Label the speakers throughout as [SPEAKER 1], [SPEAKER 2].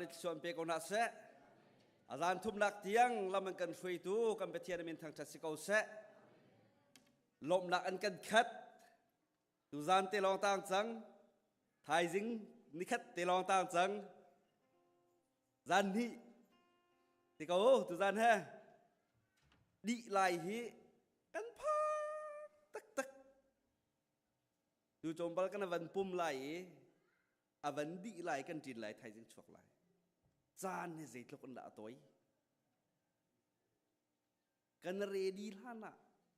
[SPEAKER 1] นิส่วนเปกนัสเสอาจารย์ทุมนักเตียงลำมันกันฟุยตูกันไปเทียนมินทางจัดสิกเอาเสลมหนักอันกันขัดตุจานเตลองต่างจังไทยจิงนิคัดเตลองต่างจังจานนี้ที่เขาตุจานแฮดีไลฮีกันพาตักดูจมบาลกันวันปุ่มไลอวันดีไลกันจีนไลไทยจิงชวกไลจานเนี่ยใจทุกคนด่าตัวกันเรดีล่านะ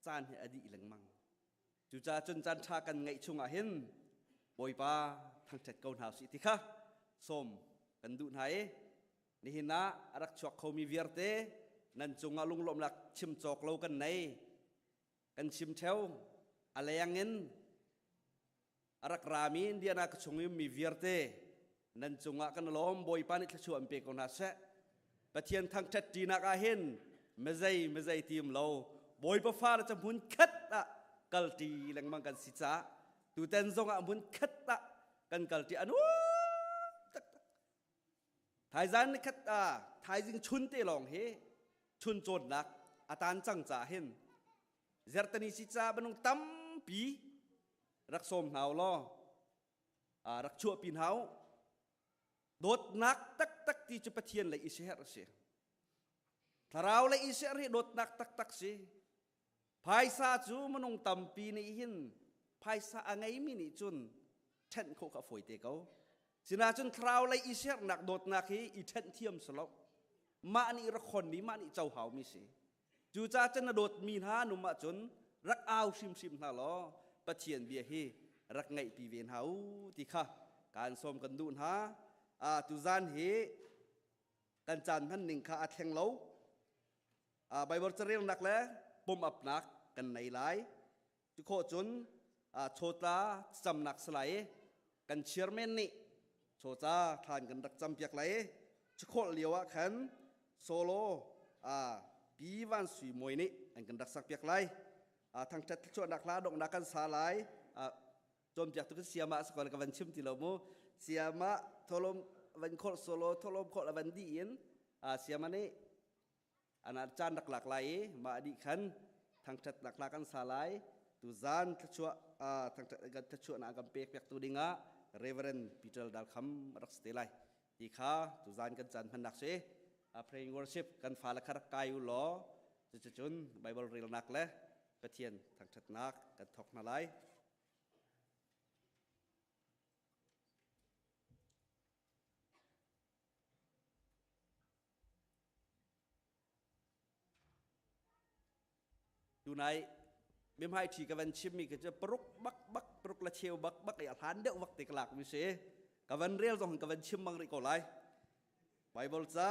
[SPEAKER 1] จานเนี่ยอดีหลังมังจู่จ้าจนจานชากันไงชงอาเห็นบอยป้าทางจัดเกาหนาสิที่ค่ะส้มกันดูไหนนี่เห็นนะรักชวกเขามีเวียร์เตนั่นจงอาลุงลมหลักชิมจอกเรากันไหนกันชิมเทวอะไรอย่างเงี้ยรักรามีนเดียนักชงมีเวียร์เตนั่นจงอากันล้อมบอยป้านี่ชวนเปกนาเสปะเทียนทางจัดจีนักอาเห็นไม่ใจทีมเราบอยป้าฟ้าจะมุนคัดอะกัลตีแหลงมังกันสิจ้าตูเต้นจงอามุนคัดอะกันกัลตีอันนู้ไทยจันนี่คัดอะไทยจิงชุนเตลองเฮชุนโจดนักอาตานจังจ่าเห็นเจรตนิสิจ้าบันงตั้มปีรักสมหาวล้อรักชั่วปีนหาวโดดนักตักที่จะปะเทียนเลยอิเชอร์เสียถ้าเราเลยอิเชอร์ให้โดดนักตักเสียภายซาจูมันงตั้มปีนี่หินภายซาอังไงมินิจุนเช่นโคกับฝอยเตะเขาสินาจุนคราวเลยอิเชอร์นักโดดนักให้อีเช่นเทียมสลบมาอันนี้รักคนนี้มาอันนี้เจ้าหาวมิเสจู่จ้าจันโดดมีหาหนุ่มมาจนรักเอาชิมน่าล้อปะเทียนเบียฮีรักไงปีเวียนหาวที่ค่ะการสมกันดูนะตุจานเฮกันจันท่านหนึ่งข้าแทงเล้าใบบทจะเรียงนักแล้วปุ่มอับนักกันในหลายจุโคจนโชตาจำนักสลายกันเชียร์เมนนี่โชตาทานกันรักจำเปียกไหลจุโคเลียวะขันโซโลปีวันสุยมวยนี่อันกันรักสักเปียกไหลทางจัดชวนนักลาดงนักกันสาลายจมจากทุกเสียมาสกอลกับวันชิมที่เราโมเสียมาทลมวันโคโซโลทลมโคละวันดีอินเสียมานี่อันอาจารย์หลักๆไหลมาอดีขันทางจัดหลักๆกันสาลายตุจานทัชวทางจัดกันทัชวนักกำเปกเปียกตูดิงะเรเวอเรนปีเตอร์ดัลคัมรักสเตลัยอีกข้าตุจานกันจันพันนักเสpraying worship กันฟ้าละครกายุล้อจะจุนไบเบิลเรียลนักเลยปะเทียนทางจัดนักกันทอกนาไลดูในเมื่อให้ทีกับวันชิมมีก็จะปรุกบักปรุกละเชียวบักไอ้ฐานเดาวักติกหลักมิเสกับวันเรียลต้องกับวันชิมบางริโกไลไบเบิลจ้า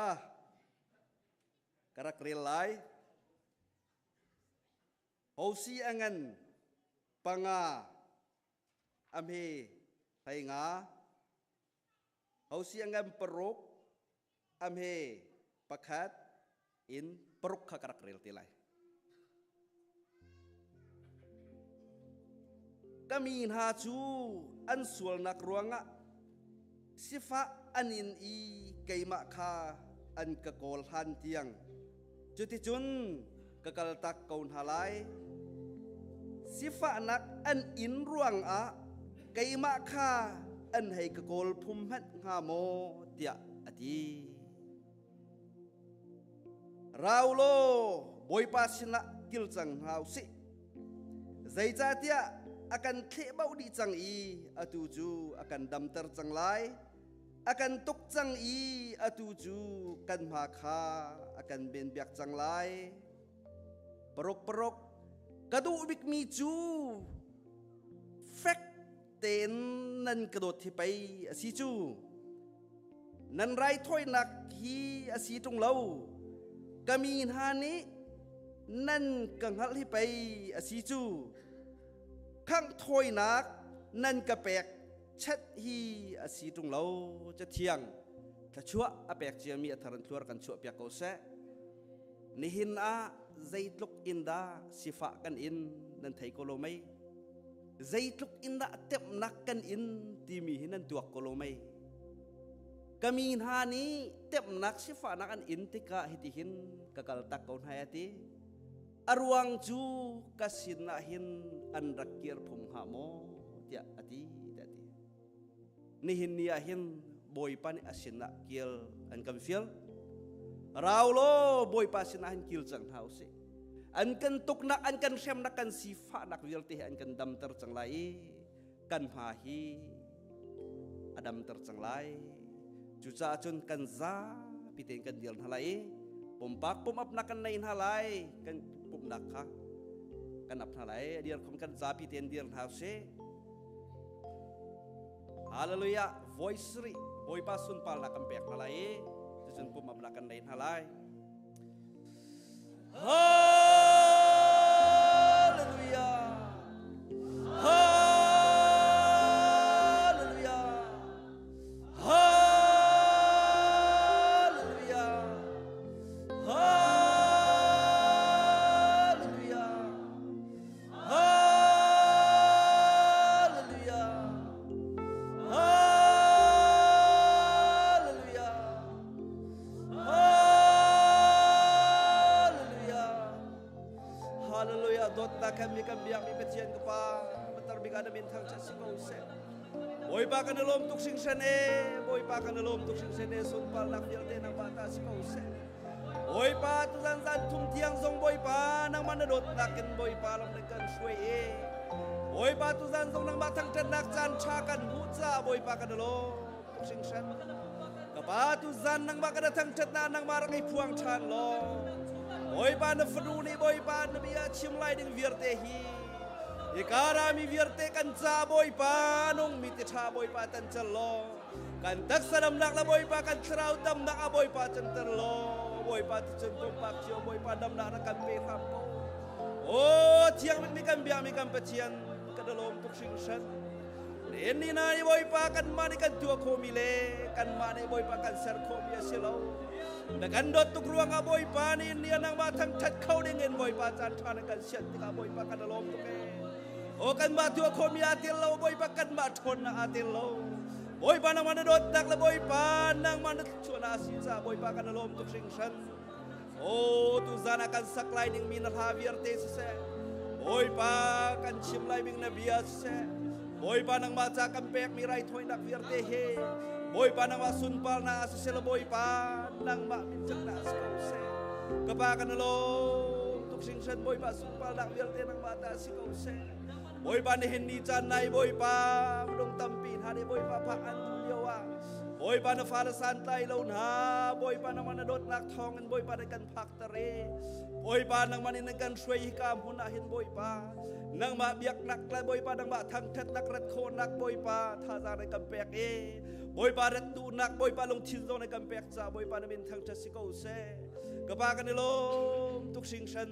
[SPEAKER 1] กระเรียลไลโฮซีอังันปังอาอัมเฮไทงาโฮซีอังันปรุกอัมเฮปักขัดอินปรุกขกระเรียลตีไลก็มีหาจูอันส่วนนักรวงะสิฟ้าอันอินอีเกยมาคาอันกะโกลฮันเตียงจุดที่จุนกะกลตักกอนหาไลสิฟ้านักอันอินรวงอะเกยมาคาอันให้กะโกลพุมเฮ็ดงาโมเตียอดีเราโลบอยปัสนะกิลจังฮาวสิใจจ่าเตียakan khebau di cang i atuju akan damter cang lai akan tuk cang i atuju kan makha akan ben biak cang lai perok kadu bik mi ju fek ten nan kadot hi pai asi chu nan rai thoi nak hi asi tung lau kamin hani nan kang hal hi pai asi chuข้างถอยนักนั่นกระแปกเช็ดฮีอาศีตรงเราจะเที่ยงถ้าชั่วอาแปกเจียมีอัธรันทัวร์กันชั่วเปียกเอาเสนิหินอาใจลุกอินดาสิฟ้ากันอินนั่นไทยโกโลไม่ใจลุกอินดาเต็มนักกันอินที่มีหินนั่นตัวโกโลไม่ kami hani tep nak sifa nak an intika hitihin kakal takon hayati arwang ju kasinahin an rakir Pumh mo tia ati dati nihin niyahin boy pan asina kil an kamfil Rawlulh boy pasinahin kil chang hause an kan tuknak an kan sem nak kan sifa nak wirte an kan dam ter chang lai kan hahi adam ter chang lai Juca acun kan za piting kan dial halai pompak pom ap nakan nain halai kan pom nakha kan ap halai dial kom kan za piting dial hause haleluya voice ri boy pasun pal nakam pek halai jun pom ap nakan nain halai haleluya Thlacam mi kan biak mi petian ko pa betar bi kada min thang cha sikau se boy pa kan lom tuk sing sene boy pa kan lom tuk sing sene sun pal nak dial te nang bata sikau se boy pa tu zan zan tum tiang zong boy pa nang mana dot nakin boy pa lam kan shui e boy pa tu zan zong nang batang chen nak chan cha kan hu cha boy pa kan lom tuk sing sen ka pa tu zan nang ba kada thang chet na nang marak ai puang chan lo boy pa na fru ni boy pa na biya Chim lai ding vierte hi ikara mi vierte kan cha boy pa nong mi te tha boy pa tan chal lo kan tak sadam nak la boy pa kan trau dam nak a boy pa chan ter lo boy pa tu chen pom pak chio boy pa dam nak kan pe kham ko o thiang mi kan biya mi kan petian kadalom tuk sing san ni na ni boy pa kan mani kan tua ko mi le kan mani boy pa kan ser ko mi silo Nakan dot tuk ruang aboy pa ni niya nang matang chat kau dingin boy pa chan chan kan siat tika boy pa kan dalom tuk o kan matu ko mi atil lo boy pa kan maton na atil lo boy pa nang mana dot nak la boy pa nang mana chuna sisa boy pa kan dalom tuk sing san o tu zana kan saklai ding min havier te se boy pa kan Chim lai bing na bias se boy pa nang maca kan pek mi rai thoi nak vier te he boy pa nang masun pal na asisela boy pa nang ma min chak na sikau se kapakan lo tuk sing sen boy pa sun pal nak vierte nang mata sikau se boy pa ni hindi chan nai boy pa mdong tampin hade boy pa pa an tulyawa boy pa na fala santai lo na boy pa nang manadot nak thongan boy pa kan phak tare boy pa nang manin kan shui kam hunahin boy pa nang ma biak nak la boy pa nang ma thang thet nak rat khon nak boy pa tha za kan pek e boy pa rat tu nak boy pa long thil zone kan pek cha boy pa na min thang thet sikau se kapa kan lo tuk sing san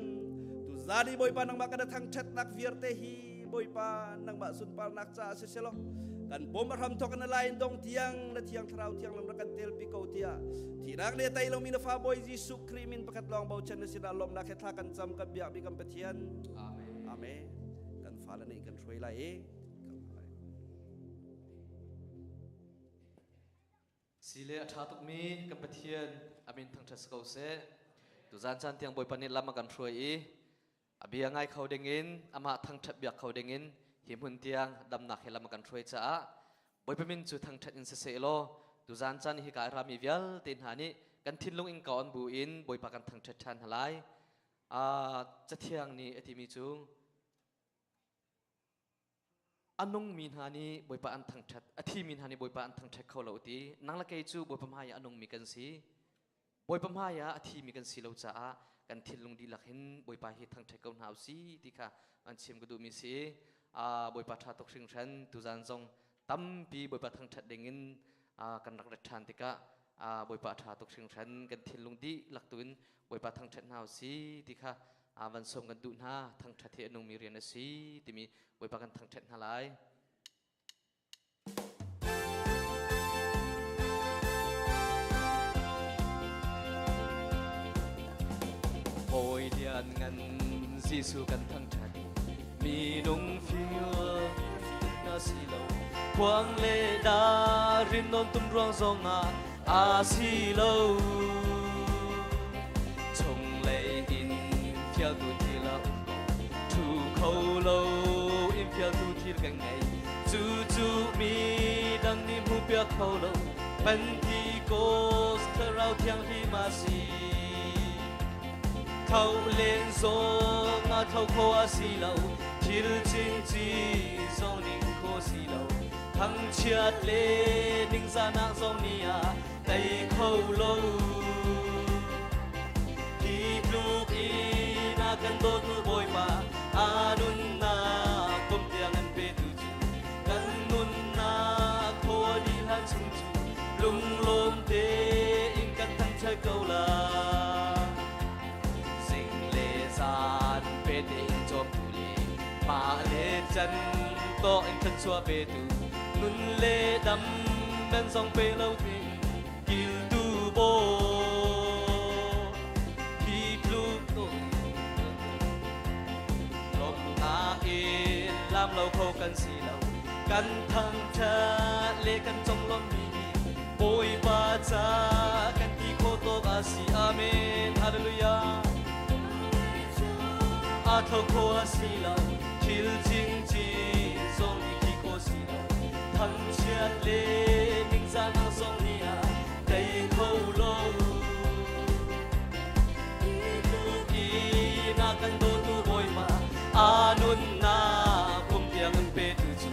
[SPEAKER 1] tu zadi boy pa nang ma kan thang thet nak vierte hi boy pa nang ma sun pal nak cha se selo kan bom ram tok na lain dong tiang na tiang thrau tiang lam kan tel pi kau tia tirak le tai lo min fa boy jisu krimin pakat long bau chen sina lom na khetha kan cham ka biak bi kan petian amen amen kan fala nei kan throi lai e
[SPEAKER 2] sile athatuk mi kan petian amin thang thas kau se tu zan chan tiang boy panit lam kan throi e abia ngai khau dengin ama thang that biak khau dengin himun tiang dam nak helam kan throi cha boy pamin chu thang that in se lo tu zan chan hi ka rami vial tin hani kan thinlung in kaon bu in boy pa kan thang that than halai chathiang ni atimi chung anong min hani boy pa an thang that athi min hani boy pa an thang that kholo ti nang la kai chu boy pam haya anong mi kan si boy pam haya athi mi kan si lo cha kan thinlung di lakhin boy pa hi thang that kaun hau si ti kha an chim ku du mi si boy pa tha tok sing than tu zan zong tam pi boy pa thang that dengin kan rak rat than ti ka boy pa tha tok sing than kan thinlung di lak tuin boy pa thang that hau si ti kha van som kan du na thang that the anong mi rian si ti mi boy pa kan thang that halai boy lian ngan jisu kan thang that mi nong phiêu na si lo quang le da rin non tum ruang zong a si lâu trong lệ in phiêu tu thi lâu thu khâu lâu in phiêu tu thi gần ngày chu chu mi đăng niệm hu bia khâu lâu Pentecost thơ rau thiang hi ma si khâu lên gió ngã thâu khô a si lâu thil chinh chi dòng ninh khô si lâu thăng chiết lê ninh ra nang dòng nia tay khâu lâu hi lúc i na kan do tu boy ma anun na kom tiang an pe tu chu kan nun na khô đi han chung chu lung lom te in kan thăng chơi câu la sing lê san pe te in chom tu le ma lê chân to in thân xua pe tu nun lê đâm bên sông pe lâu te kill tu bo hi lúc tu lom na in lam lâu khâu kan si lâu kan thăng cha lê kan trong lom mi bôi ba cha kan ti kho to a si amen hallelujah a thâu kho a si lâu thil ching chi song ni ki kho si lâu thăng chiat lê ninh ra nang song nia tay khâu lâu i na kan do tu boy ma anun na kum tiang an pe tu chu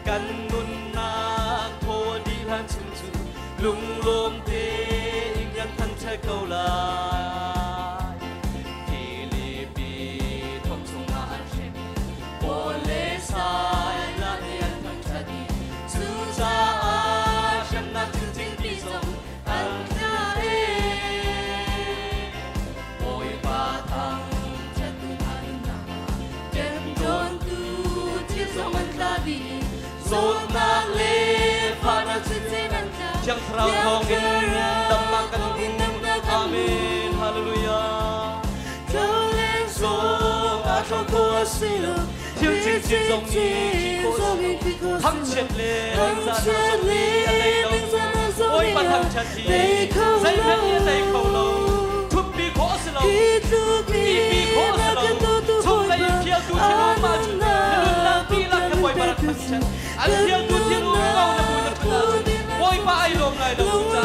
[SPEAKER 2] kan nun na kho di han chung chu lung lom te in yan thăng chơi câu lại Philippi thông chung na an shem bo lê sai la ni an thăng chơi đi chu cha a shem na chung ching đi song an kha e boy ba thăng chơi tu an na kem don tu chi song an ta đi zot na le pha na chung ching an Chẳng rau thong in đâm mang căn Amen Hallelujah Thâu lên gió ngã trong cô xì lờ thiếu chính chiến dòng ni khi cô thăng triệt lên ra nang lâu ôi mà thăng chặt thì dây thăng như dây khâu lâu thúc bi khó xì lâu bi khó xì lâu thúc lấy kia tu thiên ô ma chun luôn lang ti lang cái bồi barak thăng chặt anh kia tu thiên ô ngao na bùi na bồi ba ai lom lại đâu cũng ra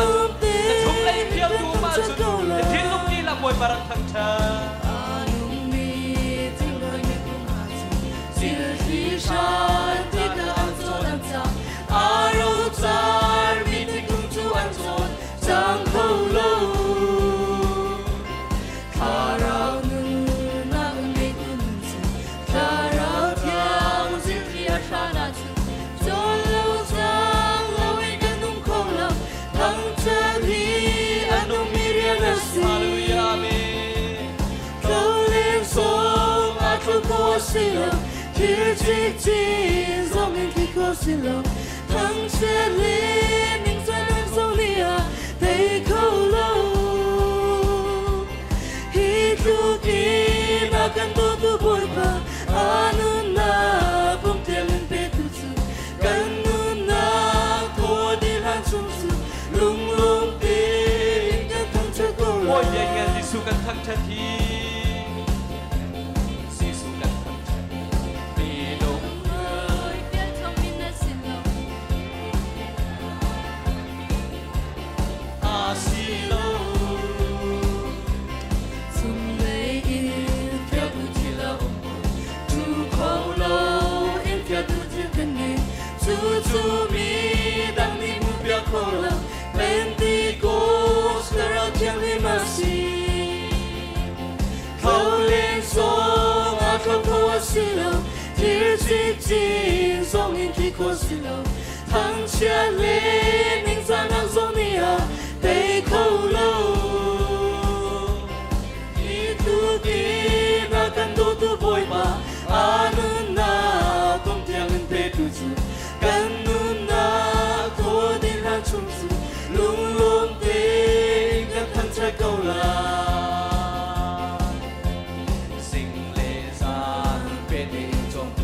[SPEAKER 2] thúc lấy kia tu ma chun thiên lúc đi là bồi barak thăng chặt Shan tika an zon an zang Aro zar mi te kum tu an zon Zang khâu lâu Kha rao nu na un me tu nun zin Kha rao thiang zin khi a sha na zin Zon lâu zang lâu e kan nung khâu lâu Thăng cha li an nung mi rian a si Hallelujah amen Khâu lên song a khâu khâu a si lâu Thil ching ching dòng in khi cô xin lòng thăng chết lên ninh ra nang song nia tay khâu lâu hi tu ki na kan do tu boy ba anun na bum tel in pe tu chu kan nun na ko di lan chung chu lung lung te kan thăng chết cô la ôi ye ngan di su kan thăng chết hi Tu mi dang ni mu bia khola Pentecost kara thiang ni ma si khâu lên gió ngã khâu khâu a si lâu thil ching ching dòng in khi cô si lâu thăng chia lên ninh ra nang dòng nia tay khâu lâu hi tu ki na kan do tu boy ma anun na kom thiang in pe tu chu kan nun na ko di lan chung chu lung lung te kan thăng chơi câu la sing lê san pe te trong tu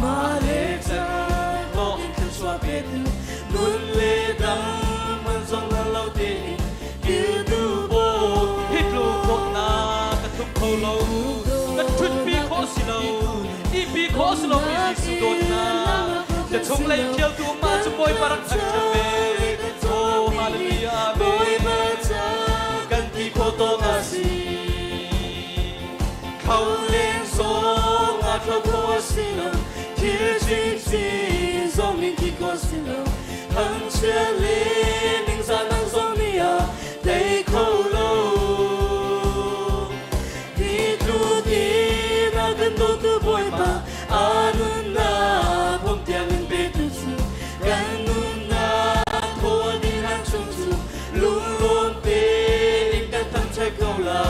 [SPEAKER 2] ma lê chân lo in kan xóa pe tu nun lê đâm จะชงเลยเที่ยวตัวมาจะบอยปารักทักจะเมโอ้ฮาเลลูยาเมกันที่โคโตมาสีเขาเล่นสองอาทบหัวสิโลที่จริงจริงสองนิ่งที่ก็สิโลทั้งเชื่อเล่นนิ่งสานังสองนี่อาได้เขาโลที่ดูดีนักกันโตตัวบอยปาอานุนาผมเตียงเป็นเปิดสุกันนุนาโทดิรันชงสุลุงลมเปลิงกันทั้งใจเขาลา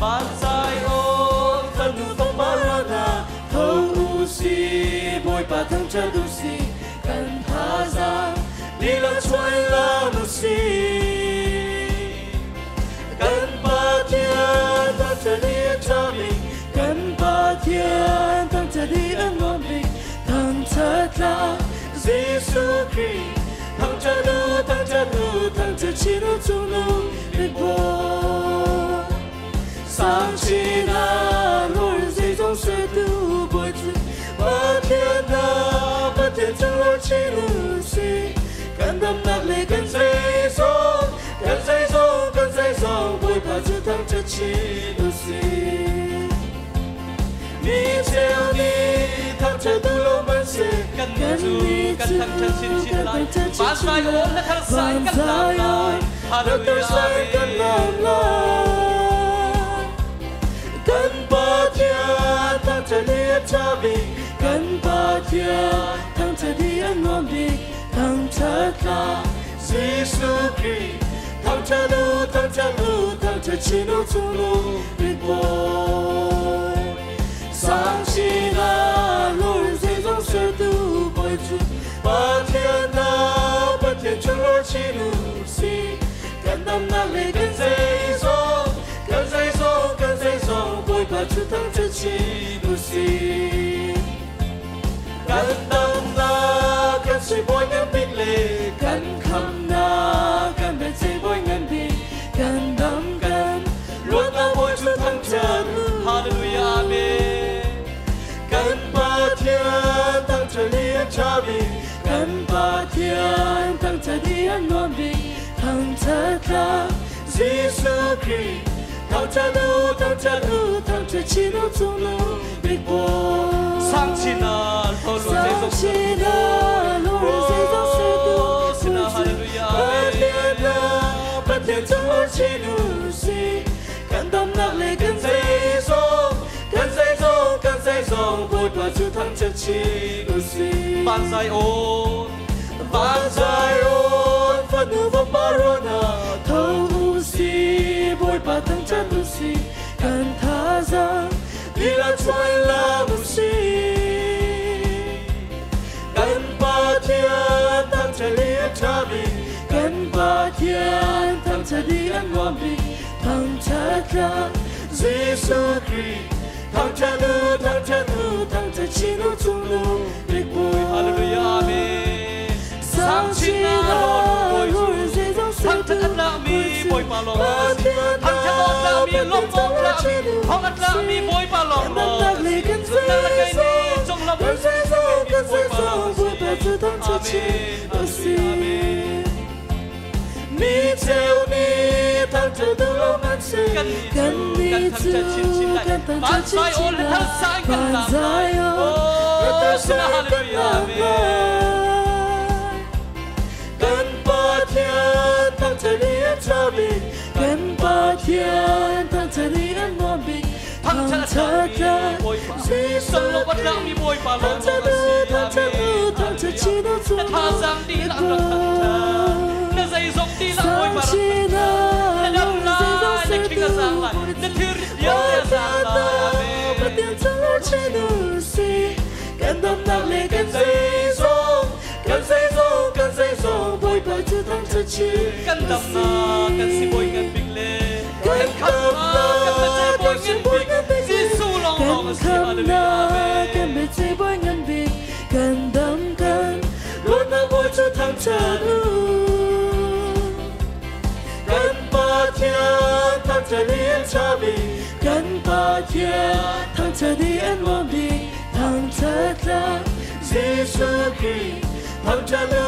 [SPEAKER 2] บ้านใจโอ้ฟันดูต้องบารานาเขาอุสีบอยปาทั้งใจดูสีกันพาซาลีลาช่วยลามุสีกันปาเทียนตั้งใจเรียกชาบิกันปาเทียนตั้งใจเรียกนวลบิทั้งเธอตายิสุคริสต์ทั้งเธอดูทั้งเธอดูทั้งเธอชิโนจุนุริโบ上起那落日最终水都不知，把天哪，把天真落起露水，看他们那里跟谁走，跟谁走，跟谁走，不会怕只当着起露水。你叫你，他这都落满水，跟住跟他这亲亲来，把塞我和他塞跟他来，哈利路亚跟他来。กันปาเทียนทั้งจะเลียชาบิกันปาเทียนทั้งจะเลียนวลบิทั้งเธอตายิสุคริสต์ทั้งจะดูทั้งจะดูทั้งจะชิโนจุลูริโบ上起那落日最终水都不住把天哪把天真落起露水看他们那里跟谁走跟谁走跟谁走不会怕只当着起露水กันดำนากันใช้บอยเงินบิดเลยกันคำนากันได้ใช้บอยเงินบิดกันดำกันล้วนเอาบอยชุดทั้งเจันฮาเลลูยาเมกันปาเทียนตั้งใจเลี้ยงชาบิกันปาเทียนตั้งใจเลี้ยงนวลบิทั้งเธอตายิสุคริสต์ทั้งจะดูทั้งจะดูทั้งจะชิโนจุลูริโบ上起那落日最终水都是那哈利路亚把天哪把天真落起露水看他们那里跟谁走跟谁走跟谁走不会怕只当着起露水บ้านไซโอนบ้านไซโอนฟันดูฟังบารานาเท่าอุสีบอยปาทั้งใจดูสีกันท่าซาลีลาช่วยลามุสีกันปาเทียนทั้งใจเลียชาบิกันปาเทียนทั้งใจเลียนวลบิทั้งเธอตายิสุคริสต์ทั้งจะดูทั้งจะดูทั้งจะชิโนจุลูริโบฮาเลลูยาเมสังชินาโลโลทั้งจะอัตลามีบอยปาลองทั้งจะอัตลามีลมมองลามีห้องอัตลามีบอยปาลองสุดท้ายละไกนี้จงละมุนกันบอยปาลองอาเมนมีเจ้านี้ทั้งจะดูลมมันเสียกันนี้ทั้งจะชินชินได้บ้านไซโอนและทั้งไซกันลาโอ้สุดท้ายฮาเลลูยาเมกันปาเทียนทั้งจะเลียชาบิกันปาเทียนทั้งจะเลียนวลบิทั้งจะเธอจะยิสุคริสต์ทั้งจะดูทั้งจะดูทั้งจะชิโนจุลูริโบ上起那落日最终水都不知，我天哪，把天真落起露水，看他们那里跟谁走，跟谁走，跟谁走，不会怕只当着起跟他们跟谁不会跟别人，跟他们跟谁不会跟别人，耶稣浪浪的是哈利路亚매跟谁不会跟别人，跟他们跟乱那不只当着路。กันปาเทียนทั้งจะเลี้ยงชาบิกันปาเทียนทั้งจะเลี้ยงวลบิทั้งเธอตา
[SPEAKER 3] Giêsu Christ Thawngtha lu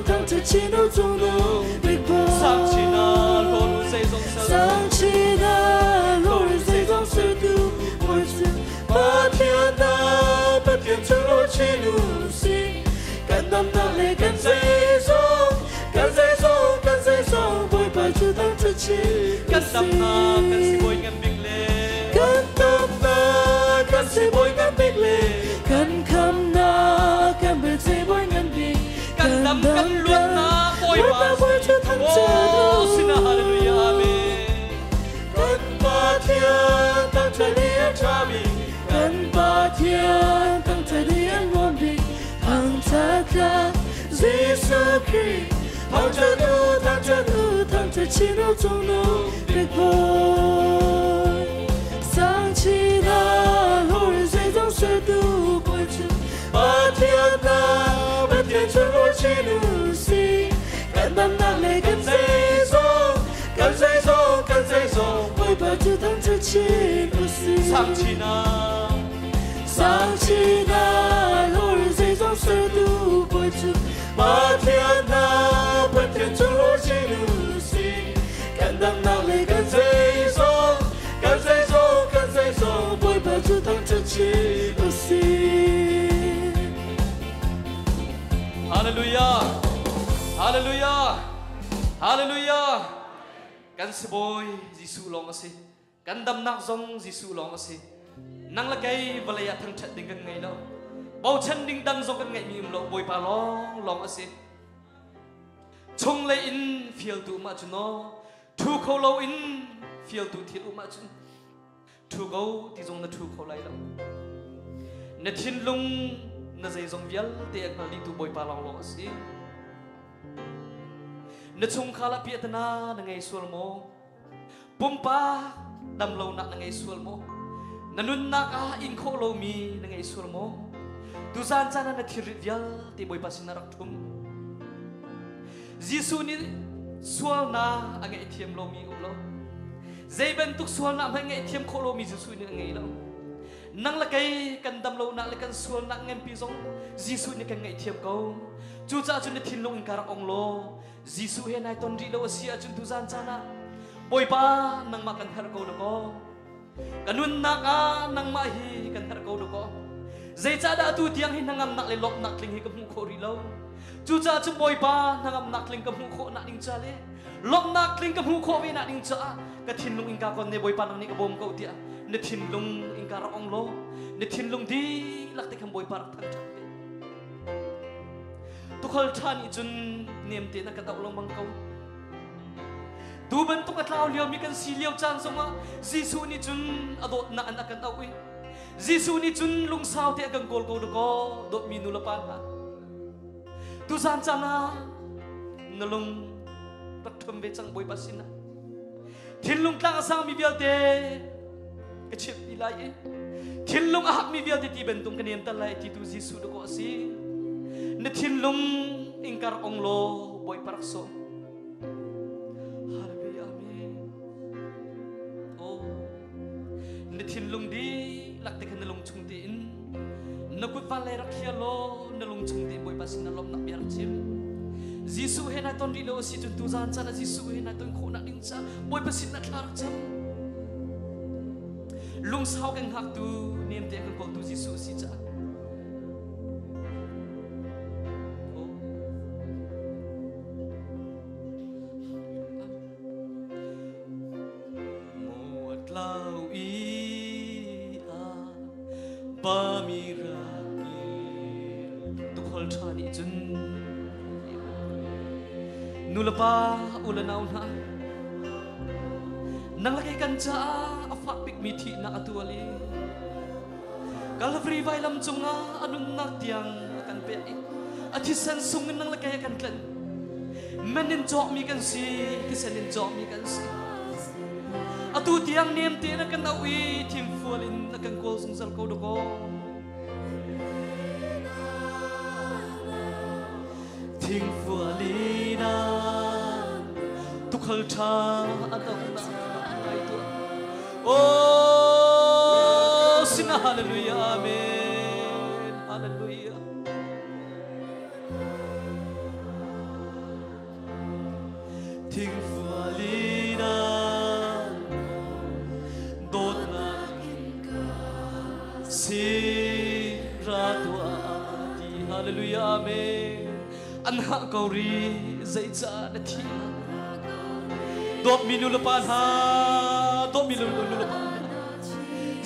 [SPEAKER 3] Thawngtha chi no chung no big boy
[SPEAKER 2] sang chi na lo lu sei zong sa
[SPEAKER 3] sang chi na lo lu sei zong sa du boy chu ba thiên na ba thiên chu lo chi lu si can nam na le can sei song boy ba chu Thawngtha chi
[SPEAKER 2] kan dam na kan si boy ngam big le
[SPEAKER 3] can nam na can si boy ngam big le can kham na can be si boy ngam big
[SPEAKER 2] kan dam kan luat na boy ba
[SPEAKER 3] chu Thawngtha
[SPEAKER 2] oh sina hallelujah amen
[SPEAKER 3] can ba thiên Thawngtha lian cha mi can ba thiên Thawngtha lian ngon big Thawngtha ka Giêsu Christ Thawngtha chi no chung no big boy sang chi na lo ri sei zong sa du boy chu ba thiên chu lo chi nu si can nam na le can sei song boy ba chu Thawngtha chi nu si
[SPEAKER 2] sang chi na
[SPEAKER 3] lo ri sei zong sa du boy chu ba thiên chu lo chi nu si can nam na le can sei song boy ba chu Thawngtha chi nu si
[SPEAKER 2] hallelujah hallelujah hallelujah kan si boy Giêsu long ase kan dam nak zong Giêsu long ase nang la kai valaya thang chat ding kan ngai lo bao chân ding dang zong kan ngai mi lo boy pa long ase chung le in feel tu ma chu no thu khâu lo in feel tu thil u ma chu thu go ti zong na thu khâu lai lo na thin lung na zai zong vial te ak na li tu boy pa long ase na chung khala pi atana na ngai sul mo Pumh pa dam lo na ngai sul mo nanun na ka in kho lo mi na ngai sul mo tu zan chana na thir vial te boy pa sinarak thum Giêsu ni sual na angai thiam lo mi lo zai ben tuk sual na ngai thiam kho lo mi Giêsu ni ngai lo nang la kai kan dam lo na le kan sual na ngem pi zong Giêsu ni kan ngai thiam ko chu cha chu ni thin long in kar ong lo Giêsu he nai ton ri lo sia chun tu zan chana boy pa nang ma kan har ko lo ko kanun na ka nang ma hi kan har ko lo ko zai cha da tu tiang hi nangam nak le lok nak kling hi ka mu kho ri lo chu cha chu boy pa nangam nak kling ka mu kho na ding cha le lok nak kling ka mu kho vi na ding cha ka thin lung in ka kon ne boy pa nang ni ka bom ko tia ne thin lung in ka ra ong lo ne thin lung di lak te kham boy pa rak thang thang pe tu khol thani chun nem te na ka taw long mang ko tu ban tu ka tlaw liao mi kan si liao chan soma Giêsu ni chun adot na an akan awi Giêsu ni chun lung sao te kan gol ko do ko dot mi nu la pan ha tu san chana na lung rak thum ve chang boy pasina thin lung tlang sang mi bial te ka chip ni lai e thin lung a mi bial te ti ben tung kan yem ta lai ti tu Giêsu do ko si na thin lung ingkar ong lo boy parak so hallelujah amen oh na thin lung di lak te kan lung chung ti in na kut van lai rak khia lo na lung chung ti boy pasin na lom na biar chim Giêsu he na ton ri lo si chun tu zan cha na Giêsu he na ton kho na ding cha boy pasin na thlar cham lung sao kan hak tu nem te kan kol tu Giêsu si cha nulapa ulanaw na nanglagay kan cha afak pik mithi na atuali Calvary vai lam chunga anung nak tiang kan pe athisan sungin nanglagay kan kan menin jok mi kan si kisanin jok mi kan si atu tiang nem te na kan awi thim fualin na kan kol sung sal ko do ko thim fualina tukhal tha atang na ai tu oh sina hallelujah amen hallelujah tua ti hallelujah amen an ha kauri zai cha na thi dot minu le pan ha dot minu le pan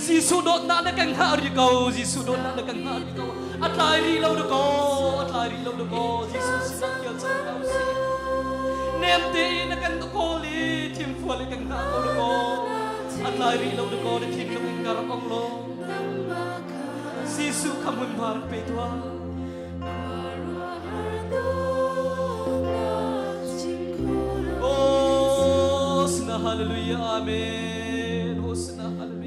[SPEAKER 2] Giêsu đốt nát để căng hạ đi cầu Giêsu đốt nát để căng hạ đi cầu at lại đi lâu được co at lại đi lâu được co Giêsu xin kiêu chân cao xí nem tê na căng được co li thêm phua li căng hạ câu được co at lại đi lâu được co để thêm lâu căng garap ông lo Giêsu khăm hun phar pe tua oh sna hallelujah amen oh sna hallelujah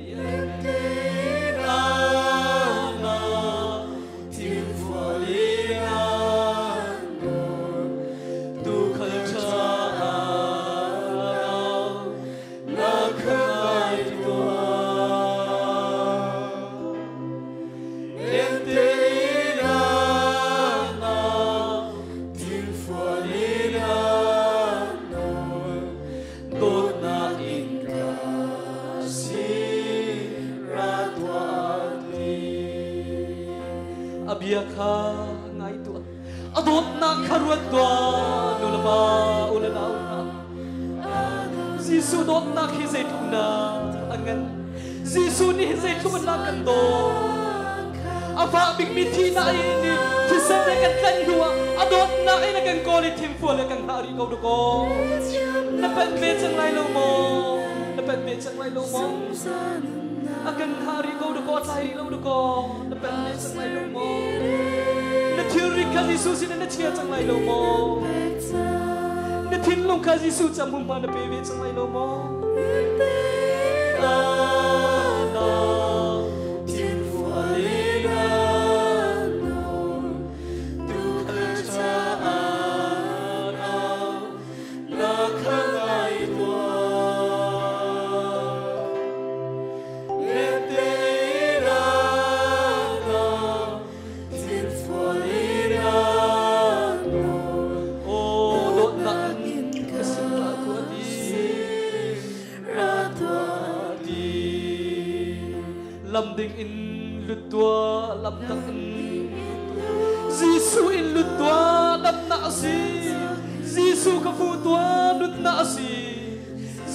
[SPEAKER 2] Abiyakha ngai tu adot na kharuat tua nulaba ulana Giêsu dot na khi zai thuna angan Giêsu ni zai thuna kan do ava big mi thi na ni thi sa ne kan kan huwa adot na ina kan ko li thim fu le kan hari ko do ko na pen me chang lai lo mo na pen me chang lai lo mo akan hari ko do ko lai lo do ko na pen me chang lai lo mo na theory ka Giêsu sin na thia chang lai lo mo na thin long ka Giêsu cham hum ma na pe ve chang lai lo mo lâm đình in lụt tua lâm tắc in Giêsu in lụt tua đâm nã si Giêsu ka phu tua lụt nã si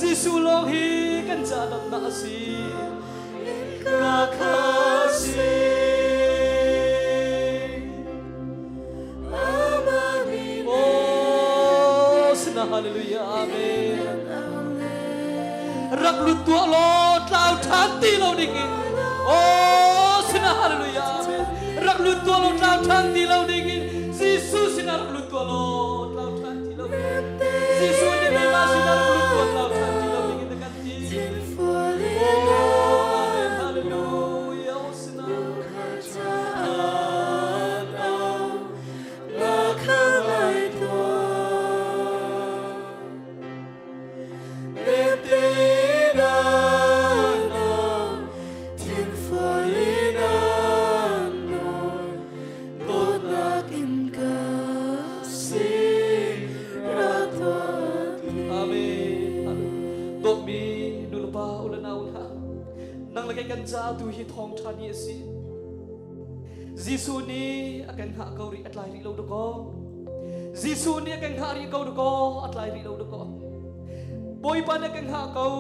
[SPEAKER 2] Giêsu lo hi kan cha đâm nã si ka kha si oh sna hallelujah amen rak lụt tua lo trao than ti lo ding in oh sina hallelujah amen rak lu tua lo trao than ti lo ding in Giêsu sina rak lu tua lo trao than ti lo Giêsu ne me ma sina rak lu tua trao than ti lo ding in dekat ti oh amen hallelujah oh sina kan cha tu hi Thawngtha ni si Giêsu ni akan ha kau ri atlai ri lo do ko Giêsu ni akan ha ri kau do ko atlai ri lo do ko boy pa na kan ha kau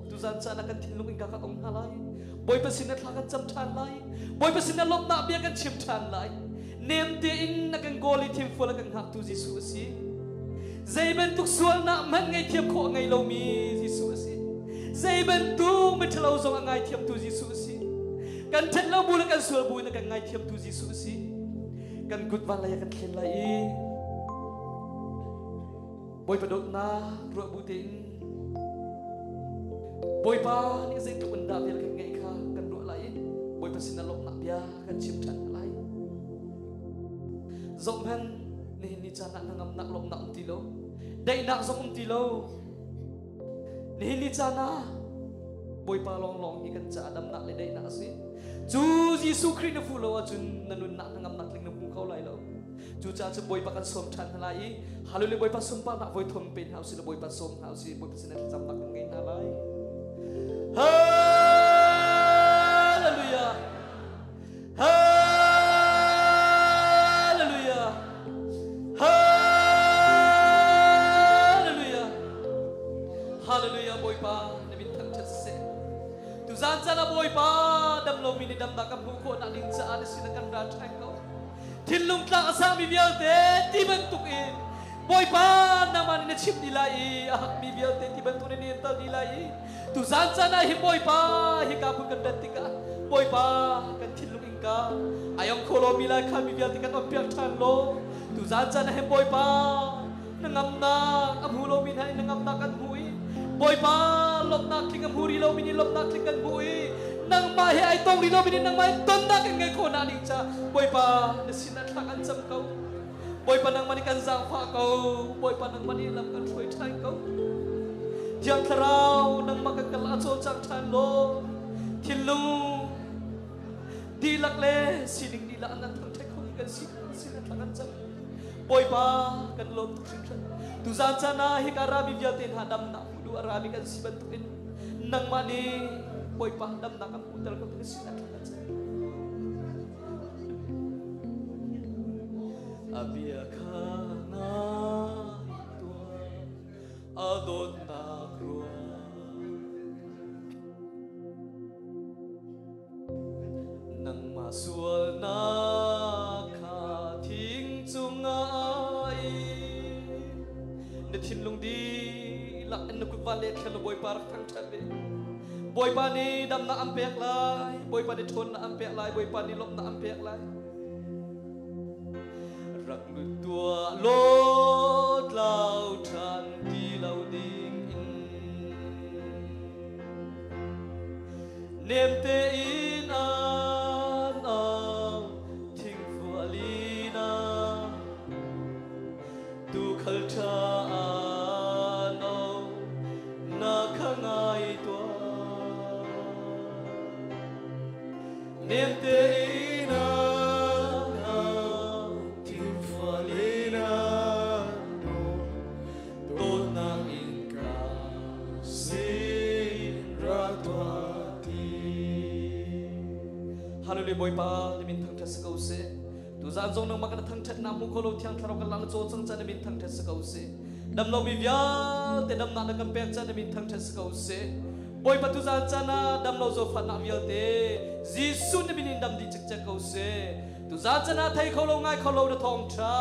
[SPEAKER 2] tu zan cha na kan thin lung ka ka ong halai boy pa sin na thla kan cham than lai boy pa sin na lop na bia kan chim than lai nem te in na kan goli thim fo la kan ha tu Giêsu si zai ben tuk sual na man ngai thiam kho ngai lo mi Giêsu si zai ben tu me thlau zong ngai thiam tu Giêsu si kan that lo bu la kan sual bu na kan ngai thiam tu Giêsu si kan gut van la ya kan khen lai boy pa dot na ro bu tin boy pa ni zai tu unda bia kan ngai kha kan ro lai boy pa sin na lok na bia kan chim than lai zong han ni cha na ngam nak lok na ti lo dai nak zong ti lo ni cha na boy pa long ni kan cha dam nak le dai na si chu Giêsu Christ na fu lo chun nanun na ngam nak ling na pu khau lai lo chu cha chu boy pa kan som than lai hallelujah boy pa som pa na voi thom pen house le boy pa som house boy pa sin na cham nak ngai na lai hallelujah le sina kan ra thang ko thin lung tla asang mi vial te ti ban tuk in boy pa na man ne chim dilai a mi vial te ti ban tu ne ta dilai tu zan chana hi boy pa hi ka pu kan datika boy pa kan thin lung in ka ayong kholo mi lai kha mi vial te kan piak than lo tu zan chana hi boy pa nangam na amhulo min hai nangam na kan hui boy pa lop na kling amhuri lo min lop na kling kan hui nang ma he ai tong ri lo min nang mai ton na kan ngai khona ning cha boy pa na sinat thak an cham kau boy pa nang mani kan zang pha kau boy pa nang mani lam kan throi thai kau Tiang tharau nang makakal acho chang than lo thilu di lak le sining di la an thang thai khong kan sinat thak an cham boy pa kan lom tu sing tu zan chana hi karami viatin hadam na du arami kan siban tuin nang mani boy pa hadam na kan putal ko kan sinat kan abia khana tua adon na krua nang masual na thin lung di lak en ku vale khel boy par thang thatbe boy pa ni dam na ampek lai boy pa ni thon na ampek lai boy pa ni lop na ampek lai rak lu tua lot lau than di lau ding in nem te in an au thing fu alina tu khal tha niềm tin tin falina tốt nang in ca sin ra tua ti hallelujah boy pa limin thang thas kau se tu zan zong nang makana thang that nam mu kholo thiang tharau kan lang cho chang chan min thang thas kau se dam lo bi vya te dam na kan pek chan min thang thas kau se boy pa tu zan chana dam lo zo phat na vial te Jisu ni binin dam di chak chak kau se tu za chana thai kholo ngai kholo da Thawngtha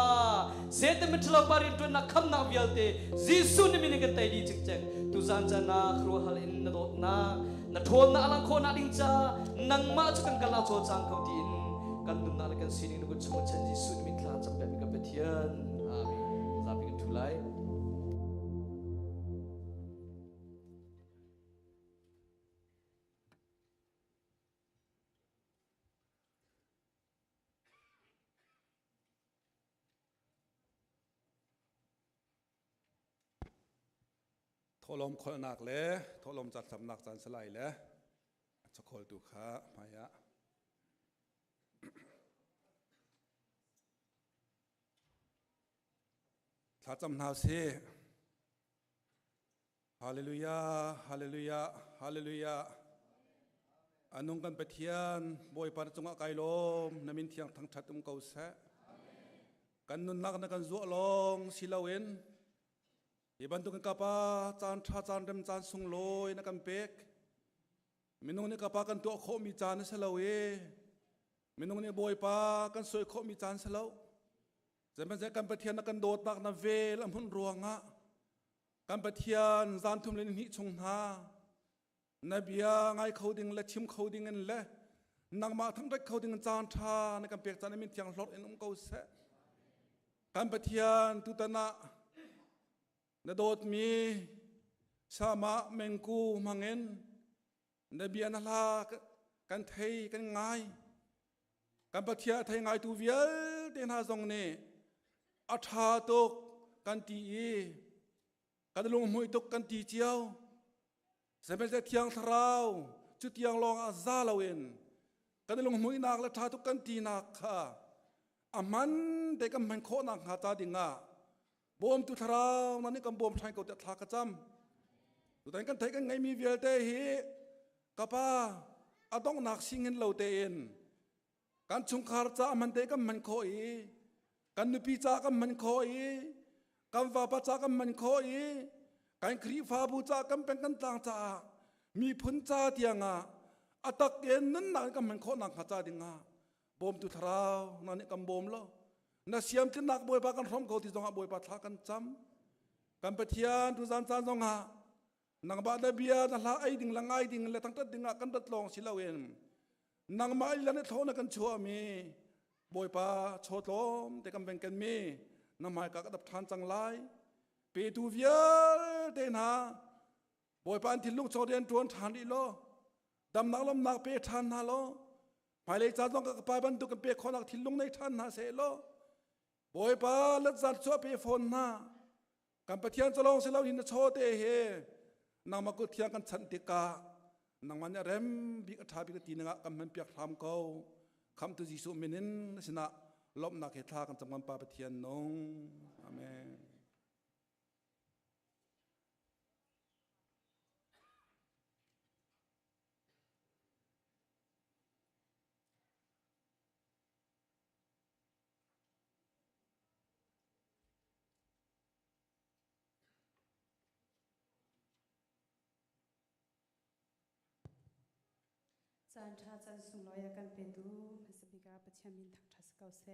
[SPEAKER 2] se te mitlo parin tu na kham na vial te Jisu ni binin kan tai di chak chak tu zan chana khru hal in na dot na thon na alang kho na ding cha nang ma chu kan kala cho chang kau tin kan dum na kan sining nu chu chan Jisu ni min thla cham pe ka pethian amen za bi kan thulai
[SPEAKER 4] Thlacam khol nak le Thlacam chat Thumnak chan salai le chakhol tu kha maya Thlacam now se hallelujah hallelujah hallelujah anung kan pathian boy par chunga kailom namin thiang thang that kau sa kan nun nak na kan zo long silawin iban tu kan kapa chan tha chan dem chan sung loi na kan pek minung ni kapa kan to kho mi chan salawe minung ni boy pa kan soi kho mi chan salau zaman je kan pathian na kan dot nak na ve lam hun ruanga kan pathian zan thum le ni chung na nabia ngai khoding la chim khoding en le nang ma thang dak khoding chan tha na kan pek chan min tiang hlot en ko se kan pathian tu ta na na dot mi sama mengku mangen na bian la kan thei kan ngai kan pathia thei ngai tu vial ten ha zong ne atha tok kan ti e kan lung moi tok kan ti chiao sampai se thiang tharau chu tiang long a za lawen kan lung moi nak la tha tok kan ti nak kha aman te kam man kho nak ha ta dinga bom tu tharau nani kam bom thai ko te thla ka cham tu tan kan thai kan ngai mi vial te hi kapa adong nak singen lo te en kan chung khar cha man te kam man kho i kan nu pi cha kam man kho i kam va pa cha kam man kho i kan khri fa bu cha kam pen kan tang cha mi phun cha tianga atak en nan na kam man kho nak ha cha dinga บอมตุทราวนั่นนี่กำบอมล้อน่าเสียมที่นักบอยปากันพร้อมเขาที่จงอาบอยปาทากันจำกันไปเทียนทุจานจานจงหานังบาดเบียนั่นละไอดิ่งละไงดิ่งเลยทั้งตัดดิ่งกันตัดลองสิลาเวนนังมาอีละเนี่ยท้องนักกันชัวมีบอยปาโชดล้มแต่กำเป็นกันมีน้ำหมายกักดับทานจังไรเปิดูเวียเดินหาบอยปานที่ลุงโชดเดินทวนทานอีโลดำนักลมนักเปทานฮาโลภายเลยจานต้องกับไปบรรทุกกันเปคนนักที่ลุงในทานฮาเซโลบอยปาเล็ดจัดชัวเปฟอนนากันไปเทียนจะลองสิเราหินโชดเฮนางมากุเทียงกันสันติกานางมันเร็มบิกทาบิกตีนงะกันมันเปียกทำเขาคำตุจิสุมินินสินะลบนักเหตุกันจำกันปาไปเทียนนงอาเมน
[SPEAKER 5] จานทาจานสุงลอยกันเป็นดูสบิกาปัจฉมินทักทัสเกาเซ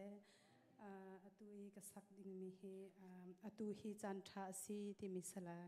[SPEAKER 5] อตุยกษักดิงมีเฮอตุฮีจานทาสีที่มิสลา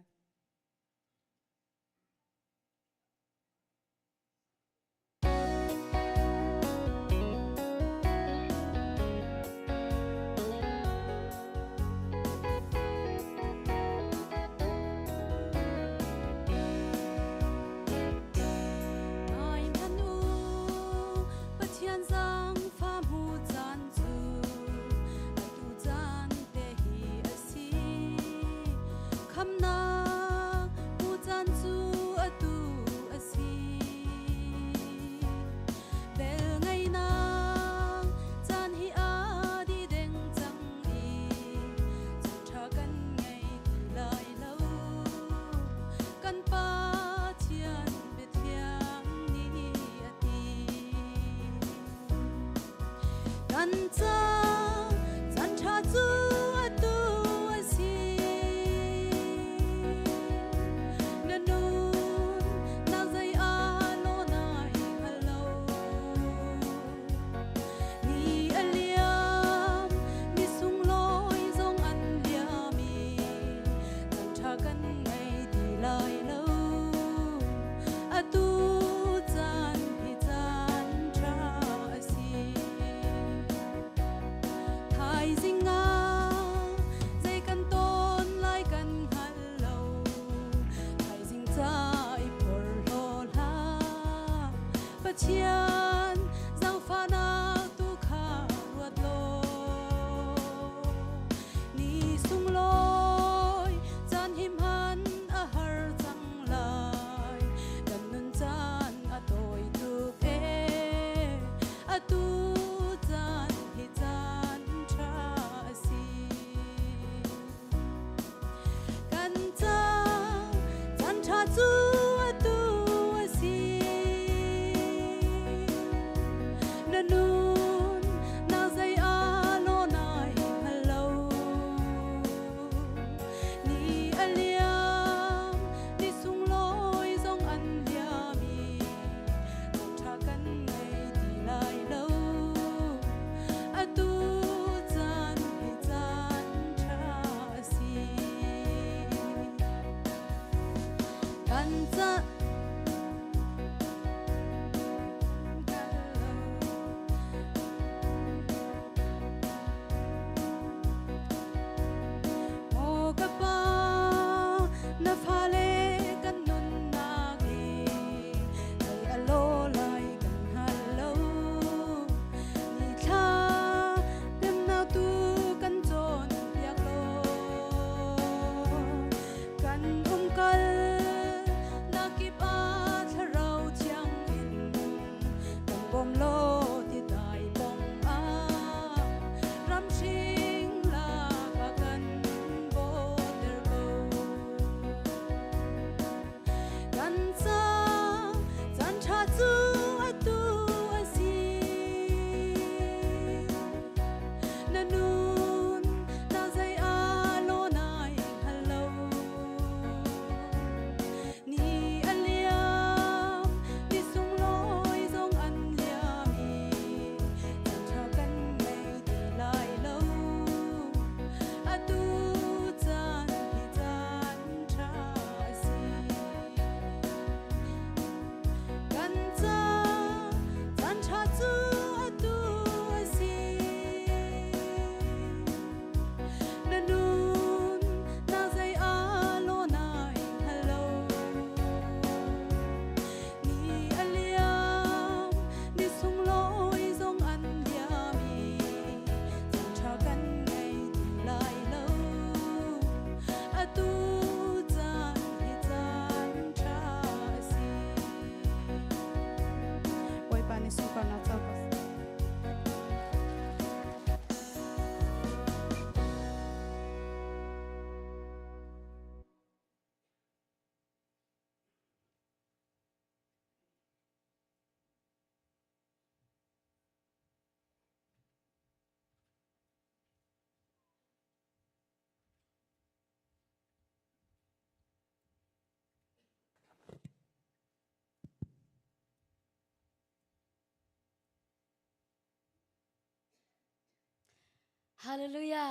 [SPEAKER 6] ฮาเลลูยา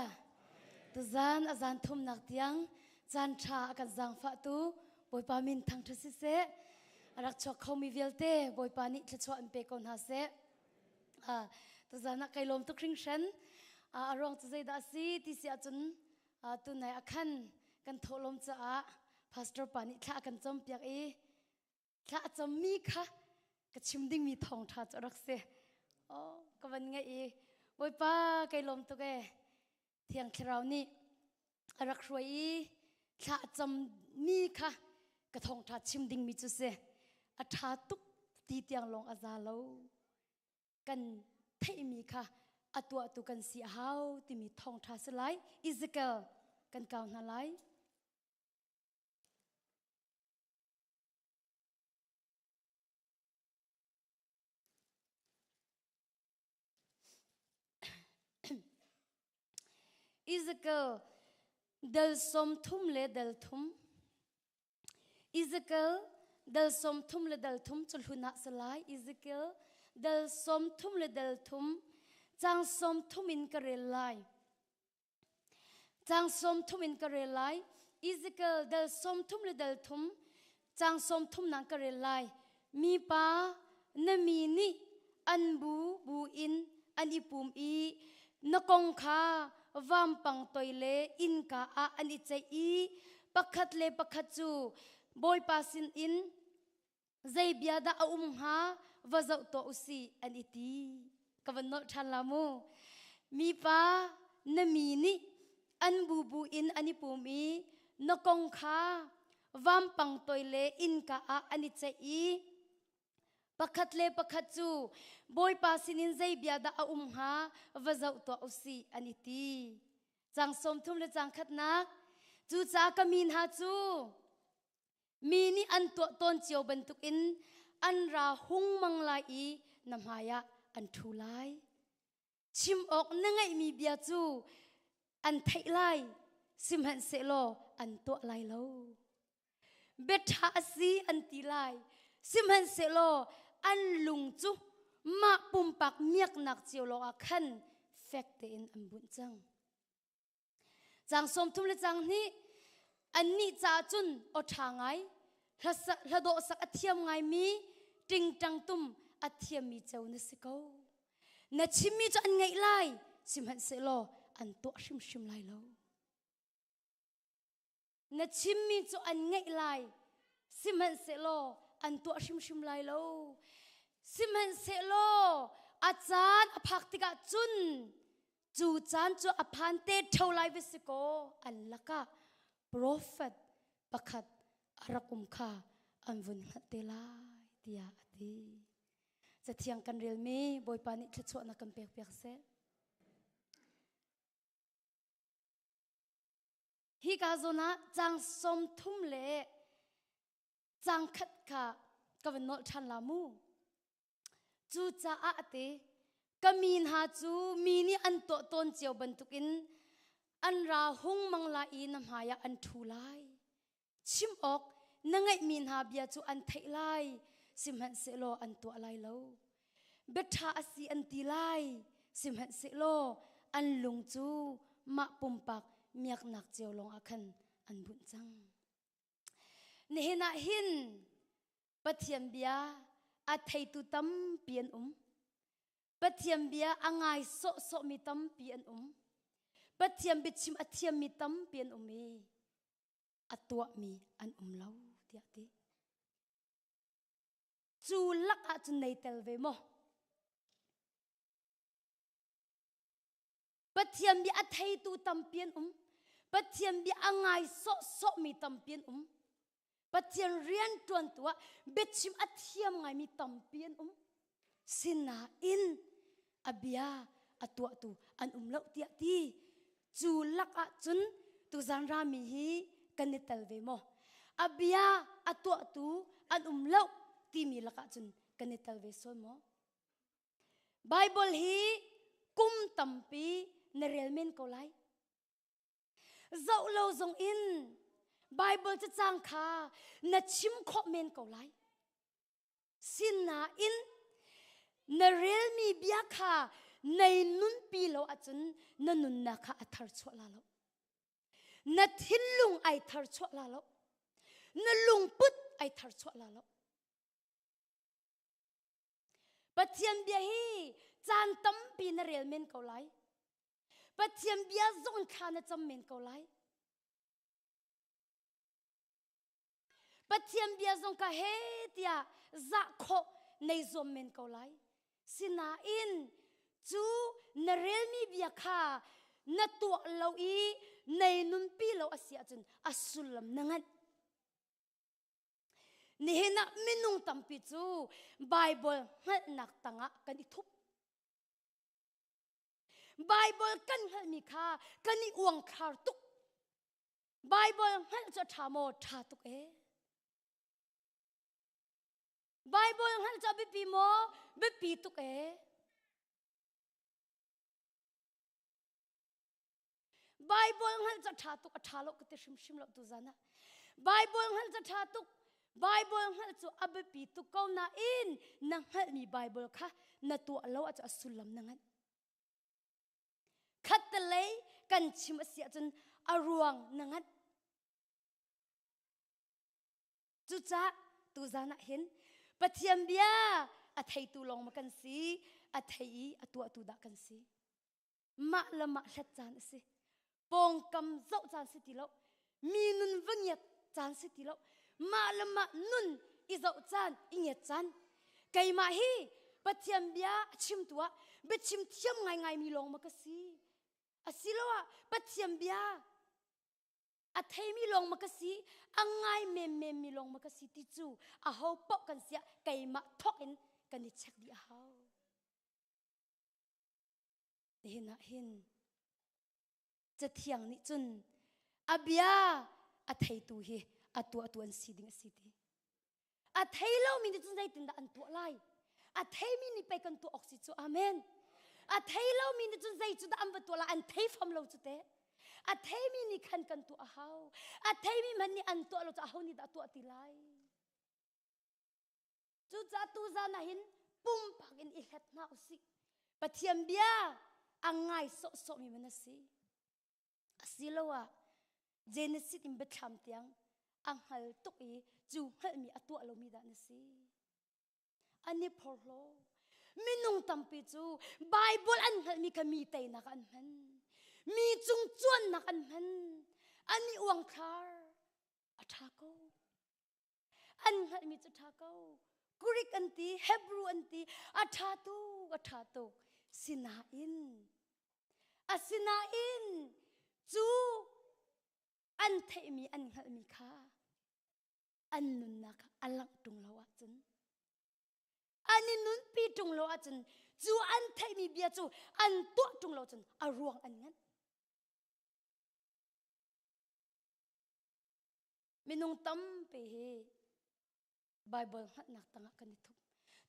[SPEAKER 6] ตุจานอาจารย์ทุมนักเตียงจานชากันจังฟ้าตูบอยปามินทั้งทุสิเสรักชกเขามีเวลเต้บอยปานิจะชวนเปกอนหาเสตุจานนักไกลลมตุคริงเชนอารมณ์จะใจดาซีที่เสียจนตุนในอาคันกันทลมจะพาสเตอร์ปานิท่ากันจมเปียกท่าจมมีค่ะก็ชิมดิ้งมีทองท่าจะรักเสก็วันไงบอยป้าไกลลมตุกเที่ยงคราวนี้รักรวยท่าจำมีค่ะกระทงท่าชิมดิ้งมีจุเสอาท่าตุกตีเตียงลงอาซาโลกันเทมีค่ะตัวตุกันเสียหาวที่มีทองท่าสลายอิสเกลกันเก่าหน้าไลอิสเกลเดลสมทุมเลเดลทุมอิสเกลเดลสมทุมเลเดลทุมจุลหุนักสลายอิสเกลเดลสมทุมเลเดลทุมจางสมทุมินกระเรลายจางสมทุมินกระเรลายอิสเกลเดลสมทุมเลเดลทุมจางสมทุมนังกระเรลายมีป้านมีนี่อันบูอินอันอิปุมอีนกงคาวามปังตอยเลอินกาอันอิเจอีปักขัดเลปักขัดจูบอยปาสินอินใจเบียดาหาวาเจ้าตัวอุสีอันอิตีกวันโนทันลามูมีป้านมีนี่อันบูอินอันอิปุมีนกงคาวามปังตอยเลอินกาอันอิเจอีปักขัดเลปักขัดจูบอยปาสินินใจเบียดาหาวาเจ้าตัวอุสีอันอิตีจังสมทุมและจังขัดนักจูจากมีนหาจูมีนี่อันตัวตนเจียวบรรทุกอินอันราหุงมังลายนำหายะอันทุไลชิมออกนั่งไงมีเบียจูอันไทยไลสิมหันเสโลอันตัวไลโลเบทาซีอันตีไลสิมหันเสโลอันลุงจูมาปุ่มปักเมียกนักเจียวโลอาคันเฟกเตอินอันบุญจังจังสมทุมและจังนี้อันนี้จ่าจุนอทางไงละโดสักอเทียมไงมีจริงจังตุมอเทียมมีเจ้าเนสโกนชิมมีจะอันไงไลสิมันเสโลอันตัวชิมไลโลนชิมมีจะอันไงไลสิมันเสโลอันตัวชิมไลโลสิมันเสโลอาจารย์อภักติกาจุนจูจานจูอภันเตเท่าไลวิสโกอันละกะProphet ประคัดรักุมคาอันวุ่นหัดเตลายที่ยาดีจะเที่ยงกันเรียลมีบอยปานิจะชวนนักกันเปียกเสฮิกาโซนะจังสมทุ่มเละจังขัดขากวันโนชันลามูจูจ่าอาเตก็มีนหาจูมีนี่อันโตตนเจียวบรรทุกินอันราหุงมังลาอีนำหายาอันทูไลชิมออกนั่งไงมีนหาเบียจูอันไทไลสิมหันเสโลอันตัวไลโลเบทาอสีอันตีไลสิมหันเสโลอันลุงจูมาปุ่มปักเมียกนักเจียวลงอาคันอันบุญจังเนหนาหินปะเทียมเบียอาไทตุตัมเปียนปะเทียมเบียอ่างไงโซมีตัมเปียนปัจเจียมบิชิมอัจเจียมมีตั้มเปลี่ยนมีอัตัวมีอันเล่าเดียดีจูลักอาจุนในเตลเวโมปัจเจียมบิอัตไทตูตั้มเปลี่ยนปัจเจียมบิอ่างไงโซมีตั้มเปลี่ยนปัจเจียมเรียนจวนตัวบิชิมอัจเจียมไงมีตั้มเปลี่ยนสินาอินอเบียอัตัวตูอันเล่าเดียดีจูลักอาจุนตุจันรามีฮีกันเนตลเวโมอเบียอัตัวตูอันเล่าที่มีลักอาจุนกันเนตลเวโซโมไบเบิลฮีกุมตัมปีเนเรลเมนโกไลเจ้าเราจงอินไบเบิลจะจางคาเนชิมคอเมนโกไลสินนาอินเนเรลมีเบียคาในนุนปีโล lo achun nanun na kha athar chwa la lo na thilung ai thar chwa la lo na lung put ai thar chwa la lo pathiam bia hi chan tam pi na rel men ko lai pathiam bia zon kha na cham men ko lai pathiam bia zon ka he tia za kho nei zom men ko lai sina in chu na rel mi bia kha na tu lo i nei nun pi lo asia chun asulam nangan ni hena minung tampi chu bible ngal nak tanga kan ithup bible kan hal mi kha kan i uang khar tuk bible ngal cha thamo tha tuk e bible ngal cha bi pi mo bi pi tuk e bible ngal cha tha tuk atha lo kete shim lo tu zana bible ngal cha tha tuk bible ngal chu abi pi tu ko na in na ngal mi bible kha na tu lo a cha sulam nangan khatle kan chim asia chun aruang nangan chu cha tu zana hin pathiam bia a thei tu long ma kan si a thei atu da kan si ma lama hlat chan si pong kam zau chan si ti lo mi nun vanyat chan si ti lo ma lama nun izau chan inget chan kai ma hi pathiam bia chim tua be chim thiam ngai mi long ma ka si asilowa pathiam bia a thei mi long ma ka si angai mem mi long ma ka si ti chu a ho pok kan sia kai ma thok in kan ni chek di a ho hina hin cha thiang ni chun abia a thei tu hi atu an siding city a thei lo mi ni chun dai tin da an tu lai a thei mi ni pe kan tu oxy chu amen a thei lo mi ni chun dai chu da am ba tu la an thei fam lo chu te a thei mi ni khan kan tu a hau a thei mi man ni an tu lo cha hau ni da tu ati lai chu cha tu za na hin pum pak in I het na usi pathiam bia angai so mi man si asilowa Genesis in Bethlehem tiang ang hal tuk I chu hal mi atu lo mi da na si ani phorlo minung tampi chu bible an hal mi ka mi tai na kan man mi chung chuan na kan man ani uang khar athako an hal mi chu thako Greek anti Hebrew anti athatu sina in asina in chu an thei mi an hal mi kha an nun na kha alang tung lo achun ani nun pi tung lo achun chu an thei mi bia chu an to tung lo chun aruang an ngan minung tam pe he bible hat nak tanga kan thu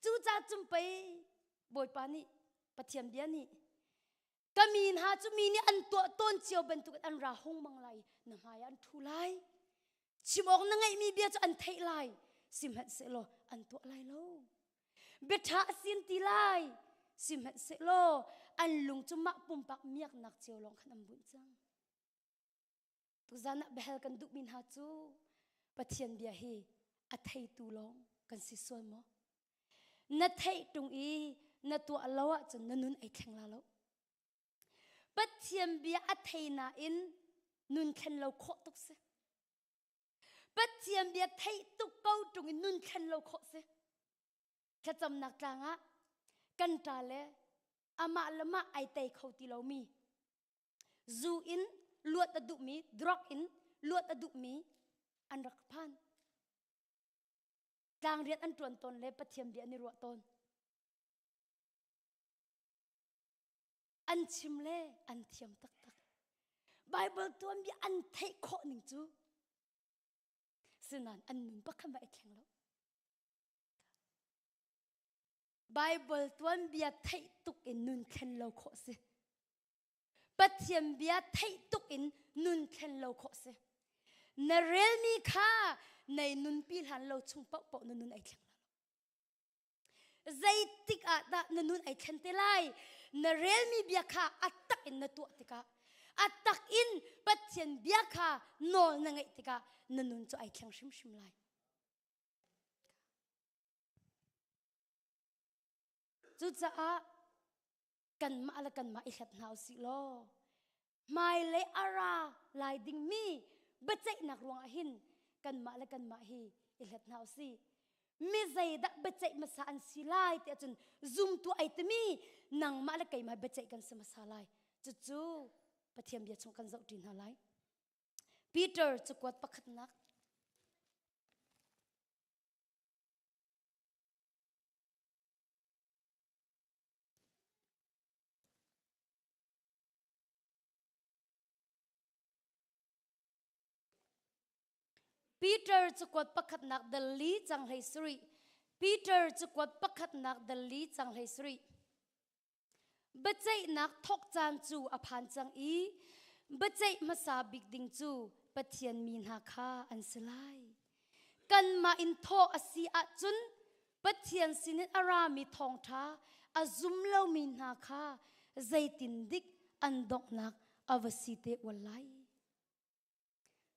[SPEAKER 6] chu cha chum pe boy pa ni pathiam bia ni kamin ha chu mi ni an to ton chiao ben tu an ra hong mang lai na mai an thu lai chimok na ngai mi bia chu an thei lai sim het se lo an to lai lo betha sin ti lai sim het se lo an lung chu ma pum pak miak nak chiao long khan am bun chang tu zana behel kan du min ha chu pathian bia hi a thei tu long kan si suan mo na thei tung I na tu alawa chun na nun ai theng la lo pathiam bia a thei na in nun khen lo kho tuk se pathiam bia thei tuk ko tung in nun khen lo kho se kha cham nak tanga kan ta le ama lama ai tai khau ti lo mi zu in luat adu mi drop in luat adu mi an rak phan tang riat an tuan ton le pathiam bia ni ro ton an chim le an thiam tak bible tuan bia an thei kho ning chu sinan an nun pa kham ba theng lo bible tuan bia thei tuk in nun khen lo kho se pathiam bia thei tuk in nun khen lo kho se na rel mi kha nei nun pil han lo chung pau na nun ai theng la zai tik a da na nun ai khen te lai na rel mi bia kha atak in na tu tika atak in pathian bia kha nol na ngai tika nanun chu ai thlang shim shim lai chu cha a kan ma la kan ma i khat nau si lo mai le ara lai ding mi bachai nak ruang hin kan ma la kan ma hi i khat nau si mi zai da bachai masa an si lai te chun zoom tu ai te mi nang ma la kai ma bachai kan sa masa lai chu chu pathiam bia chung kan zau tin ha lai Peter chu kwat pakhat nak Peter chu kwat pakhat nak dali chang hlei suri Peter chu kwat pakhat nak dali chang hlei suri bachai nak thok chan chu aphan chang i bachai masa big ding chu pathian min ha kha an salai kan ma in tho asi a chun pathian sinin arami thawngtha azum lo min ha kha zaitin dik an dok nak avasite walai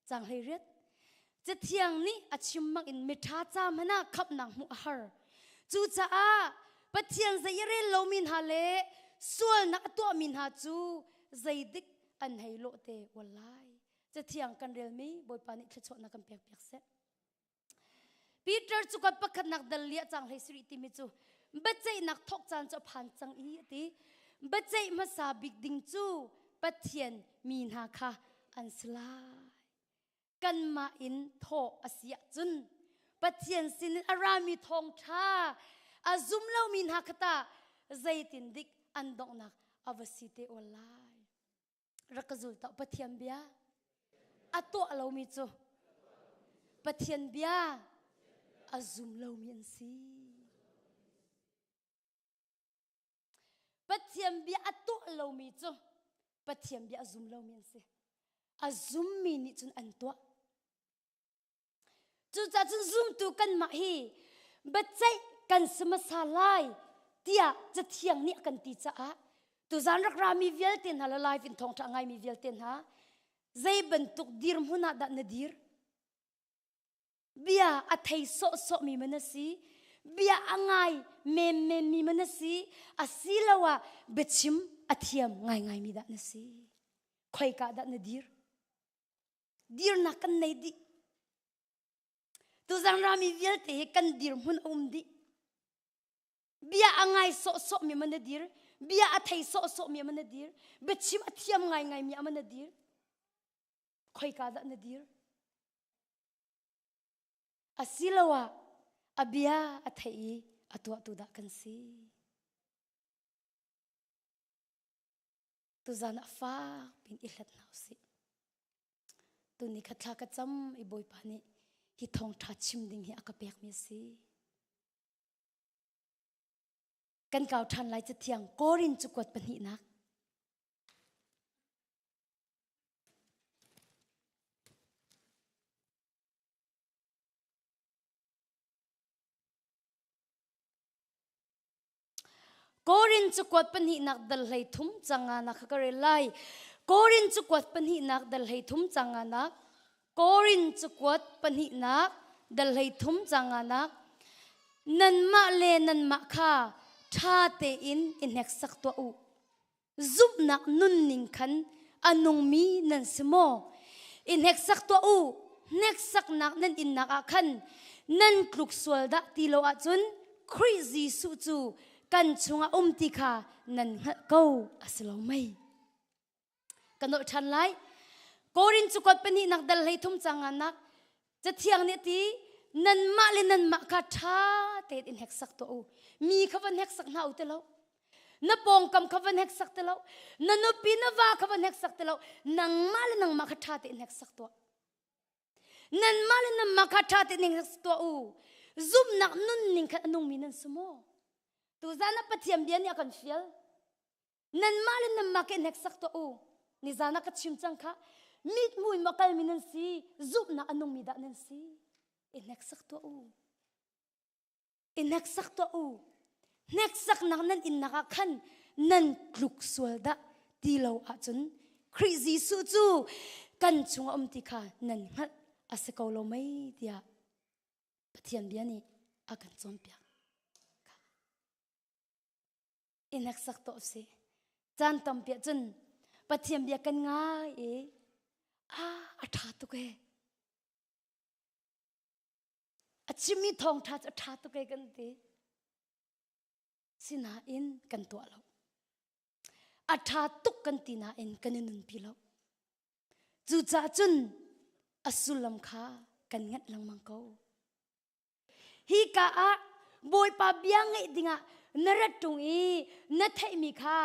[SPEAKER 6] chang hlei retจะเที่ยงนี้อาชิมมักอินมิทาจามหน้าขับหนังหัวหาจูจ้าปะเที่ยงใจเรื่องโลมินฮาเลส่วนนักตัวมินฮาจูใจดิกอันให้โลเตวันไลจะเที่ยงกันเรียลมีบอยปานิขชนักกันเปียกเปียกเสปีเตอร์จุกัดปักขัดนักเดลียจังให้สริติมิจูบัดใจนักทอกจานจะผ่านจังอีติบัดใจมาซาบิกดิงจูปะเที่ยงมินฮาคาอันสลากันมาอินโทอาเซียจุนปะเทียนสินอารามีทองชาอาซุมเล่ามินฮักตาใจตินดิกอันดอกนักอวสิเตอลายรักจุลตาปะเทียนเบียอัตโตเล่ามิจูปะเทียนเบียอาซุมเล่ามินซีปะเทียนเบียอัตโตเล่ามิจูปะเทียนเบียอาซุมเล่ามินซีอาซุมมินิจุนอันตัวจูจ้าจุนซุมตูกันมาฮีบัดใจกันสมสาลายเตียจะเที่ยงนี้กันตีจ้าตูจานรักรามีเวลเต็นฮาละไลฟ์อินทองทางไงมีเวลเต็นฮะใจบรรทุกดีรมุนาดันดีรเบียอัฐยโซโซมีมันสีเบียอ่างไงเมมีมันสีอาศิลาวะเบชิมอัฐยมไงมีดันสีคอยกาดันดีรดีรนักกันในดิตัวจังรามีเวลเตะกันดีรมุนอุ้มดิเบียอ่างไงโซโซมีมันดีรเบียอัฐยโซโซมีมันดีรเบชิมอัฐยมไงมีมันดีรคอยกาดันดีรอาศิลาวะอเบียอัฐยอัตัวตุดักกันสิตัวจันฟ้าเป็นอิหลัดนาวสิตัวนี้ขัดขัดจำไอ้บอยปานี่ฮิทองทัดชิมดิ่งฮิอากาเปียกมีสิกันเก่าทันไลจะเที่ยงโกรินจุกวดปัญหินักโกรินจุกวดปัญหินักดัลไหทุ่มจังงานักกระเรไลโกรินจุกวดปัญหินักดัลไหทุ่มจังงานักโกรินจุกวดปัญหินักดัลไหทุ่มจังงานักนันมาเลนันมาค่าชาเตอินเฮกสักตัวอุซุบนักนุนนิงขันอนุมีนันสมออินเฮกสักตัวอุเฮกสักนักนันอินนักอาคันนันกลุกสวลดักตีโลอาจุนคริซีสุจูกันชงอาติคานันเก้าอัสลาไม่กันโดชันไลโกรินจุกดเป็นหินักดัลไหทุ่มจังงานักจะเที่ยงนี้ทีนันมาเลนันมาคาชาเตอินเฮกสักตัวมีขวันเฮกสักหน้าอุตเลานปองกำขวันเฮกสักเตลานันปีนว่าขวันเฮกสักเตลานังมาเลนังมาคาชาเตอินเฮกสักตัวนันมาเลนังมาคาชาเตอินเฮกสักตัวซุบนักนุนนิงขันนุงมีนันสมอตัวจานักปฏิยมเบียนยากันฟิลนันมาเลนังมาเกนเฮกสักตัวนิจานักชิมจังค่ะมิดมุยมาคัลมินันซีซุบนักนุงมีดานันซีอินเฮกสักตัวอินเฮกสักตัวเฮกสักนักนั้นอินนักขัน นั่นกลุกสวดะตีเราอาจนคริสิสุจูกันชงอมติค่ะนั่นฮัดอาศัยเราไม่เดียปะเทียนเบียนี่อากันจอมเปียอินักสักตัวสิจานตั้มเปียจนปะเทียนเบียกันง่ายอาถาตุกชิมีทองทัดทัดตุกกันตีสินาอินกันตัวเราอาถาตุกกันตีนาอินกันนุนปีเราจู่จ้าจุนอสุลัมคากันงัดลังมังเขาฮีกาอะบอยปาเบียงไงดิงะนรัตตุงอีนัทให้มีคา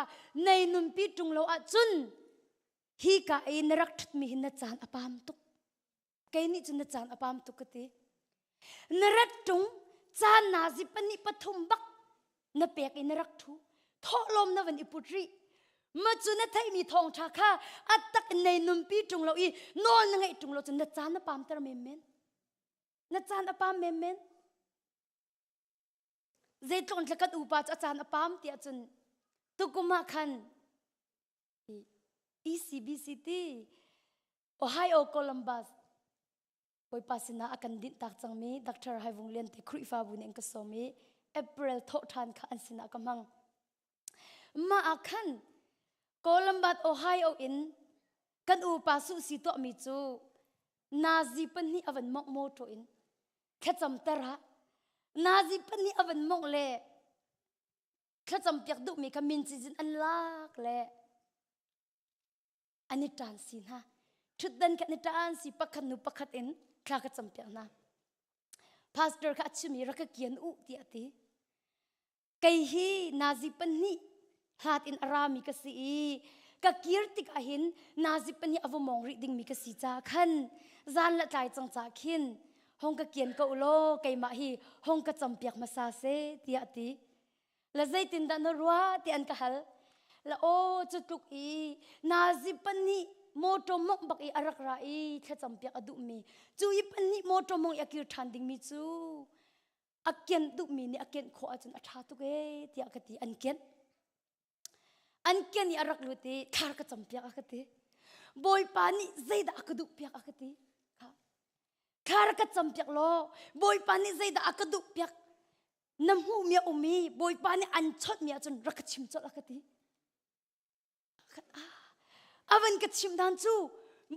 [SPEAKER 6] ในนุนปีตุงเราอาจุนฮีกาอินรักทัดมีหินจานอปามตุกแกนี่จุนจานอปามตุกตีนรัตตุงจานนาซิปนิปฐุมบักนเปียกอินรักทุทอลมนวันอิปุตรีมาจุนไทยมีทองชาค่าอัตตักในนุนปีจุงเราอีนอนยังไงจุงเราจุนจานอปามตระเมมเมนนจานอปามเมมเมนเจตรงจะกัดอุปาจารย์อปามเตียจุนตุกุมาคันECBCT Ohio Columbus Poi pasina akan din tak changmi Dr. Haivung Lian te khri fa bun engka somi April tho than kha ansina kamang ma akhan Columbus Ohio in kan u pasu si to mi chu nazi pani avan mok mo to in khacham tara nazi pani avan mok le khacham pyak du mi kamin chijin an lak le ani tan sin ha thudan ka ni tan si pakhat nu pakhat in kha ka champya na pastor ka chumi ra ka kian u ti ati kai hi nazi pani hat in arami ka si ka kirti ka hin nazi pani avomong ri ding mi ka si cha khan zan la tai chang cha khin hong ka kian ko lo kai ma hi hong ka champyak ma sa se ti ati la zaitin da no ruwa ti an ka hal la o chutuk i nazi pani moto mok bak i arak ra i kha champyak adu mi chu i pani moto mok yakir thanding mi chu akien du mi ni akien kho achun atha tu ge ti akati anken i arak luti khar ka champyak akati boy pani zaida akadu pyak akati khar ka champyak lo boy pani zaida akadu pyak namhu mi umi boy pani an chot mi achun rakachim chot akati avan ka chim dan chu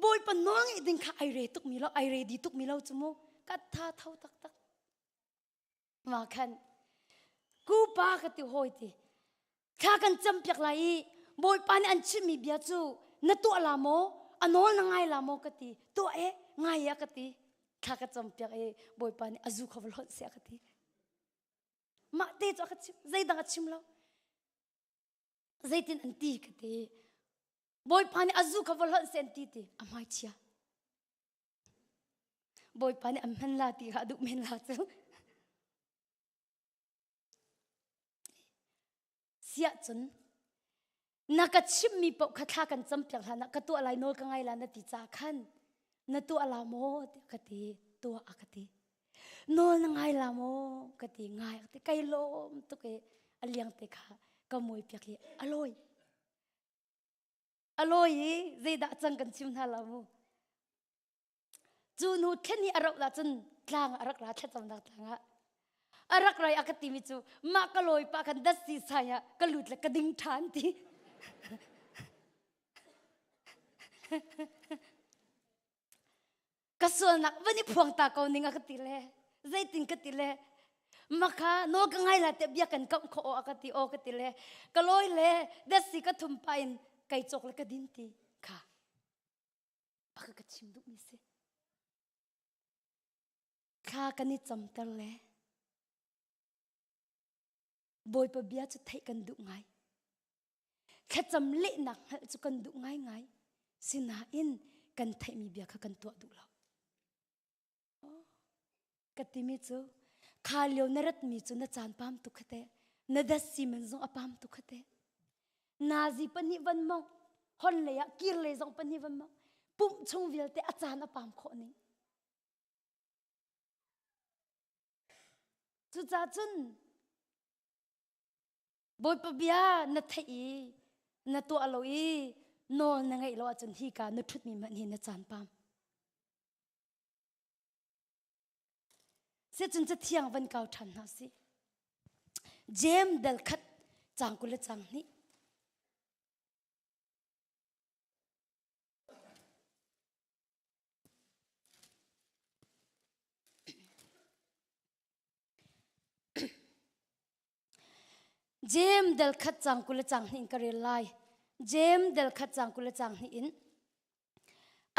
[SPEAKER 6] boy pa nong i ding kha ai re tuk mi lo ai re di tuk mi lo chu mo ka tha thau tak tak ma khan ku pa ka ti hoi ti kha kan champyak lai boy pa ni an chim mi bia chu na tu ala mo anol na ngai la mo ka ti to ngai ya ka ti kha ka champyak boy pa ni azu khawal hot se ka ti ma te chu ka chim zai da ka chim lo zaitin an ti ka ti boy pani azu khawal hon senti ti amai chia boy pani amhan la ti ha du men la chu sia chun naka chim mi pop khatha kan champyak hana ka tu alai nol ka ngai la na ti cha khan na tu ala mo ka ti tu akati nol na ngai la mo ka ti ngai ka ti kai lom tu ke aliang te kha ka moi pyak hi aloi aloi zeda chang kan chim na lamu chu nu theni arok la chun tlang arak la tha cham dak tlanga arak rai akati mi chu ma ka loi pa kan das si saya ka lut la ka ding than ti ka sual nak wani phuang ta ko ninga ka ti le zaitin ka ti le makha no ka ngai la te bia kan kam kho akati o ka ti le ka loi le das si ka thum pain kai chok la ka din ti kha pakha ka chim du mi se kha ka ni cham tar le boy pa bia chu thai kan du ngai kha cham le nak hal chu kan du ngai ngai sina in kan thai mi bia kha kan to du lo ka ti mi chu kha leo na rat mi chu na chan pam tu khate na das si men zo apam tu khate nazi pani van mo hon le ya kir le zong pani van mo pum chung vil te achan apam kho ni chu cha chun บอยปะเบียนัทอีนัตัวเราอีโนนังไงเราจนฮีการนุทุดมีมันเห็นจานปามเสียจนจะเที่ยงวันเก่าทันนะสิเจมเดลคัดจางกุลจางนี้เจมเดลขัดจังกุลจังนี่กระเรลไลเจมเดลขัดจังกุลจังนี่อิน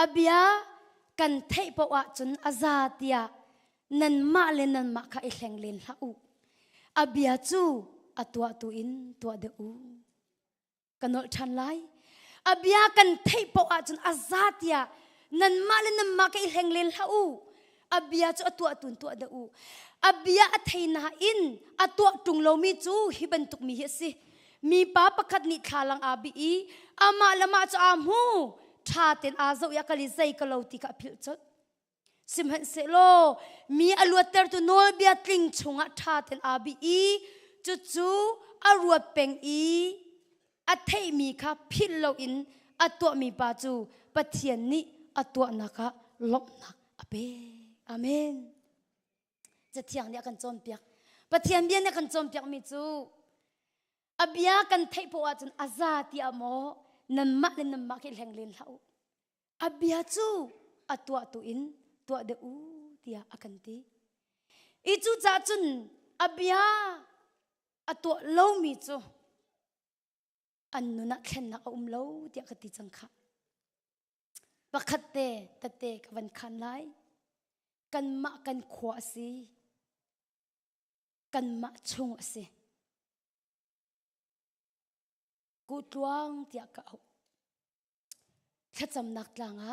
[SPEAKER 6] อเบียกันเทปวะจนอาซาเตียนันมาเลนันมาข้าอิแหงเลนละอูอเบียจูอตัวตูอินตัวเดอูกันนอชันไลอเบียกันเทปวะจนอาซาเตียนันมาเลนันมาข้าอิแหงเลนละอูอเบียจูอตัวตุนตัวเดอูอเบียอัฐินาอินอตัวตุงโลมิจูฮิบันตุกมีเฮสิมีป้าประคัดนิทาลังอาบีอามาละมาจอามูชาเตนอาเจ้ายากลิใจกลาวติกะพิลจดสิมเห็นเสโลมีอลวดเตอร์ตุโนเบียตลิงชงอัชาเตนอาบีจุจูอรวดเป็งอีอัฐิมีค่ะพิลโลอินอตัวมีป้าจูปะเทียนนี้อตัวนักะลบนักอเบอาเมนจะเที่ยงเนี่ยกันจมเปียกปะเทียนเบียนเนี่ยกันจมเปียกมิจูอเบียกันเทปว่าจนอาซาติอโมนันมาเลนันมาเกลแหงเลนเล่าอเบียจูอตัวตุอินตัวเดอูเตียอากันตีอีจูจ้าจุนอเบียอตัวเล่ามิจูอันนุนักเห็นนักเล่าเตียกติจังค่ะปะคัดเตตะเตกวันคันไลกันมากันขวาสิกันมาชงสิกูตวงเตียกเอาแค่จำนักลางะ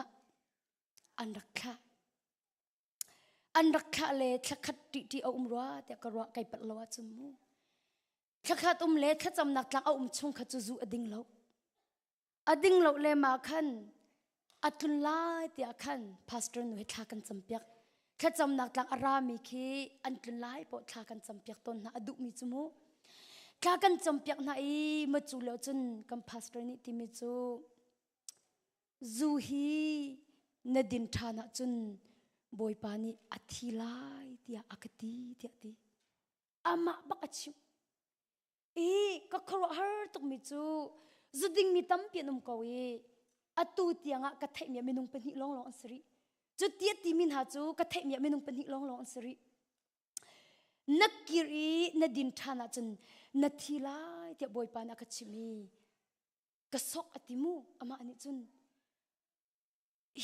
[SPEAKER 6] อันรักข้าเลยแค่ขัดที่เอารัวเตียกรัวไก่ปัดลัวจมูกแค่ขัดเละแค่จำนักลางเอาชงขัดจูจูอดิ่งเหลาเลยมาขันอัตุลลาเตียขันพาสเตอร์หนุ่ยทากันจำเปียกแค่จำนักลางอารามีคีอันตุลายปอดทากันจำเปียกตนนะอดุมิจมูทากันจำเปียกนะอีมาจูเลจนกัมพาสเตอร์นี่ที่มิจูฮีนดินทานะจนบอยปานีอธิลายเตียอักตีเตียตีอามาบักชิวก็ครอฮาร์ตุกมิจูจุดดิ่งมีตั้มเปียนุมกวีอตูเตียงะกระเทมีมินุงเป็นหิลองอันสรีจุดเตียตีมินหาจูกระเทมีมินุงเป็นหิลองอันสรีนักกิรีนดินทานะจนนาทีลายเตียบอยปานักชิมีกระซอกอติมูอามาอันนี้จน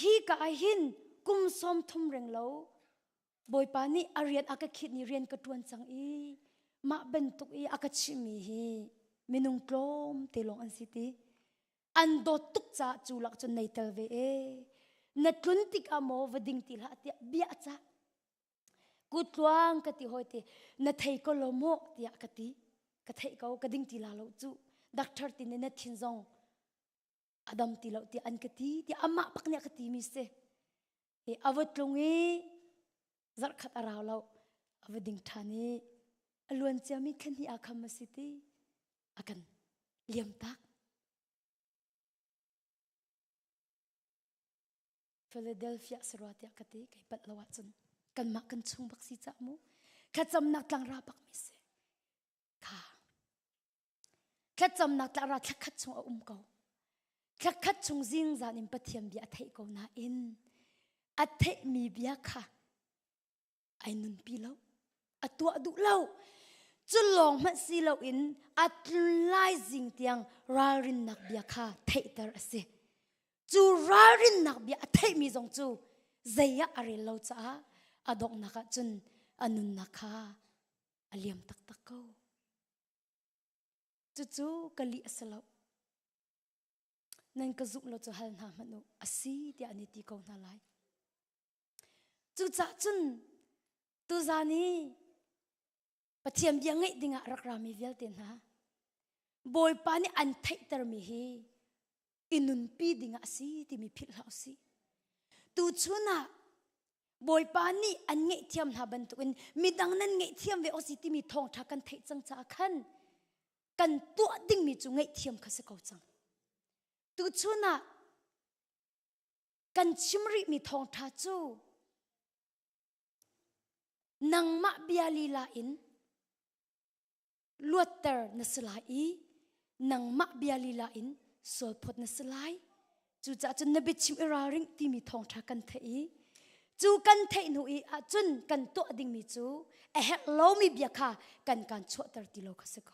[SPEAKER 6] ฮีกะไอหินกุมซอมทุ่มเร่งเล่าบอยปานี่อาเรียนอากาคิดนี่เรียนกระตวนจังอีมาเป็นตุกอีอากาชิมีฮีมินุงกลมเตลองอันสิตีอันโดตุกจ้าจูลักจนในเตลเวนัดลุนติกอโมวดิ่งติละเตียเบียจ้ากูตวงกติหอยเตนัดไทยก็โลโมเตียกติกติเขากระดิ่งติลาโลจูดักเตอร์ตินนัดทินซองอดัมติลาเตียอันกติเตียอามาปักเนี่ยกติมิเซอวดลงจัดขัดอาราวเราอวดิ่งทานีอลวนเจ้ามีขันที่อาคำมาสิตีอากันเลี่ยมตักฟิลาเดลเฟียสรวาติกติไก่ปัดละวัดจนกันมากันชงบักซีจามูแค่จำนักลังราบักมิเซค่ะแค่จำนักลังราแค่คัดชงเอาเกาแค่คัดชงซิงจานิมปะเทียมเบียเทเกานาอินอัฐิมีเบียค่ะไอ้นุนปีเล่าอัตัวดุเล่าจุลองมันสีเล่าอินอัตไลซิงเตียงรารินนักเบียค่ะเทเตอร์สิจูรารินนักเบียอัฐิมีจงจูเจียอะไรเล่าจ้าอดอกนักจุนอนุนนักค่ะอเลียมตักตักเขาจู่ๆกะลิสเล่านั่นก็จุกเราจะหันหามันดูอาศัยที่อันนี้ตีเขาหน้าไลจู่จ้าจุนตัวจานี้ปะเทียมยังไงดิ่งรักรามีเวลเต็นฮะบอยปานี่อันไทเตอร์มีเฮอินุนปีดิ่งสิที่มีพิษเหล่าสิตัวชุน่ะบอยปานี่อันเงยเทียมหาบันตุนมีดังนั้นเงยเทียมเวอสิที่มีทองทักกันไทจังจ้าขัน กันตัวดิ่งมีจุงไงเทียมข้าศึกเอาจังตัวชนะกันชิมริมีทองท้าจูนังมะเบียลีลาอินลวดเตอร์นัสลายนังมะเบียลีลาอินสวดพดนัสลายจูจะจนนบิชิมอิราริงที่มีทองท้ากันเทอีจูกันเทนุอีอาจุนกันตัวดิ่งมีจูเอเฮโลมีเบียค่ะกันการช่วยเตอร์ติโลข้าศึก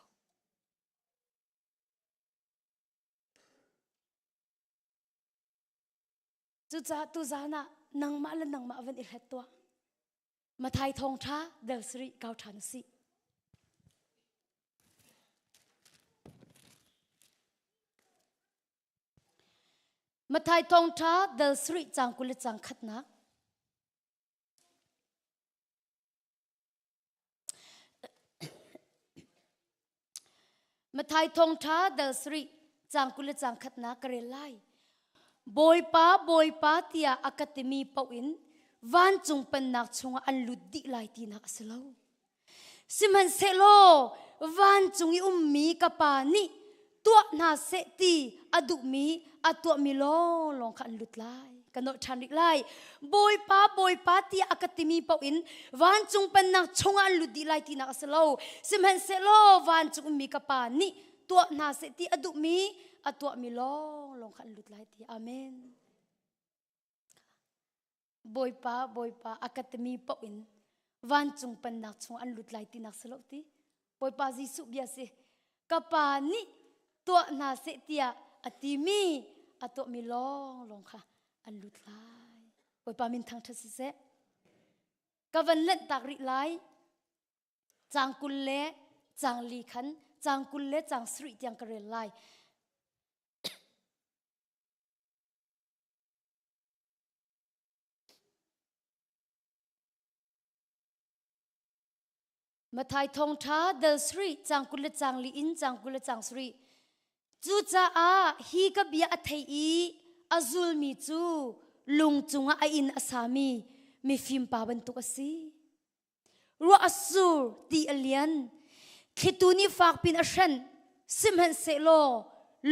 [SPEAKER 6] จูจะตุจานะนังมาและนังมาวันอิเลตัวมาไทยทองท้าเดลสรีเกาทานสิมาไทยทองท้าเดลสรีจางกุลจังขัดนักมาไทยทองท้าเดลสรีจางกุลจังขัดนักกระเรไลบอยป้าเตียอากาเตมีปาวินวันจงเป็นนักชงอันลุดดิไลตีนักสลาวสิมันเซโลวันจงอุมมีกับปานี่ตัวนาเสตีอดุมีอตัวมิโลลงขันลุดไลกันโนชันดิไลบอยป้าเตียอากาเตมีปาวินวันจงเป็นนักชงอันลุดดิไลตีนักสลาวสิมันเซโลวันจงอุมมีกับปานี่ตัวนาเสตีอดุมีอตัวมิโลลงขันลุดไลตีอาเมนบอยป้าอากาเตมีปอินวันจงเป็นนักชงอันลุดไลตีนักสลบตีบอยป้าจิสุเบียสิกับปานี่ตัวนาเสตียอติมีอตัวมิโลลงค่ะอันลุดไลบอยป้ามินทางทัศเสกับวันเล่นตักริไลจางกุลเล่จางลีขันจางกุลเล่จางสริยังกระเรไลมาไทยทองท้าเดลสรีจางกุลจางลีอินจางกุลจางสรีจูจ้าอาฮีกับเบียอัทยีอาซุลมีจูลุงจุงอาอินอาสามีฟิมปาบันตุกสีรัวอสูรตีอเลียนคิตูนีฝากปินอาชันซิมฮันเซโล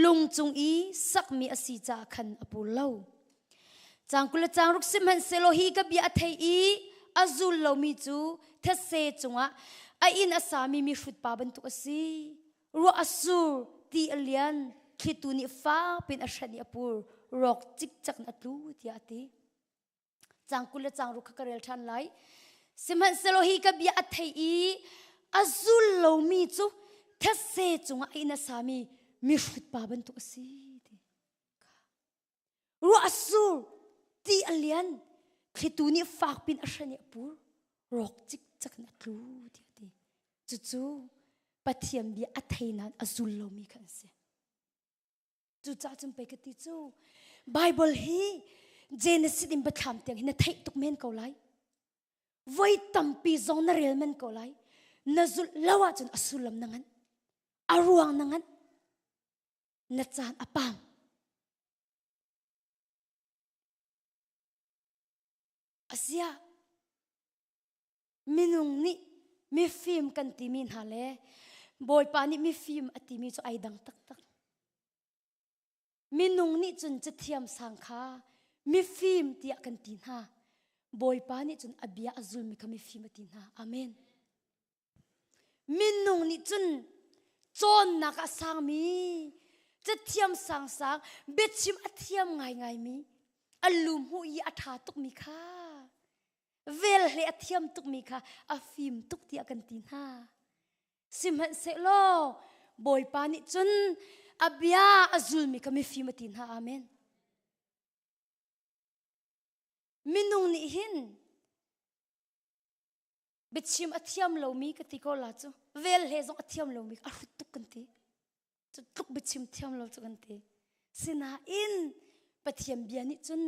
[SPEAKER 6] ลุงจุงอีสักมีอาศีจาคันอปูเลาจางกุลจางรุกซิมฮันเซโลฮีกับเบียอัทยีอาซุลเลามีจูเทเซจุงอาอินอาสามีฟุตปาบันตุกสีรัวอสูรตีอเลียนคิตูนิฟ้าเป็นอาชันยาปูรอกจิกจักนัตูที่อาทิจางกุลจางรุกกระเรลชันไลสิมันเซโลฮีกับยาอัทยีอาซุลโลมีจูเทเซจุงอินอาสามีฟุตปาบันตุกสีรัวอสูรตีอเลียนคิตูนิฟ้าเป็นอาชันยาปูรอกจิกจักนัตูที่อาทิจู่ปะเทียมเบียอัทยนันอาซุลโลมีกันเสียจู่จ้าจำไปกันที่จู่ไบเบิลฮีเจเนซิสอินบัตถามเตียงเห็นไทยตุกเมนเกาไลไว้ตั้มปีจงนาเรลเมนเกาไลนาซุลลาวะจนอาซุลลมนังนั้นอารวงนังนั้นนัดจานอปามอาเซียมินุงนี่มีฟิล์มกันตีมินหาเลบอยปานี่มีฟิล์มอติมีจะไอดังตักมินุงนี่จนจะเทียมสังขามีฟิล์มเตียกันตีนหาบอยปานี่จนอเบียอซุลมีก็มีฟิล์มตีนหาอาเมนมินุงนี่จนโจนนักสังมีจะเทียมสังเบ็ดชิมอเทียมไงมีอลุมหูยอัฐาตุกมีค่าเวลเลอเทียมตุกมีค่ะอาฟิมตุกเตียกันตีน่าสิมันเสโลบอยปานิจนอาเบียอาซุลมีค่ะมีฟิมตีน่าอาเมนมินุงนี่หินเบ็ดชิมอเทียมเรามีกติกาละจูเวลเลซงอเทียมเรามีอารุตุกกันตีจุดตุกเบ็ดชิมเทียมเราจุกันตีสินาอินปะเทียมเบียนิจน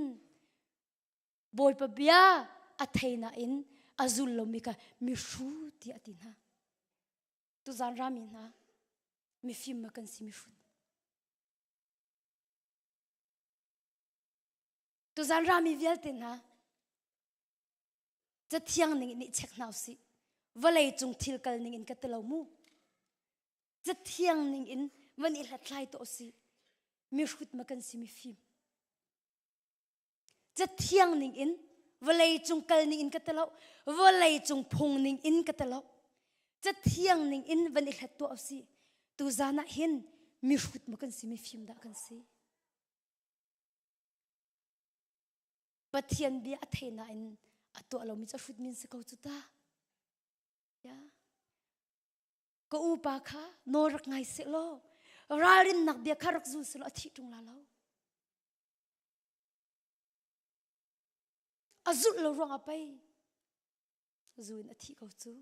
[SPEAKER 6] บอยปะเบียอัทยนาอินอาซุลโลมิกามีชูที่อตินะตุจานรามินะมีฟิล์มมากันสิมีชูตุจานรามีเวลตินะจะเที่ยงหนึ่งนี่เช็คนาสิว่าเลยจงทิลกัลหนึ่งอินกัตเลามู จะเที่ยงนิ่งอินวันอิหลัดไล่ตัวสิมีชุดมากันสิมีฟิล์มจะเที่ยงนิ่งอินวันเลยจงกัลนิ่งอินกันตลอดวันเลยจงพงนิ่งอินกันตลอดจะเที่ยงนิ่งอินวันอิหลัดตัวสิตัวจานะเห็นมีชุดมากันสิมีฟิล์มด่ากันสิปะเทียนเบียเทน่าอินตัวเรามีจะชุดมินสกาวจุดตายาก็อุปาค่ะนอรักไงเสลอรารินนักเบียคารักจูเสลอที่ตรงลาเราอาจุเราร้องอะไรจูนอธิเขาจู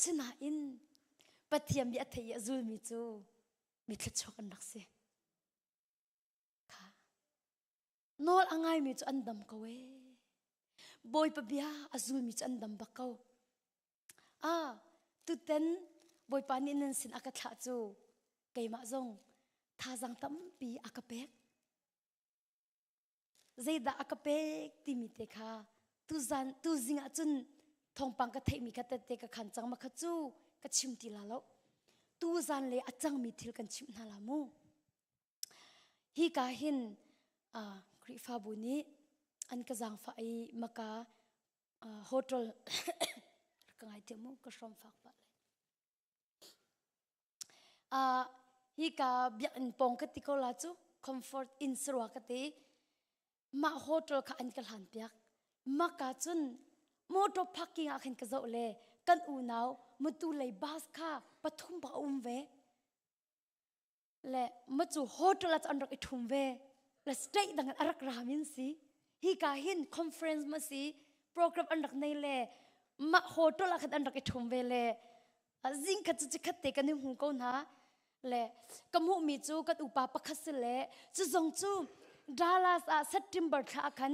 [SPEAKER 6] สนาอินปะเทียนเบียเทียจูมีจูมีทศกันนักเสค่ะนอลง่ายมีจูอันดำเขาเว้บอยปะเบียอาจูมีจูอันดำบักเขาตุเต็นบอยปานินันสินอากาศจูเกยมาจงท่าจังตั้มปีอากาเปกใจด่าอากาเปกที่มีเตค่ะตุจิงอาจุนทองปังกะเทมีกะเตเตกะขันจังมาขจูกะชิมตีลาโลตุจันเลอาจังมีทิลกันชิมนาลามูฮีกาหินคริฟาบุนีอันกะจังฟ้าไอมากาโฮเทลก็ไงเดี๋ยวมึงก็ชมฝากไปเลยฮีกาเบียนปองกติกอลาจูคอมฟอร์ตอินสรัวกติมาโฮเทลข้าอันกะหันเปียกมากาจุนมอเตอร์พาร์กิ้งอาขันกะเจ้าเล่กันอูนาวมุตุเลยบาสค่ะปฐุมบ่เวและมาจูโฮเทลอันรักอิทุมเวและสเตย์ดังอันรักรามินสิฮีกาหินคอนเฟรนซ์มาสิโปรแกรมอันรักในเล่มาโฮเทลอันรักอิทุมเวเล่จิงขัดจุดขัดเตกันในหูก้นฮะเล่กำหูมีจูกัดอุปาปักขัดเล่จูจงจูดาลัสเซปเทมเบอร์ท่ากัน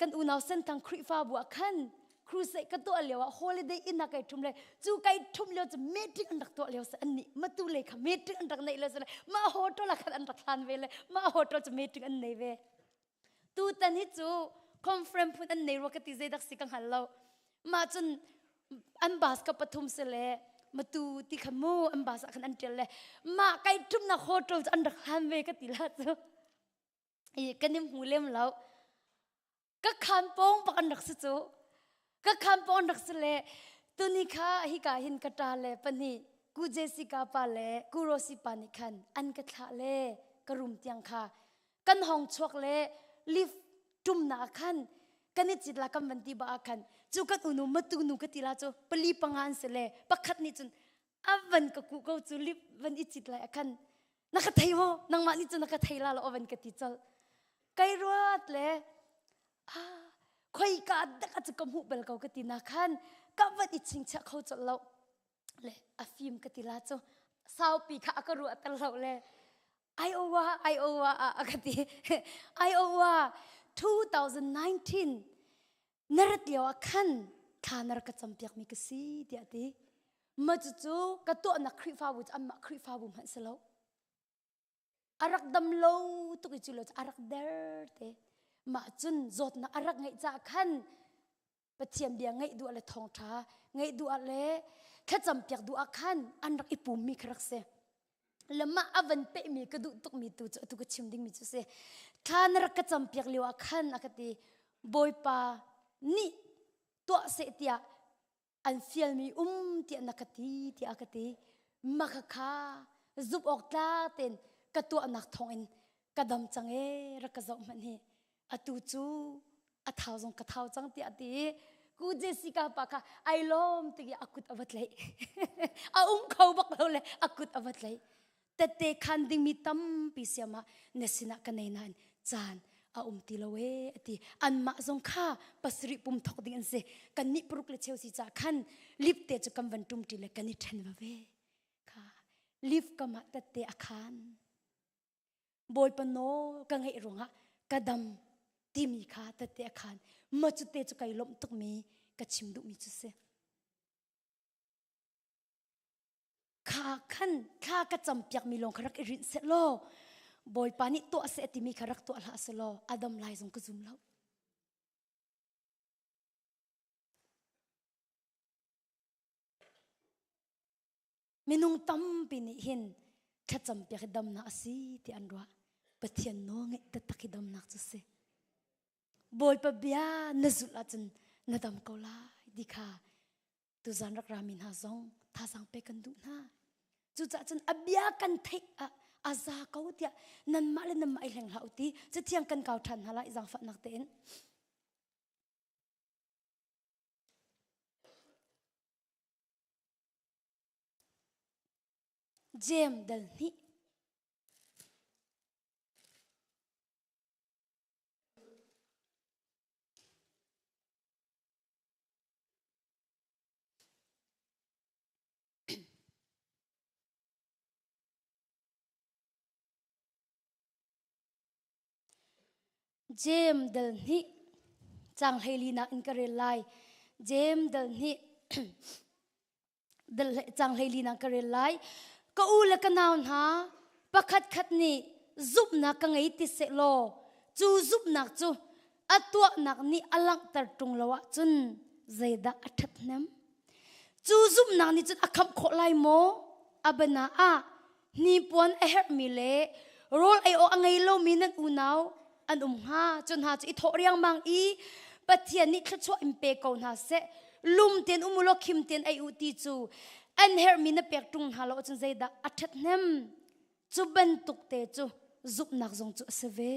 [SPEAKER 6] กันอุณาวเส้นทางคริฟ้าบัวขันครูเสกกันตัวเลี้ยวฮอลิเดย์อินนักไก่ทุ่มเลยจูไก่ทุ่มเลี้ยวจะเมตริกอันดักตัวเลี้ยวสันนี่มาตูเลยค่ะเมตริกอันดักในเลี้ยวสันมาโฮเทลอันดักทานเวเลยมาโฮเทลจะเมตริกอันในเวตูตันฮิจูคอนเฟรนซ์พูดอันในรัวกติเจดักสิกังหันเรามาจนอันบาสกับปฐุมเสลมาตูติขมูอันบาสกันอันเจลเลยมาไก่ทุ่มนักโฮเทลจะอันดักทานเวกติลาจูอีกันนิ่มหูเล่มแล้วก็ขันปองปักอันดักสิจูก็ขันปองอันดักสิเลตุนิค่ะฮิกาหินกระตาเลปนีกูเจสิกาปาเลกูโรสิปานิคันอันกระทะเลกระรุมเตียงค่ะกันห้องชวกเลลิฟจุ่มนาคันกันนิจิตละกันวันที่บ้าคันจูกัดอุนุมาตูนุกติลาจูปลีปังหันเสเลปักขัดนิจุนอาวันกับกูก็จูลิฟวันอิจิตละคันนักไทยวะนังมานิจุนนักไทยละเอาวันกติจลไกรวดเลยคอยกัดดักจะกำหูเบลเกากตินาคันกับวันอิจิงเชะเขาจะเล่าเลยอาฟิมกติลาจูสาวปีข้ากรัวตลอดเลยไอโอวากติไอโอวา2019นรเดียวคันทานรกจำเปียกมีกษีเดียดีมาจู่ๆกระตัวนักคริฟ้าบุญอันมาคริฟ้าบุญหันสโลอารักดำโลตุกิจุลอารักเดอร์เตมาจุนจดนักอารักไงจ่าคันปะเทียมเบียงไงดูอะไรทองท้าไงดูอะไรแค่จำเปียกดูอาคันอันรักอิปุ่มมีครักเซแล้วมาอวันเปมีกระดูตุกมีตัวจุตุกชิมดิ้งมีจุเซทานรักจำเปียกเลียวอาคันอากติบอยปานี่ตัวเสียเตียอันฟิลมีเตียนักตีเตียอากติมักค่ะจุบออกตาเต็นกระตัวนักทองอินกระดำจังรักกระจกมันนี่อตูจูอท้าวจงกระท้าวจังเตียตีกูเจสิกาปะค่ะไอล้อมตีอากุดอวัดเลยเขาบักเราเลยอากุดอวัดเลยแต่เตคันดิ้งมีตั้มปีเสียมาเนสินักกันในนั้นจานตีละเวตีอันมาจงข้าปัสริปุ่มทอกดิ้งอันเสกันนิปรุกเลเชลสิจ่าคันลิบเตจะกำวันตุมตีเลยกันนิเทนวะเวค่ะลิฟก็มาแต่เตอาคารบอยปนโนกังไงรงะกระดำที่มีค่าแต่เตอาคารมาจุดเตจุไกลมตุกมีกระชิมดุมีจุเสข้าขันข้ากระจำเปียกมีลงครักรินเสโลบอยปานิตัวเสติมีครักตัวละเสโลอดัมไลซงกจุมแล้ว minung tam pini hin thacham pek dam na asi ti anwa pathian no nge tatakidam nak chu se boy pa bia nazula chen nadam kola dikha tu zan rak ramin ha zong tha sang pe kan du na chu cha chen abia kan thei a aza kau tia nan ma le nan mai leng lau ti che thiang kan kau than hala izang fat nak ten jem dal ni jem dal ni chang heli na in kare lai jem dal ni dal chang heli na kare lai ka u la ka naun ha pakhat khat ni zup na ka ngai ti se lo chu zup nak chu atwa nak ni alang tar tung lawa chun zaida athat nam chu zup nak ni chun akham kho lai mo abana a ni pon a her mi le rol ai o angai lo mi nan u naw an ha chun ha chu i tho riang mang i pathian ni thla chwa impe ko na se lum ten umulo khim ten ai u ti chu an her mi na pek tung halo chun zaida athat nam chu ban tuk te chu zup nak zong chu seve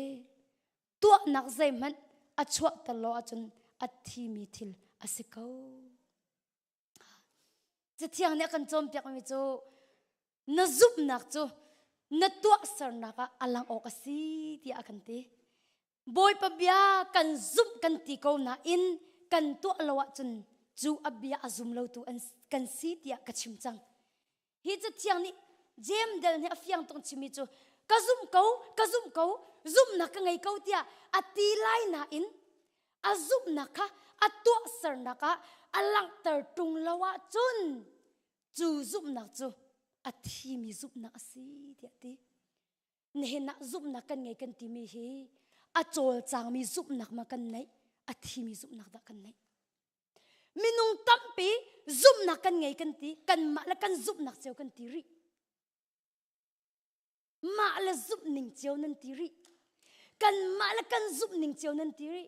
[SPEAKER 6] tu nak zai man achwa ta lo chun athi mi thil asiko chatiang ne kan chom pek mi chu na zup nak chu na tu sar naka alang ok asi ti akante boy pa bia kan zup kan ti ko na in kan tu lawa chun chu abia azum lo tu an kan si tia ka chim chang hi cha thiang ni jem del ni afiang tong chimi chu ka zum ko zum na ka ngai ko tia ati lai na in azum na ka atu sar na ka alang tar tung lawa chun chu zum na chu athi mi zum na asi tia ti ne na zum na kan ngai kan ti mi hi a chol chang mi zum nak ma kan nei athi mi zum nak da kan nei minung tampi zum nak kan ngai kan ti kan ma la kan zum nak cheu kan ti ri ma la zum ning cheu nan ti ri kan ma la kan zum ning cheu nan ti ri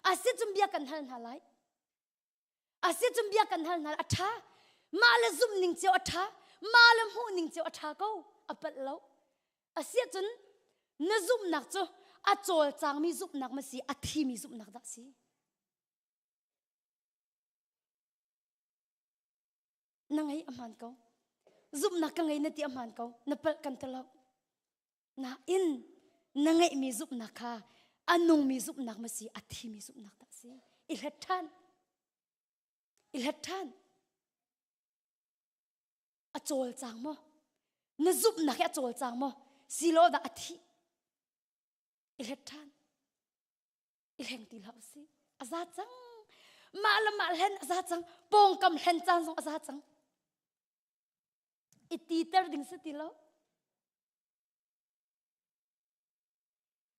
[SPEAKER 6] ase chum bia kan hal halai ase chum bia kan hal hal atha ma la zum ning cheu atha ma la hu ning cheu atha ko apat lo ase chun na zum nak chu a chol chang mi zum nak ma si athi mi zum nak da si nangai aman ko zum na ka ngai na ti aman ko na pal kan talo na in nangai mi zup na kha anung mi zup nak ma si athi mi zup nak ta si ilhathan a chol chang mo na zup na kha chol chang mo silo da athi ilhathan ilheng ti lau si aza chang malama hen aza chang pong kam hen chang song aza chang ititer ding se ti lo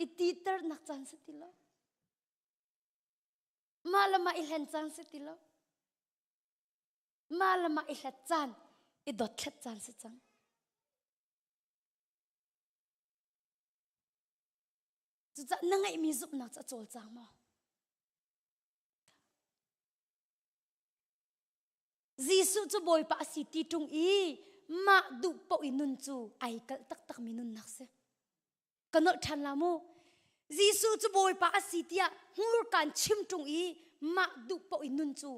[SPEAKER 6] ititer nak chan se ti lo malama ilhen chan se ti lo malama ilhat chan idot khat chan se chang chu cha nangai mi zup nak cha chol chang mo jisu chu boy pa si ti tung i ma du po inun chu ai kal tak tak minun nak se kanot than la mo jisu chu boy pa si tia hur kan chim tung i ma du po inun chu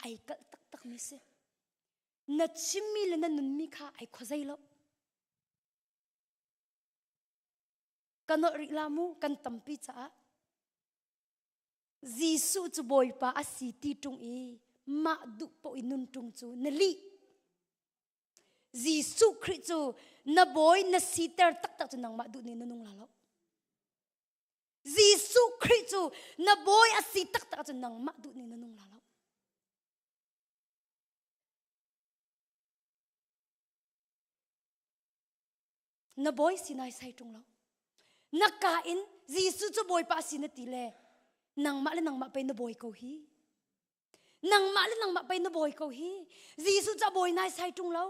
[SPEAKER 6] ai kal tak tak mi se na chimmi le na nun mi kha ai khozai lo kanot ri la mu kan tampi cha jisu chu boy pa si ti tung i ma du po inun tung chu na li jisu khri chu na boy na sitar tak tak chu nang ma du ni nung la lo jisu khri chu na boy a si tak tak chu nang ma du ni nung la lo na boy sinai sai tung lo na ka in jisu chu boy pa si na ti le nang ma pe na boy ko hi nang ma pe na boy ko hi jisu cha boy nai sai tung lo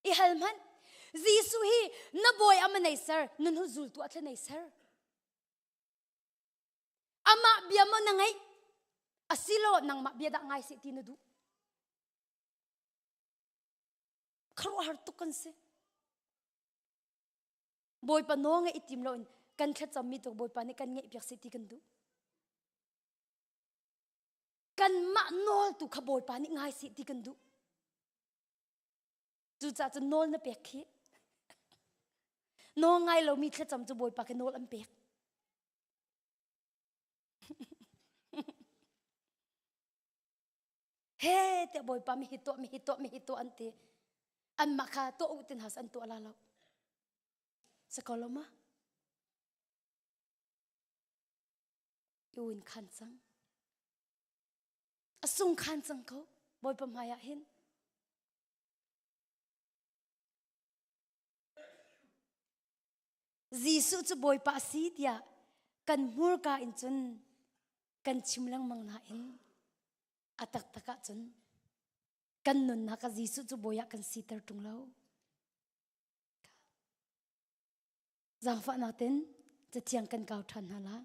[SPEAKER 6] I halman Jisu hi na boy ama nei sir nun hu zul tu atla nei sir ama bia mo na ngai asilo nang ma bia da ngai si ti na du kharo har tu kan se boy pa no ngai itim lo kan thla cham mi to boy pa ni kan ngai pyak si ti kan du kan ma nol tu kha boy pa ni ngai si ti kan du chu cha chu nol na pek khi no ngai lo mi thla cham chu boy pa ke nol am pek he te boy pa mi hito ante an makha to utin has an to ala lo sa koloma yuin khan sang asung khan sang ko boy pa maya hin Jisu chu boy pa si tia kan mur ka in chun kan chimlang mang na in atak taka chun kan nun na ka Jisu chu boya kan sitar tung lo zang fa na ten cha thiang kan kau than hala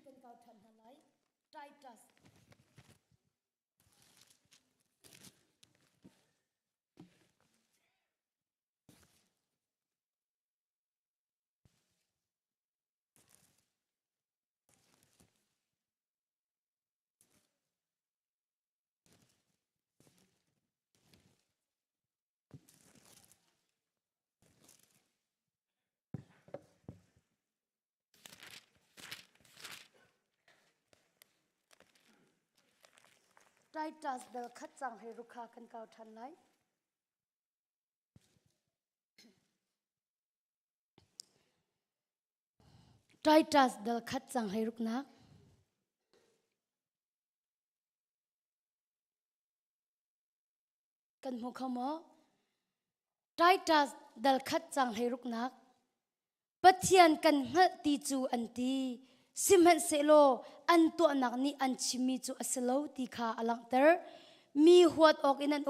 [SPEAKER 6] kan kau than halai try trust try trust dal khat chang he rukha kan kau than lai try trust dal khat chang he rukna kan mu khamo try trust dal khat chang he rukna pathian kan ngal ti chu anti simhan selo an to nak ni an chimi chu aselo ti kha alang ter mi huat ok in an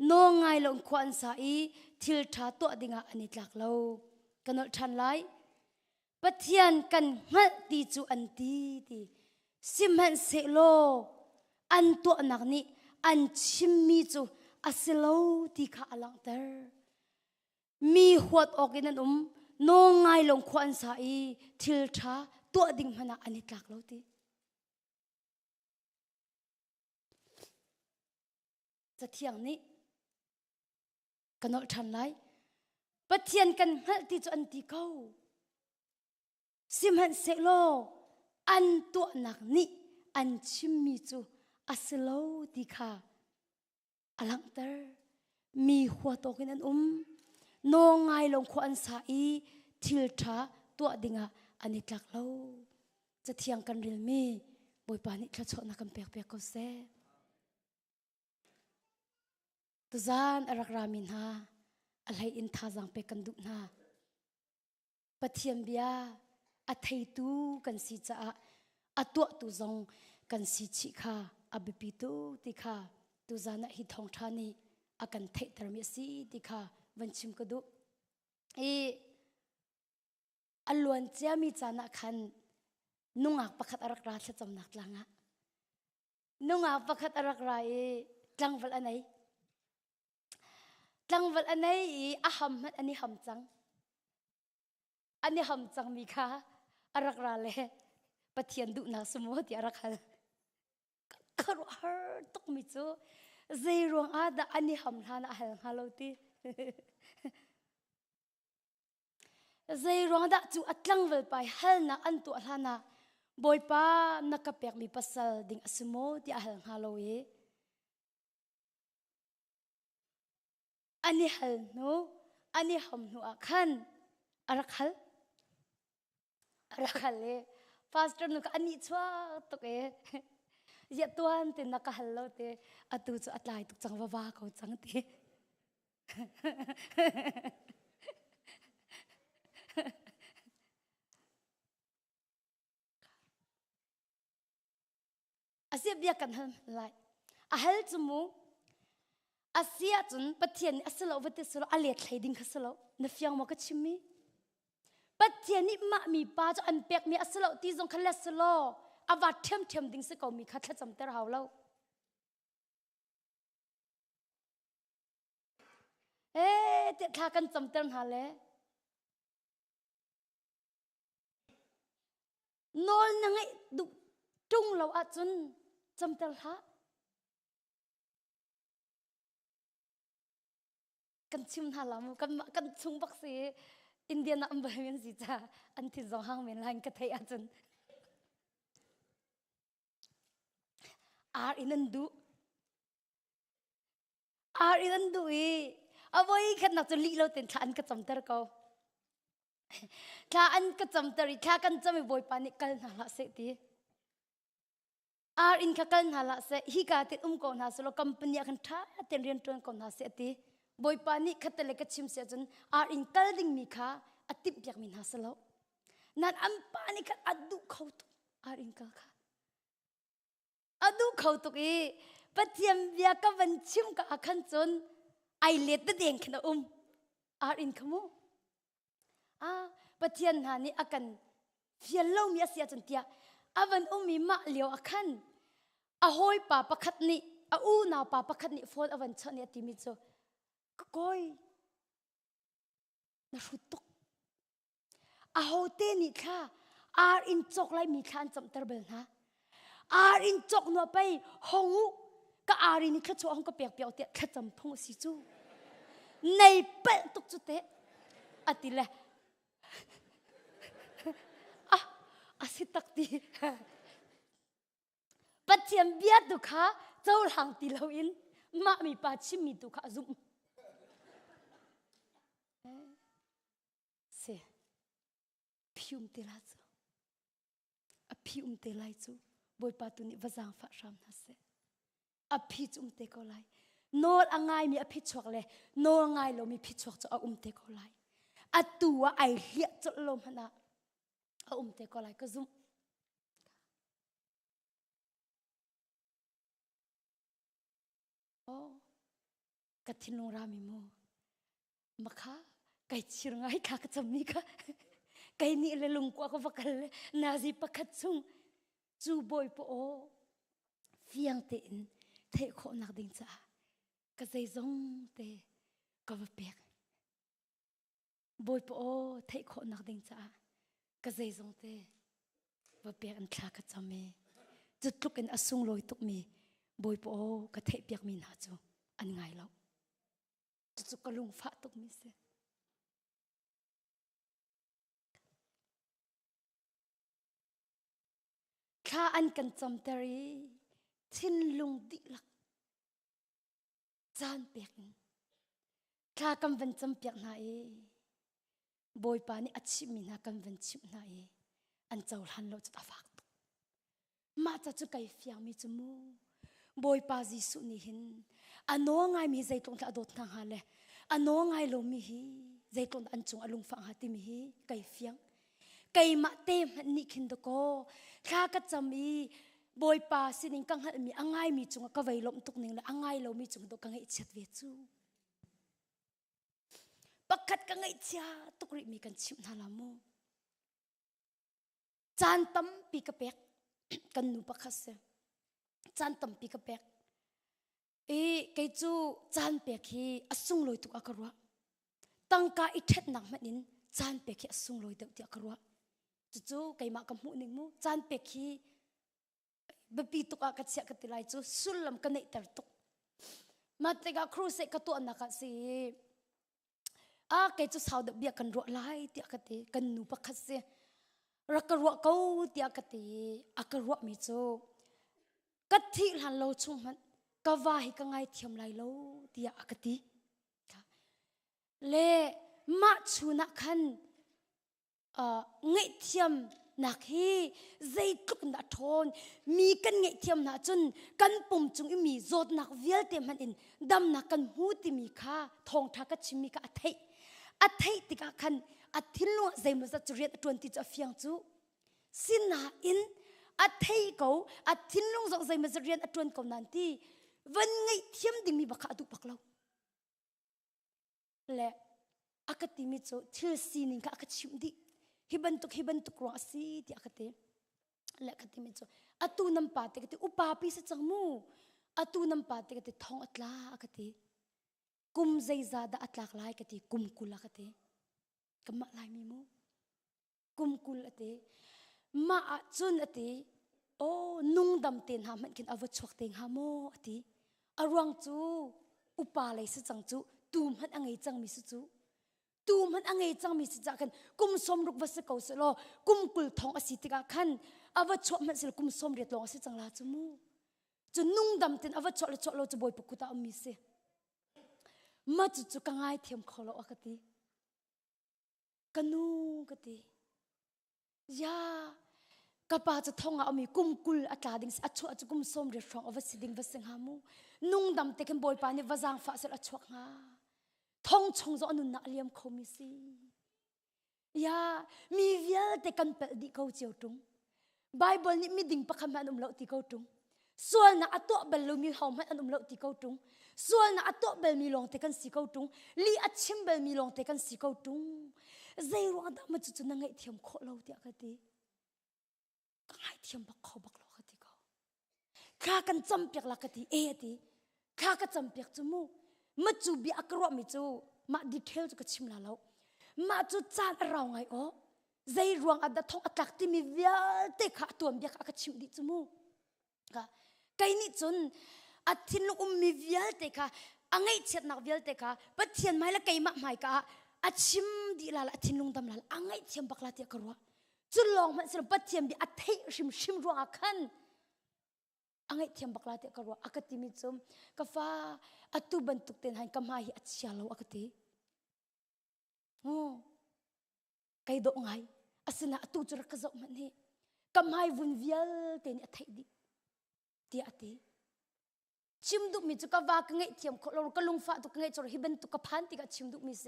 [SPEAKER 6] no ngai lo khwan sa I thil tha to dinga ani tlak lo kanol than lai pathian kan ngal ti chu anti ti simhan selo an to nak ni an chimi chu aselo ti kha alang ter mi huat ok in an no ngai lo khwan sa I thil tha to ding mana ani tlak lo ti cha thiang ni kanol than lai pathian kan hal ti chu an ti ko simhan se lo an to nak ni an chimmi chu aslo ti kha alang ter mi huwa to kin an no ngai long kho an sa I thil tha to dinga ani tlak lo cha thiang kan ril mi boy pa ni thla chho na kam pek pek ko se tu zan arak ramin ha alhai in tha jang pe kan du na pathiam bia a thei tu kan si cha a to tu zong kan si chi kha abipi tu ti kha tu zana hi Thawngtha ni akan thei tar mi si ti kha vanchim ko du e alwan chia mi chana khan nungak pakhat arak ra thla cham nak langa nungak pakhat arak ra e tlangwal anai aham ani ham chang mi kha arak ra le pathian du na sumo ti arak hal kharo har tok mi chu zai rong ada ani ham hana hal halo ti zai rong da chu atlangwal pai hal na an tu hlana boy pa nakapek mi pasal ding asumo ti ahal halo e ani hal no ani ham nu akhan arak hal le pastor nu ka ani chwa to ke ya tuan te nakahalo te atu chu atlai tuk chang wa ko chang te asia bia kan han lai a hel chumu asia chun pathian asalo vate solo ale thleiding khasalo na fiang mo ka chimmi pathian ni ma mi pa cho an pek mi asalo ti jong khala salo awa them ding se ko mi kha thla cham ter hawlo te tha kan cham ter ha le nol na ngai du tung lo a chun cham ter ha kan chim ha lam kan chung bak si Indian na ambai men si cha an thi zong hang men lang ka thai a chun ar inan du e avoi khat na chu li lo ten than ka cham ter ko tha an ka cham ter tha kan chami boy pa ni kal na la se ti ar in ka kal na la se hi ka te ko na solo company kan tha ten rian ton ko na se ti boy pa ni khatale ka chim se chun ar in kal ding mi kha atip yak min ha salo nan am pa ni khat adu khau tu ar in ka kha adu khau tu e pathiam bia ka van chim ka akhan chun ai let de deng khna ar in khamu pathian ha ni akan fial lo mi asia chun tia avan mi ma leo akhan a hoi pa pakhat ni a u na pa pakhat ni phone avan chani ati mi cho koi na hutuk a hote ni kha ar in chok lai mi khan cham tar bel na ar in chok no pai hongu ka ar in kha cho hong ka pek pek te kha cham phong si chu nei pel tuk chu te ati le asitak ti pathiam bia tu kha chau hang ti lo in ma mi pa chim mi tu kha zum se phium te la chu a phium te lai chu boy pa tu ni wazang fa ram na se a phi chum te ko lai nol angai mi a phi chok le nol ngai lo mi phi chok chu a te ko lai a tu wa ai hlia chu lom hana a te ko lai ka zum ka thinung ra mi mo makha kai chirngai kha ka chamni ka kai ni le lung kwa ko vakal le nazi pakhat chung chu boy po o fiang te in the kho nak ding cha ka zai zong te ka va pek boy po o the kho nak ding cha ka zai zong te va pek an thla ka chame chu tluk in asung loi tuk mi boy po o ka the pek min ha chu an ngai lo chu ka lung fa tuk mi se kha an kan cham tari thin lung di lak chan pek kha kam van cham pek na e boy pa ni achi mi na kam van chim na e an chaul han lo cha fak ma cha chu kai fiang mi chu mu boy pa ji su ni hin ano ngai mi zai tong tha dot na ha le ano ngai lo mi hi zai tong an chung alung fa ha ti mi hi kai fiang kai ma te ni khin do ko kha ka chami boy pa sining kang hal mi angai mi chung ka vai lom tuk ning la angai lo mi chung do ka ngai chat ve chu pakhat ka ngai cha tukri mi kan chim na la mo chan tam pi ka pek kan nu pakhat se chan tam pi ka pek e kai chu chan pek hi asung loi tuk akarwa tangka i thet nak manin chan pek hi asung loi tuk ti akarwa chu kai ma kam hu ning mu chan pek hi bepi tuk ka sia ka tilai chu sulam ka nei tar tuk matega cruise ka to na ka si kai chu sau da bia kan ro lai ti ka te kan nu pakhat se rakarwa ko ti ka te akarwa mi chu ka thi han lo chung man ka wa hi ka ngai thiam lai lo ti ka ti le ma chuna khan ngai thiam นักฮีใจตุกนัดทนมีกันเงยเทียมนาจนกันปุ่มจุงมีโจดนักเวียลเต็มหันอินดำนักกันหูติมีค่าทองทักชิมีกะอัฐิติกะคันอัฐิลวงใจมันจะเรียนตวนติจะเฟียงจูสินาอินอัฐิเขาอัฐิลวงใจมันจะเรียนตวนเขานันทีวันเงยเทียมดิ่งมีบักขาดุบักเราและอากาศมีโจทิลซีนิงกะอากาศชิมดิฮิบันตุกรองอาศีที่อากาศและอากาศมีโจอัตุนัมปาเตกติอุปาปิสจังมูอัตุนัมปาเตกติทองอัตลาอากาศกุมใจซาดาอัตลากลายกติกุมกุลอากาศกำมะลายมีมูกุมกุลอากาศมาจุนอากาศโอ้นุ่งดำเต็นหามันกินอวัชวกเต็งหาโมอากาศอรวงจูอุปาเลยสจังจูตูมหันอังไงจังมิสจูตูมหันอังไงจังมิสจักันกุมสมรุกวัสเกาสโลกุมกุลทองอสิติกาขันอวัชวมันสิลกุมสมเรียดลองอสิจังลาจมูจนนุ่งดำเต็นอวัชวละชวเราจะบอยปกุตาอมิเสมาจุกังไงเทียมขอเราอากาศกันนูกติยากะปาจะท่องเอามีกุมกุลอัตลาดิ่งอัจฉริกุมสมเรียดรองอวัสดิ่งวัสงหามูนุ่งดำเตกันบอยปานี่วาจางฟ้าเสร็จอัจฉริงาท่องชงจอนุนนักเลี้ยมเขามีสิยามีเวียแต่กันเปิดดิเขาเจียวตรงไบเบิลนี่มีดิ่งประคำมันเราตีเขาตรงส่วนน่ะอัตโตเบลลูมีหอมมันเราตีเขาตรงส่วนน่ะอัตโตเบลมีลองแต่กันสีเขาตรงลีอัดชิมเบลมีลองแต่กันสีเขาตรงใจรัวดามันจุดนั่งไงเทียมโคเราที่อากาศก็ไงเทียมบักเขาบักเรากติเขาข้ากันจำเปียกละกติติข้าก็จำเปียกจมูกมาจูบีอักรวมิจูมาดีเทลจุกชิมลาเรามาจูจานเราไงอ๋อใจรวงอัดทองอัตลักที่มีเวียเตะขาตัวเบียกอักชิมดิจมูกก็ไกนี่จนอัดทิ้งลูกมีเวียเตะขาอังไงเช็ดนักเวียเตะขาปัดเทียนไม่ละไกมะไม่กะอัดชิมดีลาละอัดทิ้งลุงดำลาอังไงเทียมบักลาเตะกรัวจุลองมันสิปัดเทียมบีอัดเทชิมรวงอักขันอังไงเทียมบักลาเตะกรัวอักติมิจมกฟ้าอัตุบันตุกเต็นหันกำไฮอัดเชียเราอักติโอ้ไกดอกไงอาสนะอัตุจุรกะจอกมันนี่กำไฮวุนเวียลเต็นอัดเทดิที่อัดติชิมดุมิจุกว่ากังไงเทียมเราก็ลงฟ้าตุกไงจุรฮิบันตุกพันติกชิมดุมิเส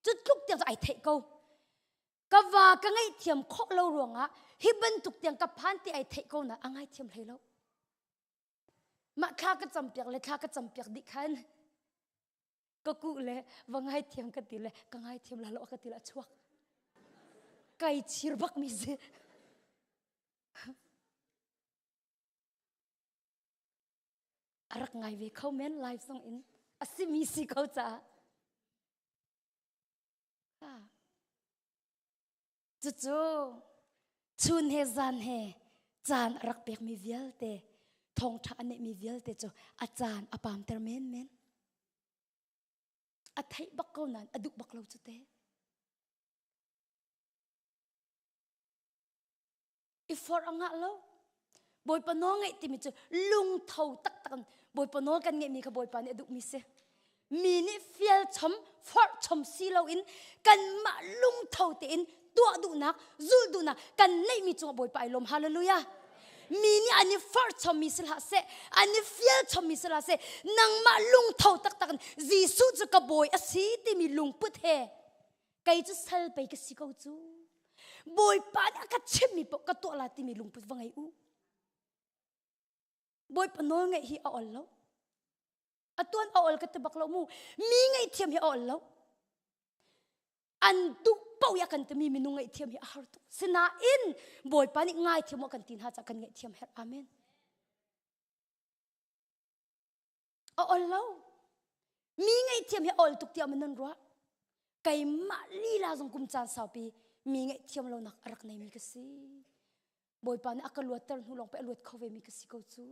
[SPEAKER 6] จุดลุกเตียงจะไอเทเขากว่ากังไงเทียมเรารวงอ่ะฮิบันตุกเตียงกับพันติไอเทเขานะอังไงเทียมให้เรามาข้าก็จำเปียกเลยข้าก็จำเปียกดิคันก็กูเลยว่าไงเทียมกันตีเลยก็ไงเทียมละโลกันตีละชวกไก่ชีรบักมิเซรักไงเวเขาแม่นไลฟ์ส่งอินอาศิมีสิเขาจ้าจู่ชุนเฮจานเฮจานรักเปียกมีเวียลเตทองท่านี่มีเวียลเตจูอาจารย์อาปามเตอร์เมนอาไทยบักเขานั้นอดุบักเราจุดเตอีฟอร์อังะเราบอยปนองไงที่มีจูลุงเท่าตักตันบอยปนองกันไงมีขบอยปานอดุมิเซมีนี่เฟียลชมฟอร์ชมซีเราอินกันมาลุงเท่าเตอินตัวดูนักจูดูนักกันไม่มีจงบอยไปลมฮาเลลูยามีนี่อันนี้ฟอร์ชมิสลาเซอันนี้เฟียลชมิสลาเซนังมาลุงเท่าตักตักจีสุจะกบอยอสีที่มีลุงพุทเฮไกจะสัลไปกสิกาจูบอยปานอากาศเชมีปกตัวลาที่มีลุงพุทวังไงอูบอยปนองไงฮีเอาอลแล้วอตัวเอาอลกันตบักเรามูมีไงเทียมฮีเอาอลแล้วอันตุเป้าอยากกันแต่มีเมนูไงเทียมเฮอาร์ตุสนาอินบอยปานิง่ายเทียมกันตินหาจากกันไงเทียมเฮอาเมนเอาแล้วมีไงเทียมเฮอลตุกเทียมมันนั่นรัวไก่มาลีลาจงกุมจานสาวปีมีไงเทียมเราหนักรักในมีกษีบอยปานิอักลวดเตอร์หูลงไปลวดเขาเวมีกษีเขาจู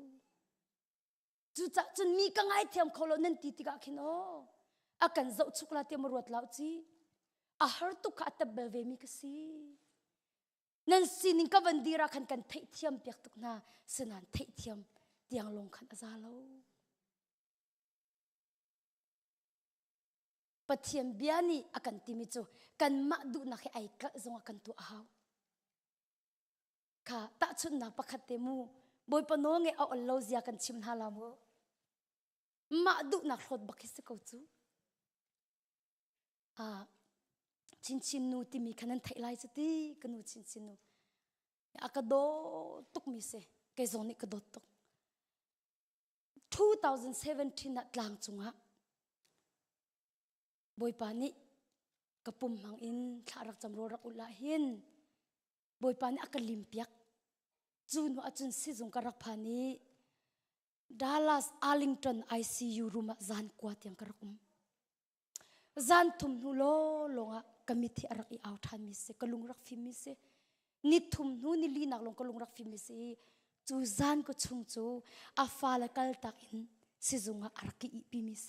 [SPEAKER 6] จะจนมีกังไงเทียมเขาเรานั่นตีติกาคินโออากันเจ้าชุกลาเทียมรวดแล้วจีอาหารตุกอัตเบลเวมิกสีนั่นสินิงกับวันดีรักขันกันเทียมเปียกตุกนาสนานเทียมเตียงลงขันอาซาโลปะเทียมเบียนี่อากันติมิจูกันมาดูนักไอ้กะจงอากันตัวอา ค่ะตะชุนนักประคัตเตมูบอยปนงเงเอาอัลโลเซียกันชิมฮาลามูมาดุนักรถบักฮิสกจูชินนูที่มีขนาดไทยไลส์ตีกันนูชินนูอากาโดตุกมิเซเกซอนิกระโดตุก2017นัดหลังจุงฮะบอยปานิกระปุ่มหังอินทารักจำโรรักอุลาหินบอยปานิอากาลิมเปียกจูนว่าจุนซิจุงกรักพานิดัลลัสอาร์ลิงตัน ICU รูมจานกวาดยังกรักจานทุมนูโลลงอ่ะกมิที่อารักอีเอาทานมิเซกลุงรักฟิมิเซนิทุมนูนิลีนักลงกลุงรักฟิมิเซจูจานก็ชุงจูอาฟาละกัลตักอินซิจุงอ่ะอารักอีปิมิเซ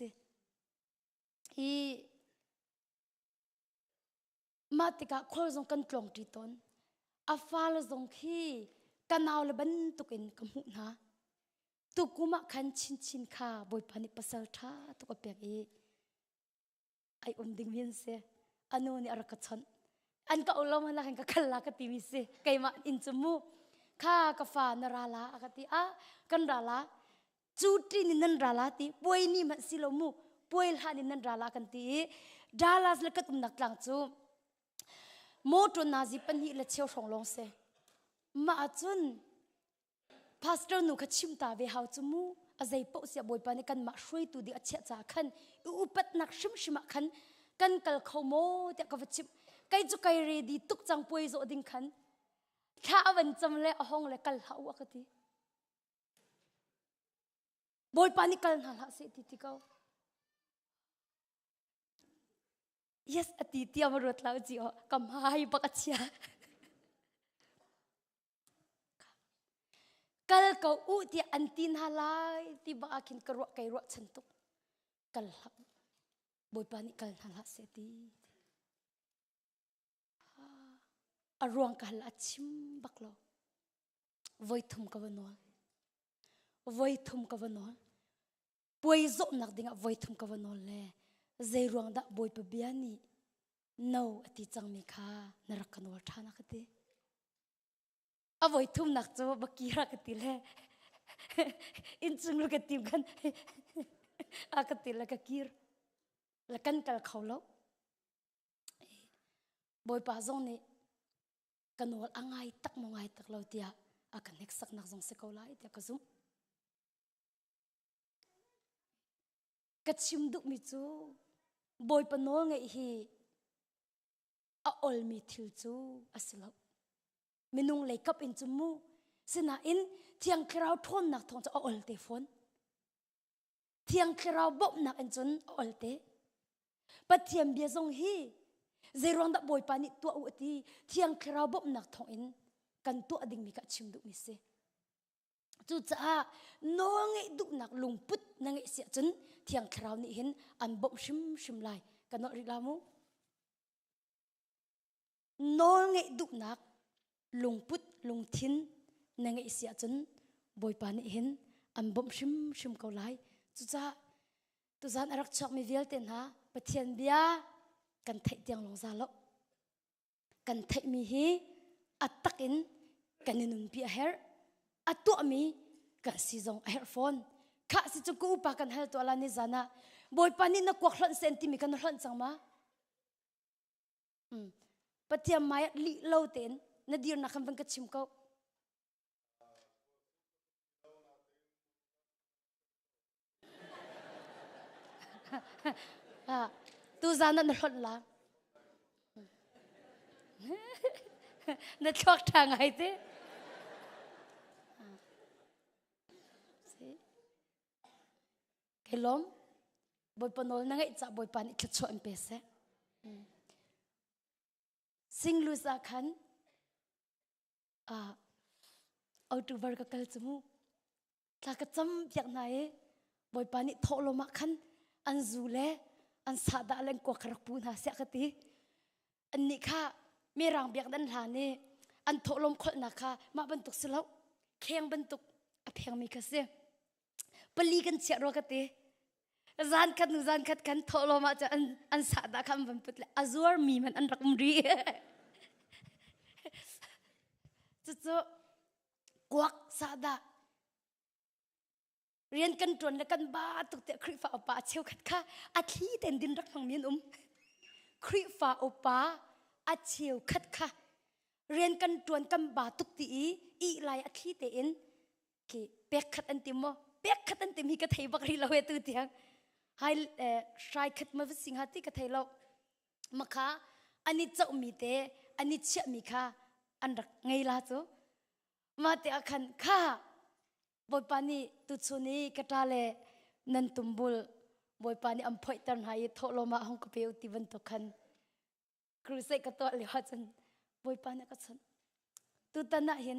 [SPEAKER 6] อีมาติกาคอลจงกันตรงที่ตนอาฟาละจงขี้กันเอาละบันตุกินกำหุนะตุกุมาคันชินข้าบอยปานิปัสสาวะตุกเปียกอีไอดิ่งเวียนเสอันนู้นนี่อารักชันอันก็อุลามันละกันก็คัลลากติมิเสไกมาอินจมูกข้ากฟ้านราลาอากติกันราลาจูตีนินันราลาติป่วยนี่มันสิลมูป่วยหานินันราลากันติดาลาสเลกตุมนักลังจูโมตุนาจิปันฮิเลเชียวสองลงเสมาจุนพาสเตอร์นูขชิมตาเวหาจมูอาศัยปกเสียบอยปานิกันมาช่วยตัวดีอาเชจ่าขันอุปัตนักชิมขันกันกัลเขาโมเดียกับชิมไกจุไกเรดีตุกจังป่วยโจดิ่งขันข้าวันจำเลยห้องเลยกัลหาวกติบอยปานิกัลหาเสติติเกา yes อติที่อมรุตลาวจีโอกำหายบักเชียกัลเขาอุที่อันตินฮาลายที่บ้ากินกระวกไกรวฉันตุกกัลหับบอยปานิกัลฮัลฮัสเสตีอารวงกัลอัชิมบักโลไว้ทุ่มกวนอลไว้ทุ่มกวนอลป่วยโจนักดิ่งไว้ทุ่มกวนอลเลยใจรวงดับบอยปะเบียนี่no อติจังมีค่านรักกันวัฒนักติเอาไว้ทุ่มนักจะว่าบักกี้รักติเลยอินจึงลูกติมกันอากติละกกีร์ละกันกัลเขาแล้วบอยป้าจงนี่กันวัลอ่างไงตักมองไงตักเราเดียอากันเน็กสักนักจงเสกเอาไล่เดียกซุ่มกัดชิมดุมิจูบอยป้าโน้งไงฮีอาอลมีทิลจูอาศิลป์มินุงเลยกับอินจมูสนาอินเที่ยงคราวทนนักทองจะอลเตฟอนเที่ยงคราวบบนักอินจนอลเตปัจเจียมเบียจงฮีเจรอนดับบอยปานิตัวอุตีเที่ยงคราวบบนักทองอินกันตัวดิ่งมีกัดชิมดุมิเซจุดจ้าน้องไงดุนักลุงพุดนังไงเสียจนเที่ยงคราวนี้เห็นอันบบชิมไลกันนอริลามูน้องไงดุนักลุงพุดลุงทินนังไงเสียจนบอยปานิเห็นอันบบชิมเขาไลจุดจ้าตุจานอารักชักมีเวลเต็นฮะปะเทียนเบียกันไทยเตียงลงซาลกกันไทยมีฮีอัตตักินกันนุนเปียเฮร์อัตตัวมีกันซีจงเฮร์โฟนข้าสิจุกูปากันเฮร์ตัวลานิจานะบอยปานินักวักหลันเซนติมีกันหลันจังมาปะเทียนไม้ลิโลเต็นนาดีนักขันเป็นกระชิมเขาตูจานันรถละนัดชอกทางไงเต้เคล้มบอยปนอลนั่งไอ้จ่าบอยปานิคิดชวนเปเซ่สิงลูซาคันเอาตัวบาร์กัลจมูกถ้ากระจำอย่างไหนบอยปานิทอลมาคันอันจูเล่อันสาดาเล่นกว่าครักปูนหาเสียกติอันนี้ค่ะมีรังเบียกดันหานี่อันทอลมคนนักค่ะมาบรรทุกสลาวเคียงบรรทุกอภิงมีกระเสียปลีกันเสียรอกติจานคัดกันทอลมาจะอันสาดาคำบรรพุดเลยอาซัวมีมันอันรักมุรีจุด กวักซาดาเรียนกันจวนและกันบ้าตุกเตะคริฟ้าอปาเชียวขัดค่ะอาทิเต็นดินรักฟังเมียนคริฟ้าอปาอาเชียวขัดค่ะเรียนกันจวนกันบ้าตุกตีอีไลอาทิเต็นเกเป็กขัดอันติมอเป็กขัดอันติมีกระเทยบักรีเราเวตุเตียงให้ชายขัดมาวิสิงหาติกระเทยเรามาค่ะอันนี้เจ้ามีเตอันนี้เชื่อมีค่ะอันรักไงล่ะจ๊มาเตะขันค่ะบอยปานีตุชนีกระตาเลนันตุมบุลบอยปานีอัมพอยตันหายทอลมาห้องกเปอุติวันตกันครูเสกกระตัวเหลียวจันบอยปานีก็ฉันตุตันน่ะเห็น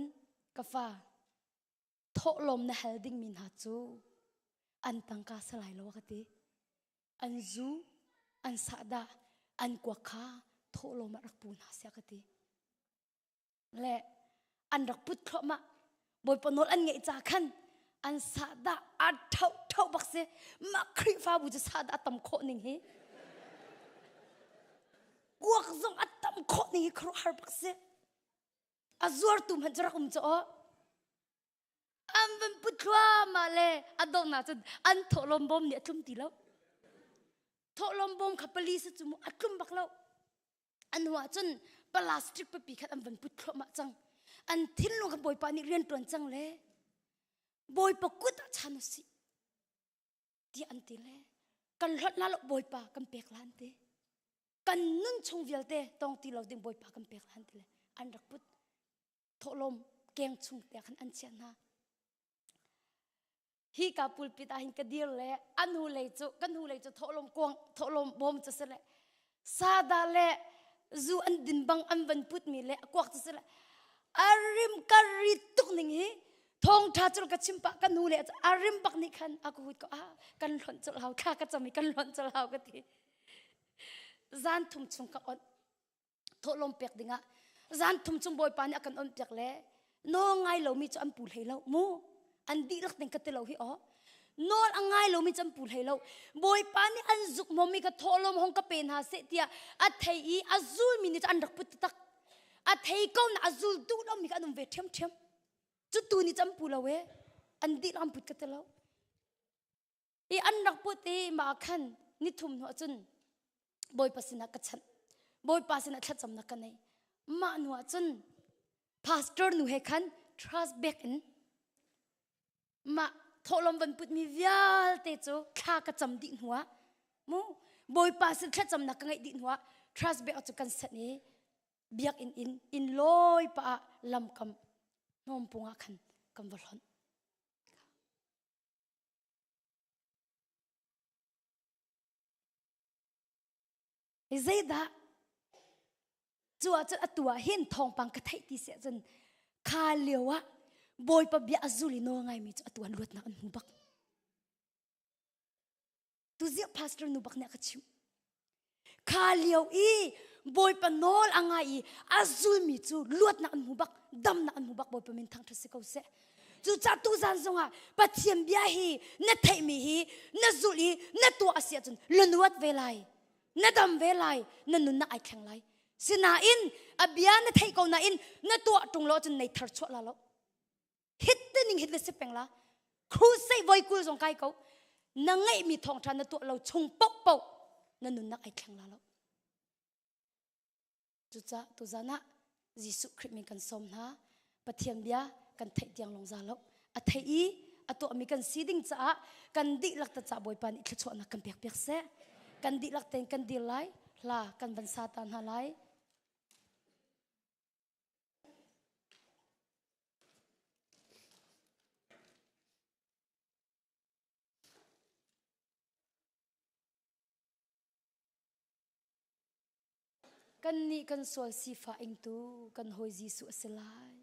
[SPEAKER 6] กฟ้าทอลมน่ะเฮลดิ้งมินหาจูอันตังกาสลายโลกติอันจูอันสาดาอันกว่าข้าทอลมรักปูนาเสียกติและอันรักพุทธมาบอยปนนอันไงจากขันอันสาดาอัดเท่าบักเสมาคริฟ้าบุจะสาดาตั้มโคนิ่งเฮกวกซงอัดตั้มโคนิ่งครัวฮาร์บักเสอาจวร์ตุมันจะรักจ่ออันเป็นพุทธมาเลยอัดดงน่าจะอันทอลมบอมเนี่ยทุ่มตีแล้วทอลมบอมขับปลีสจุมอัดทุ่มบักแล้วอันหัวจนพลาสติกไปปีขัดอันเป็นพุทธมาจังอันทิ้งลงกับบอยปานี่เรียนตรวนจังเลยบอยปากุดชานุสิที่อันตีเลยกันรถนั่งบอยปากันเปียกล้านเตกันนุ่งชงเวลเตต้องตีเราดึงบอยปากันเปียกล้านเตเลยอันรักพุทธทอลมแกงชงเตะกันอันเชียนาฮีกาปุลปิตาหินกระเดียร์เลยอันหูเลยจุกันหูเลยจุทอลมกวงทอลมบอมจะเสเลยซาดาเลยจูอันดินบังอันวันพุทธมีเลยกวักจะเสเลยอาริมการิตุกนิ่งฮีทองท่าจุลกชิมปะกันหูเลยอาริมปักนี่คันอากูหุดก็กันหล่นจุลเฮาข้าก็จะมีกันหล่นจุลเฮาก็ทีจานทุ่มจุงกับอดทอลมเปียกดิ่งจานทุ่มจุงบอยปานกันอดเปียกเลยน้องไงเรามีจะอันปูให้เรามูอันดีรักดิ่งกันเตเราฮีนอนอังไงเรามีจำปูให้เราบอยปานี่อันจุกมอมีกับทอลมห้องกับเป็นหาเสียอัดไทยอัจจุลมีนี่จะอันรักพุทธตักอัดไทยก็น่าอัจจุลดูเรามีกันนุ่มเวทเทียมจุดตัวนี้จำปูเราเวอันดีรักพุทธกันเราอีอันรักพุทธมาขันนิทุมหัวจุนบอยปัสนักฉันบอยปัสนักฉันจำนักกันไหนมาหัวจุนพาสเตอร์หนูให้ขัน trust back in มาทอลมวันพุธมีวิาลเตจูข้ากระจำดินหัวมูบอยปาสิข้าจำนักไงดินหัว trust back จุกันสันนี้เบียกอินลอยปะลำคำน้อมปุงอาคันคำวลอนไอ้เจดาจัวจะตัวเห็นทองปังกระไทยที่เสียจนคาเลียวะบอยปะเบียอจุลิโนไงมีจัตัวรวดนักนุบักตุเสียพาสเตอร์นุบักเนี่ยกชิมคาเลียวบอยปะโนลอ่างไงอจุลมีจูรวดนักนุบักดำนักนุบักบอยปะมินทางทัศน์เขาเสจูจัตุจันทรงปะเทียมเบียฮีนัทไทมีฮีนัจุลีนัตัวอาเซียจนลนวัดเวลัยนัดำเวลัยนันนุนนักไอแข็งไลสินาอินอเบียนัทไทยเขานาอินนัตัวตรงโลจนในทาร์ชวลาโลฮิตนิ่งฮิตเวสเปงละครูใส่ไว้กูส่งใครเขานั่งไงมีทองทานในตัวเราชงปกนั่นนุ่นนักไอ้แข็งละแล้วจุดจ้าตัวจานะยิสุคริสต์มีกันสมนะปะเทียมเบียกันเทียงลงซาแล้วอัฐีอัตัวมีกันซีดิ้งจ้ากันดิลักตะจ้าบอยปานิทชวนักกันเปียกเสกันดิลักเตงกันดิไลลากันบันซาตานฮาไลกันนี่กันสวดสีฟ้าอิงตูกันหอยจีสุสลาย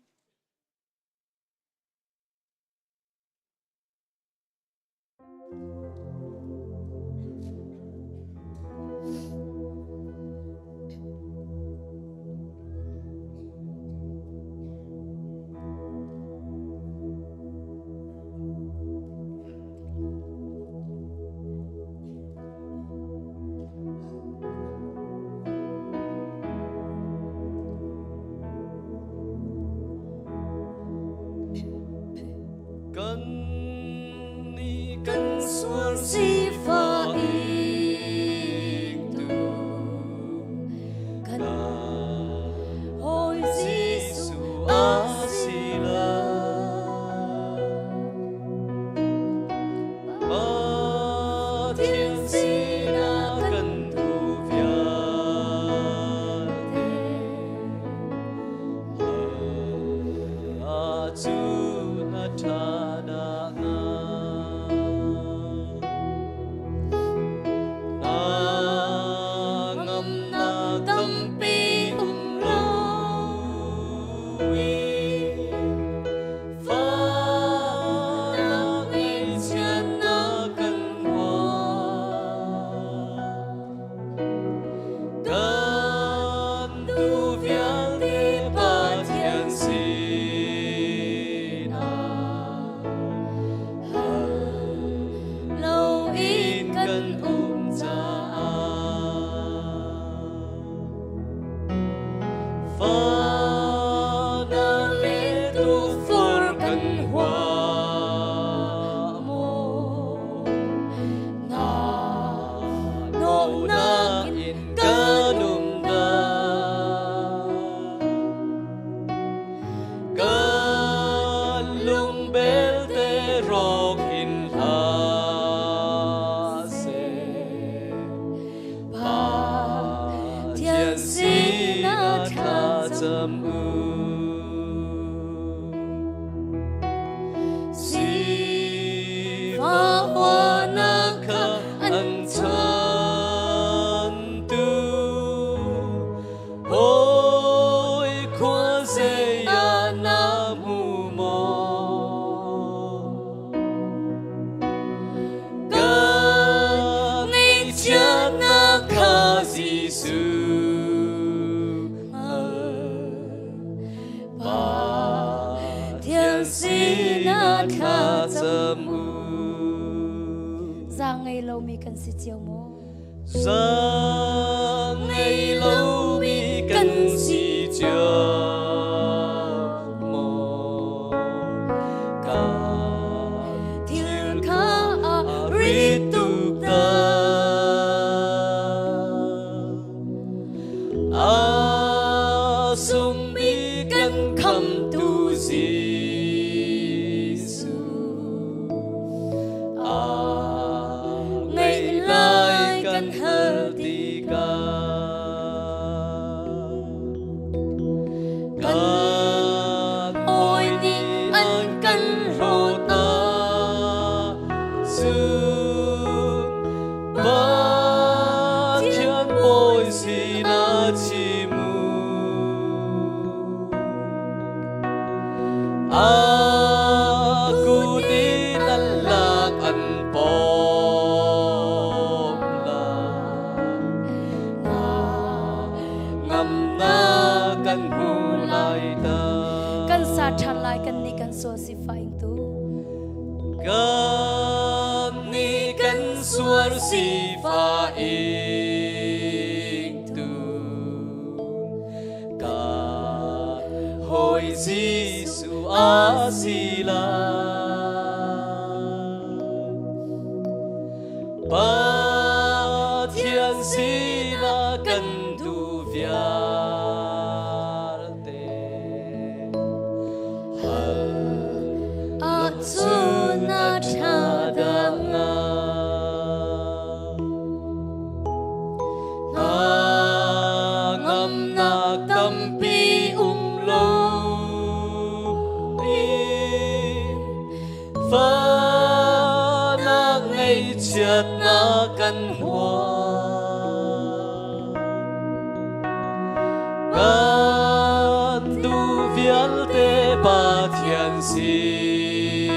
[SPEAKER 3] na in kanum da kalung bel te rok in ha se pa thiên si na tha cham u si va hoa na kha an chan tu ôi khoa se ya na mu mo ga ngay cha na kha Giêsu ba thiên si na kha cham u
[SPEAKER 6] Giang ngày lâu mi cần si chiều mô
[SPEAKER 3] Giang ngày lâu mi cần si chiều mô Cả thiên kha ri tu ta sung mi cần kham tu Giêsu ngày lai cần hơ đi ca cần ôi ni anh cần rô ta xuân ba thiên bồi si na chi mu aku di lalak an pom la ngam na kan hu lai ta
[SPEAKER 6] Cần sa chan lại cần ni cần so si fa ing tu
[SPEAKER 3] kan ni kan suar si fa ing tu ka hoi Giêsu a si la ba thiên si na cần tu viar te
[SPEAKER 6] a chu na cha da nga
[SPEAKER 3] ngam na tâm pi lâu in pha na ngày chết na căn hoa căn tu vial te ba thiên sin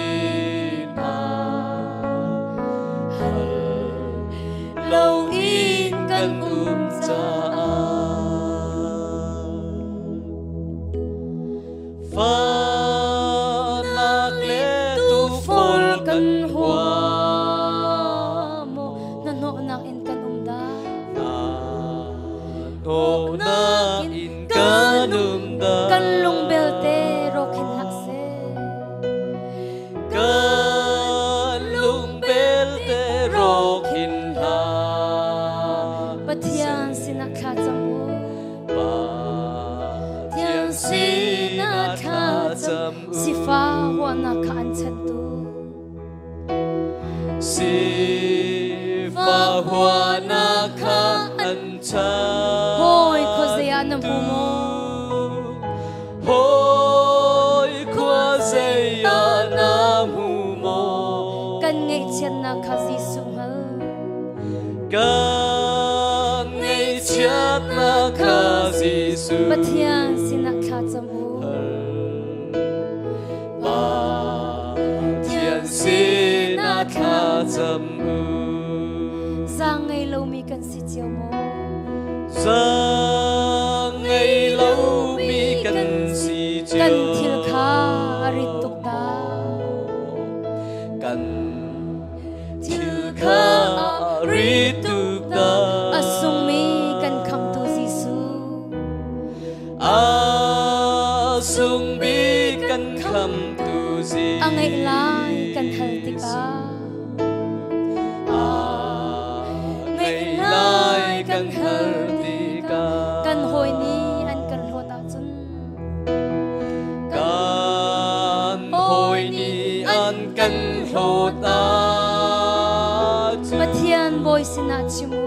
[SPEAKER 3] lâu in căn cha pha nak le tu phol kan hoa
[SPEAKER 6] mo na no nak in kan da
[SPEAKER 3] no na in kanum da
[SPEAKER 6] Kan lung bel te ro khin hak se
[SPEAKER 3] kan lung bel te rok hin ha
[SPEAKER 6] Pathian sina kha cham u
[SPEAKER 3] pa thiên si na tha cham
[SPEAKER 6] si fa wa na kha an chan tu
[SPEAKER 3] si fa hoa na kha an cha
[SPEAKER 6] Hoi ko zia na mu mo
[SPEAKER 3] hoi khoa se ya na mu mo
[SPEAKER 6] Kan ngay chen na kha Giêsu hal
[SPEAKER 3] kan ngày chết na kha Giêsu
[SPEAKER 6] Pathian sina kha cham u
[SPEAKER 3] ba thiên si na kha cham u
[SPEAKER 6] Giang ngày lâu mi cần si chiều mô
[SPEAKER 3] Giang ngày lâu mi cần si chiều
[SPEAKER 6] Kan thil kha ri tuk ta
[SPEAKER 3] cần thil kha ri tu ta
[SPEAKER 6] Asung mi kan kham tu Giêsu
[SPEAKER 3] sung bi kan kham tu Giêsu
[SPEAKER 6] Angai lai kan hal tika
[SPEAKER 3] ngày lai kan harti ka
[SPEAKER 6] kan hoi ni an kan lo ta chun
[SPEAKER 3] kan hoi ni an kan lo ta
[SPEAKER 6] pathian boy sina chimu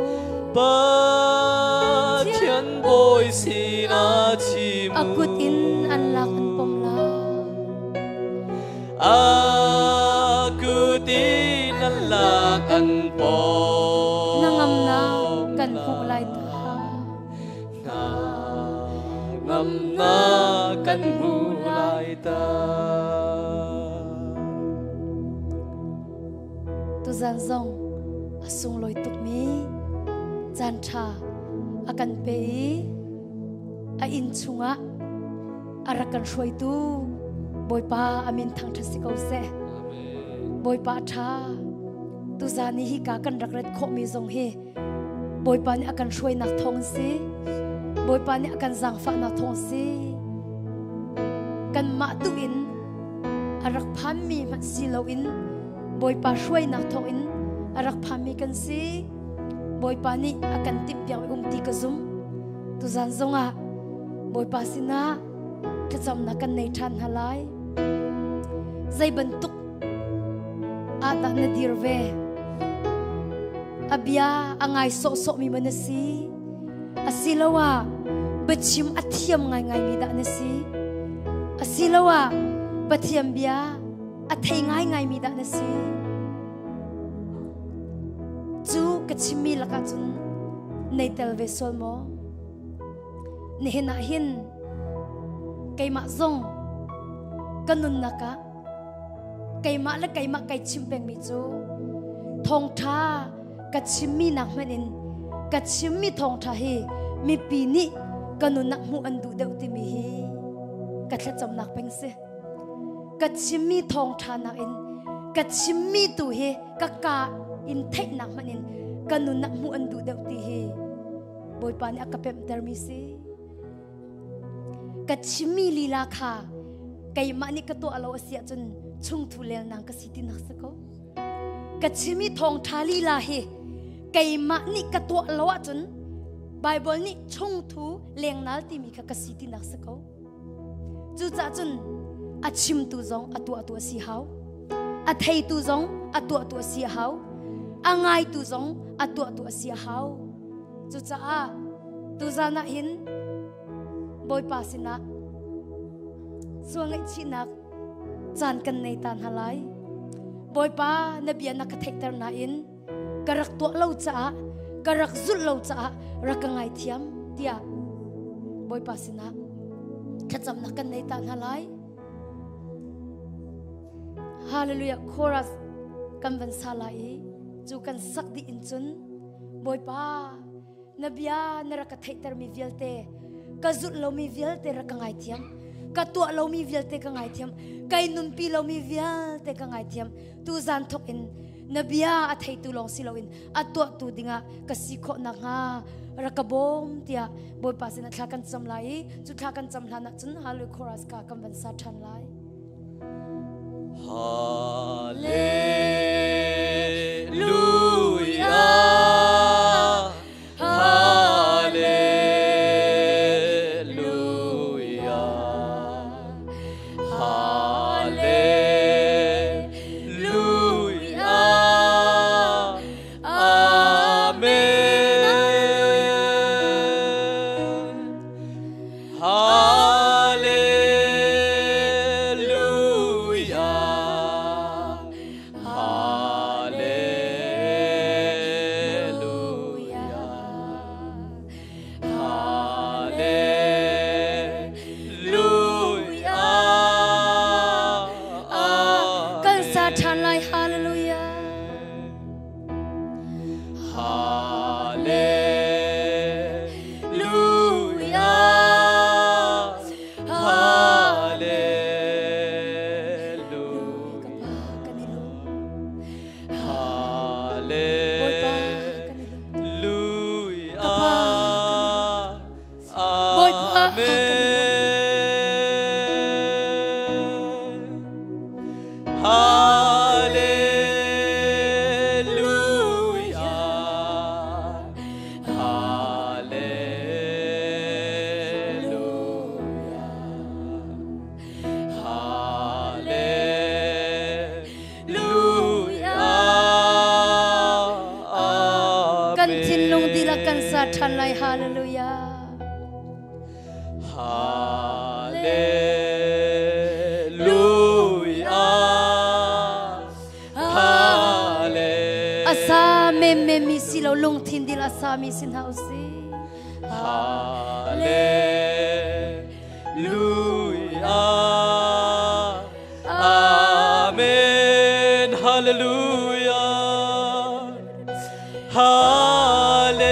[SPEAKER 3] Pathian boy sina chimu
[SPEAKER 6] akut in an lak an pom la
[SPEAKER 3] akutin an lak an pom
[SPEAKER 6] nangam na kan hu lai ta
[SPEAKER 3] ngam na kan hu lai ta
[SPEAKER 6] tu zan zong asung loi tuk mi zan tha akan pe a in chunga arakan shoi tu boy pa amin thang thasi ko se boy pa tha tu zani hi ka kan rak ret kho mi zong hi boy pa ni akan shoi nak thong si boy pa ni akan zang fa nak thong si kan ma tu in arak pham mi ma si lo in boy pa shoi nak thong in arak pham mi kan si boy pa ni akan tip yang ti ka zum tu zan zonga boy pa sina ka cham na kan nei than halai zai bantuk ata na dirve abia angai so mi manasi asilawa bachim athiam ngai ngai mi da nasi asilawa pathiam bia athai ngai ngai mi da nasi chu kachimi laka chun nei tel ve sol mo ni hena hin kaima zong kanun naka kaima la kaima kai chimpeng mi chu Thawngtha kachimi nak manin kachimi Thawngtha hi mi pi ni kanun nak mu andu deu ti mi hi katla cham nak peng se kachimi Thawngtha nak in kachimi tu hi kaka in thai nak manin kanun nak mu andu deu ti hi boy pa ni akapem termi si kachimi lila kha kaima ni ka to alo asia chun chung thu lel nang ka siti nak sako kachimi Thawngtha lila hi kaima ni ka to alo chun bible ni chung thu leng nal ti mi ka siti nak sako chu cha chun achim tu zong atu si hau a thei tu zong atu si hau angai tu zong atu si hau chu cha a tu zana hin boy pa sina suangai chinak chan kan nei tan halai boy pa nabia na ka thektar na in karak to lo cha karak zul lo cha rakangai thiam tia boy pa sina khacham na kan nei tan halai hallelujah chorus kan ban salai chu kan sak di in chun boy pa nabia nara ka thektar mi velte ka zut lo mi velte rakangai thiam ka tua lo mi velte ka ngai thiam kai nun pi lo mi velte ka ngai thiam tu zan thok in nabia a thei tu long si lo in a tua tu dinga ka si kho na nga rakabom tia boy pa sin thlakan cham lai chu thlakan cham hlana chun halu chorus ka kam ban sa than lai
[SPEAKER 3] Hallelujah Hallelujah.
[SPEAKER 6] ทันไลฮาเลลูยา อาซาเมมิสิเราลงทินดิลอาซามิสินเฮาสิฮาเลลูยาอาเมนฮาเลลูยาฮาเล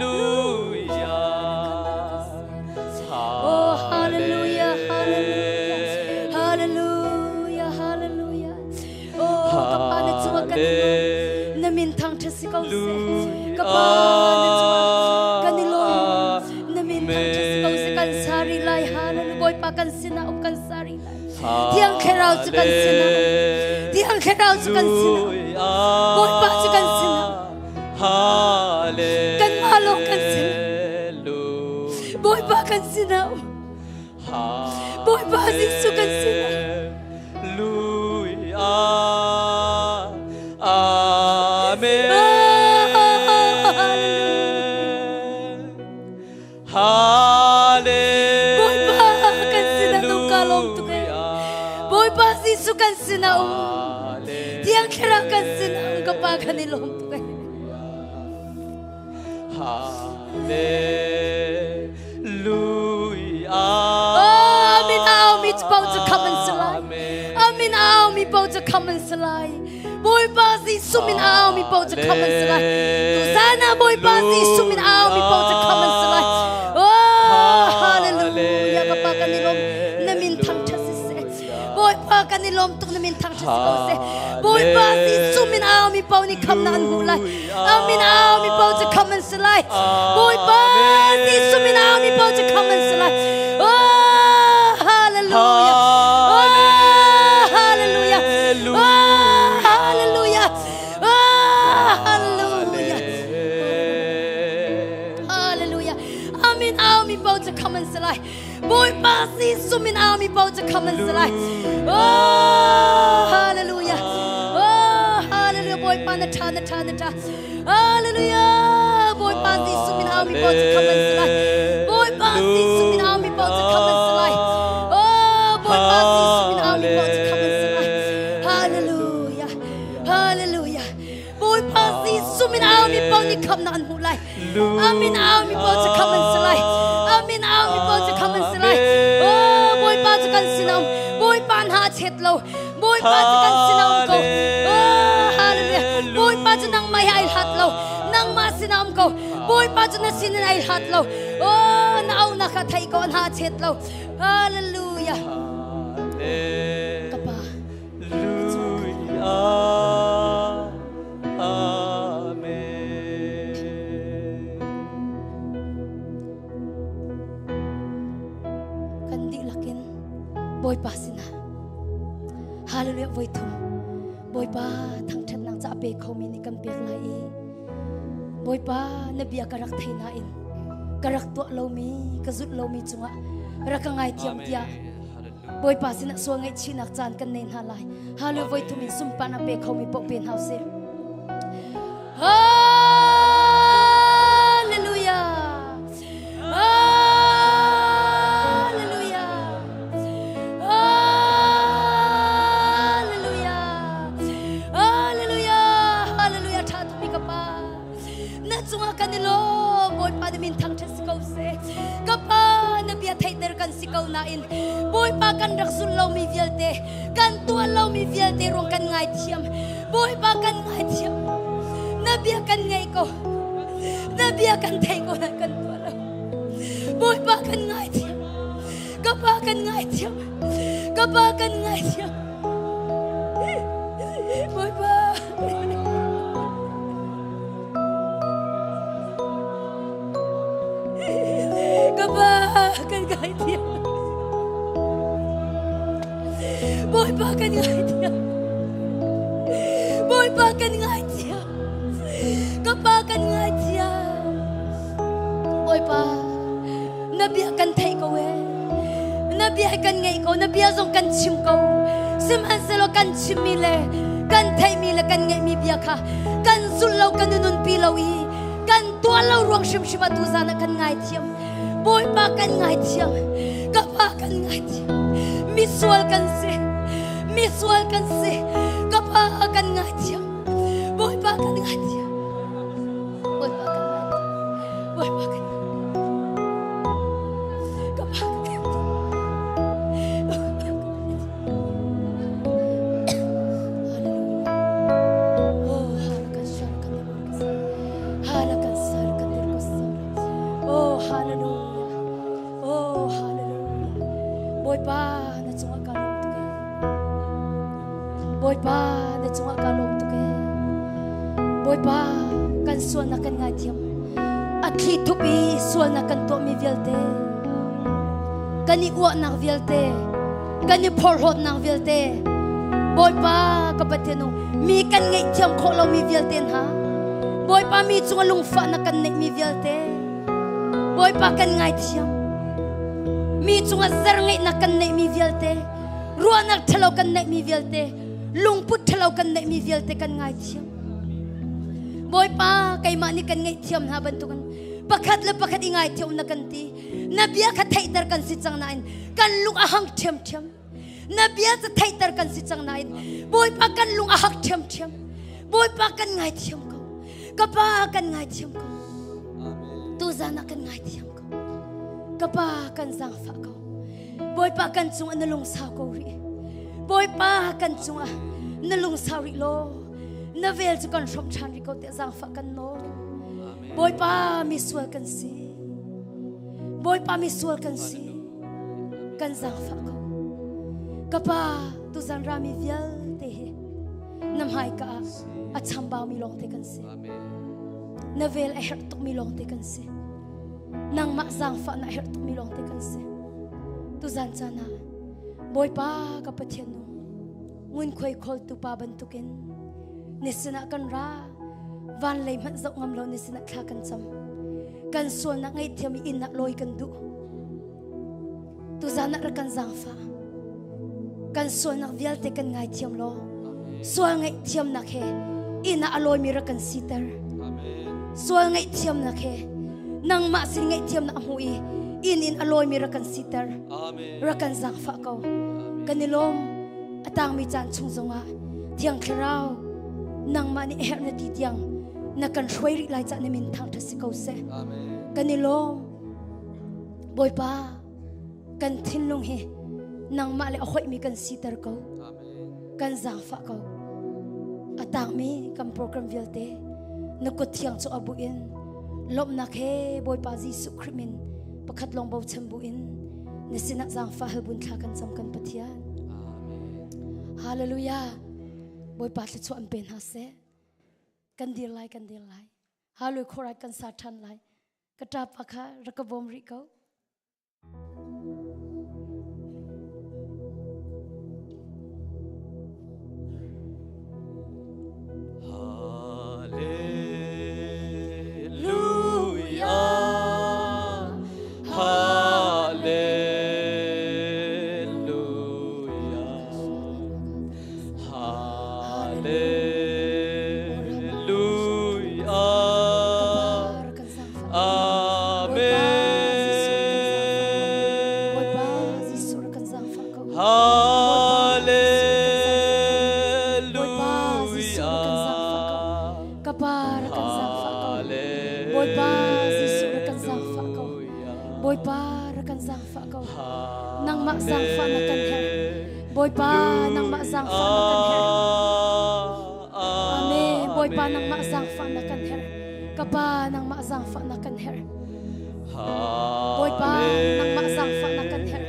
[SPEAKER 6] ลูยาโอ้ฮาเลลูยาฮาเลลูยาฮาเลลูยาฮาเลลูยาโอ้กับปาเนจัวกันนามินทางเทสิกาเซกับปาเนจัวกันนิโลนามินทางเทสิกาเซกันสารีไลฮาเลลูบอยปากันสินาอุกันสารีไลที่ยังแค่เราจะกันสินะที่ยังแค่เราจะกันสินะบอยปาจะกันสินะกันมาลงกันสินะบอยปากันสินะบอยปาสิสุกันสินะอาเมนฮาเลบอยปากันสินะตุกาลงตุกบอยปาสิสุกันสินะที่ยังแค่เรากันสินะกับปากันนิลงตุกฮาเลลูยาอาเมนเอามีจะเป่าจะคำมันสลายอาเมนเอามีเป่าจะคำมันสลายบอยปาสิสุมินเอามีเป่าจะคำมันสลายตุซานาบอยปาสิสุมินเอามีเป่าจะคำมันสลายโอ้ฮาเลลูยากับปากันนิลงนามินทังทัศเสบอยปากันนิลงตุกนามินทังทัศเสบอยปาสิสุมินเอามีเป่านี่คำนั้นหูไลอาเมนเอามีเป่าจะคำมันสลายบอยปาสิสุมินเอามีเป่าจะคำมันสลายโอ้ฮาเลลูยาโอ้ฮาเลลูยาโอ้ฮาเลลูยาโอ้ฮาเลลูยาฮาเลลูยาอาเมนเอามีเป่าจะคำมันสลายบอยปาสิสุมินเอามีเป่าจะคำมันสลายโอ้ฮาเลลูยาโอ้ฮาเลลูยาบอยปานะทานะทานะทาฮาเลลูยาบอยปาสิสุมินเอามีเป่าจะคำมันสลายบอยปาสิสุมินเอามีเป่าจะคำมันสลายโอ้บอยปาสิสุมินเอามีเป่าจะคำมันสลายฮาเลลูยาฮาเลลูยาบอยปาสิสุมินเอามีเป่านี่คำนั้นหูไลอาเมนเอามีเป่าจะคำมันสลายอาเมนเอามีเป่าจะคำมันสลายโอ้บอยปาจะกันสินามบอยปานหาเช็ดเราบอยปาจะกันสินามเขาโอ้ฮาเลลูยาบอยปาจะนั่งไม่ให้หัดเรานั่งมาสินามเขาบอยปาจะนั่งสินให้หัดเราโอ้น่าเอานักไทยก่อนหาเช็ดเราฮาเลลูยากับปาอาเมนกันดิลักินบอยปาสินะฮาเลลูยาบอยทุมบอยปาทั้งทัดนางจะเปกเขามีในกันเปียกไหลบอยปานบียกรักไทยนาอินกรักตัวเรามีกจุดเรามีจังหวะรักง่ายเทียมเตียบอยปาสินะสวงไอชินักจานกันเนินฮาลายฮาเลลูยาทุมินสุมปานาเปกเขามีปกเป็นเฮาเซฮาเลลูยาฮาเลลูยาฮาเลลูยาฮาเลลูยาฮาเลลูยาท่าทุมิกปานั่นจังหวะกันนี่โลบอยปาดมินทั้งเทสเกาเซกับปานบียไทยเดอร์กันสิเกานาอินบอยปากันรักสุนเรามีเวียลเตกันตัวเรามีเวียลเตรวงกันง่ายเทียมบอยปากันง่ายเทียมนบียกันง่ายก็นบียกันไทยก็นะกันตัวเราบอยปากันง่ายเทียมกับปากันง่ายเทียมกับปากันง่ายเทียมบอยปากับปากันง่ายเทียมบอยปากันง่ายเทียมบอยปากันง่ายเทียมกับปากันง่ายเทียมบอยปานบียกันไทยก็เวนบียกันง่ายก็นบียส่งกันชิมก็สิมันเสลกันชิมมีเลยกันไทยมีเลยกันง่ายมีเบียค่ะกันสุดเรากันนุนปีเราอีกัน lau ruang shim shima tu zana kan ngai thiam boy pa kan ngai thiam ka pa kan ngai thiam mi sual kan se ka pa kan ngai thiam boy pa kan ngai thiam boy pa kan ngai boy pa kan ka pa kan ngai Boy pa na chunga kalom tuke Boy pa na chunga kalom tuke Boy pa kan sual na kan ngai thiam atli thupi sual na kan to mi velte kani uak nak velte kani porhot nak velte Boy pa kapateno mi kan ngai thiam kholo mi velte ha Boy pa mi chunga lungfa na kan nei mi velte Boy pa kan ngai thiam mi chunga zarngai na kan nei mi velte ruanak thalo kan nei mi velte lungput thalo kan nei mi velte kan ngai thiam Boy pa kai ma ni kan ngai thiam ha bantukan pakhat le pakhat ingai thiam na kan ti nabia kha thaitar kan si chang nain kan lung ahang thiam thiam nabia cha thaitar kan si chang nain boy pa kan lung ahak thiam thiam boy pa kan ngai thiam ko ka pa kan ngai thiam ko tu zana kan ngai thiam Kapa kan zang fa ko boy pa kan chung analung sa ko ri boy pa kan chung nalung sa ri lo navel chu kan shom chan ri ko te zang fa kan no boy pa mi sual kan si boy pa mi sual kan si kan zang fa ko kapa tu zan ra mi vial te nam hai ka a cham ba mi long te kan si navel a her tok mi long te kan si nang ma zang fa na her tu milong te kan se tu zan chana boy pa ka pathian no ngun khoi khol tu pa ban tuken nisina kan ra van lei man zau ngam lo nisina thla kan cham kan sol na ngai thiam in na loi kan du tu zan na kan zang fa kan sol na vial te kan ngai thiam lo sol ngai thiam na khe in na aloi mi ra kan sitar sol ngai thiam na khe nang ma sin ngai thiam na hui in aloi mi rakan sitar rakan zang fa ko kanilom atang mi chan chung zonga thiang khrao nang ma ni her na ti tiang na kan shwai ri lai cha ne min thang tha si ko se kanilom boy pa kan thin lung he nang ma le khoi mi kan sitar ko kan zang fa ko atang mi kan program velte na ko thiang chu abu in lop nak he boy pa Jesu Christ pakhat long bau chambu in nisina zang fa helbun thla kan cham kan pathian hallelujah boy pa le chu am pen ha se kan dil lai halu khorai kan sa than lai kata pakha rakabom ri ko boy pa nang ma zang fa na kan her amen boy pa nang ma zang fa na kan her kapa nang ma zang fa na kan her boy pa nang ma zang fa na kan her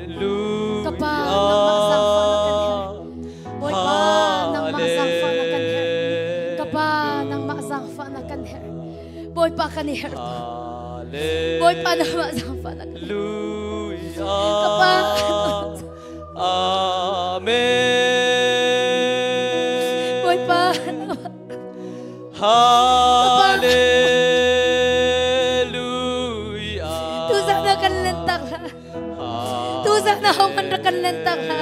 [SPEAKER 6] kapa nang ma zang fa na kan her boy pa nang ma zang fa na kan her kapa nang ma zang fa na kan her boy pa kan her boy pa nang ma zang fa na kan her kapa Amen. Boy pa. Hallelujah. Tu sana kan lentang ha. Tu sana hong kan rakan lentang ha.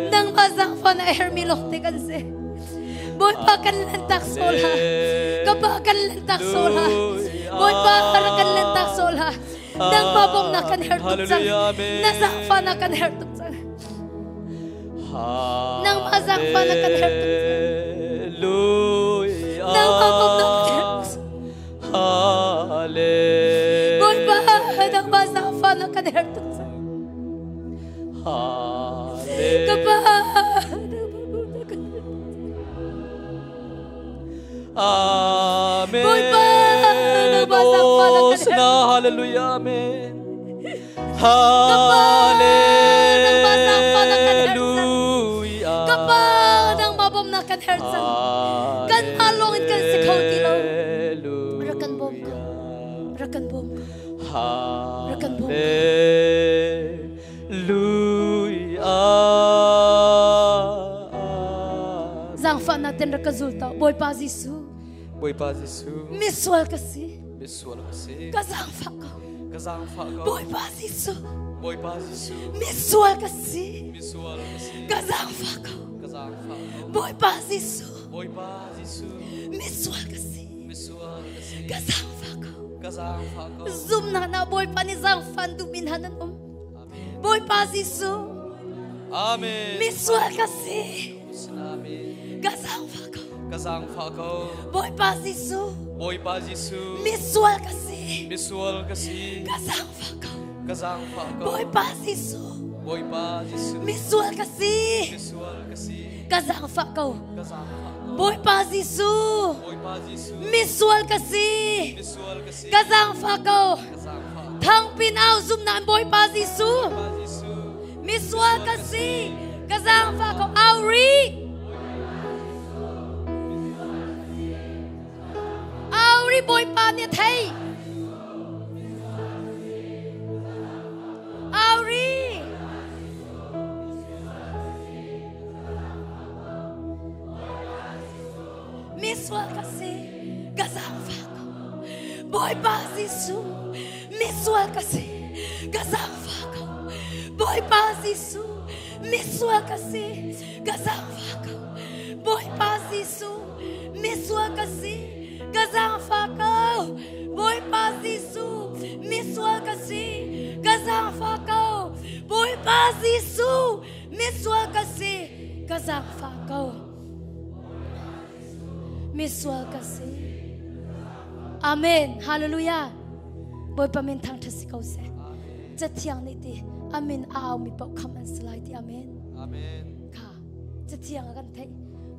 [SPEAKER 6] Nang masang fa na hermilong te kan se. Boy pa kan lentak sol ha. Kapa kan lentak sol ha. Boy pa rakan lentak sola. Nang mabong na kan her tuksan. Nasang fa na kan her tuksan. Nang mazang fa na kan her tuksan. Nang mabong na kan her tuksan. Boy pa nang mazang fa na kan her tuksan. Kapa.
[SPEAKER 3] Amen.
[SPEAKER 6] Boy pa nang mazang fa na kan her tuksan.
[SPEAKER 3] Hallelujah. Amen.
[SPEAKER 6] Kapag nang mabom na kan hersan, kan alongin kan si kauti lo. Rakan bom ka, rakan bom ka, rakan bom ka. Zang fa natin rakazulta, boy pa Jisu. Miswal kasi, kazang fa ka. Boy pa Jisu. Miswal kasi, kazang fa ka. Boy pa Jisu. Miswal kasi, kazang fa ka. Zoom na boy pa ni zang fan duminhanan Boy pa Jisu.
[SPEAKER 3] Amen.
[SPEAKER 6] Miswal kasi, kazang fa ka. Boy pa Jisu. Miswal kasi, kazang fa ka. Boy pa Jisu. Miswal kasi, kazang fa ka. Boy pa Jisu. Miswal kasi, kazang fa ka. Thang pinaw zoom na boy pa Jisu. Miswal kasi, kazang fa ka. Auri. Auri boy pa niya thay. Auri. Miswal kasi, kazang fa ka. Boy pa Jisu. Miswal kasi, kazang fa ka. Boy pa Jisu. Miswal kasi, kazang fa ka. Boy pa Jisu. Miswal kasi, kazang fa ka. Boy pa Jisu. Miswal kasi, kazang fa ka. Boy pa Jisu. Miswal kasi, kazang fa ka. Miswal kasi. Amen. Hallelujah. Boy pa min thang thasi kau se. Jatiang ni ti. Amen. Aaw mi pau kam an slai ti. Amen. Ka. Jatiang akan thai.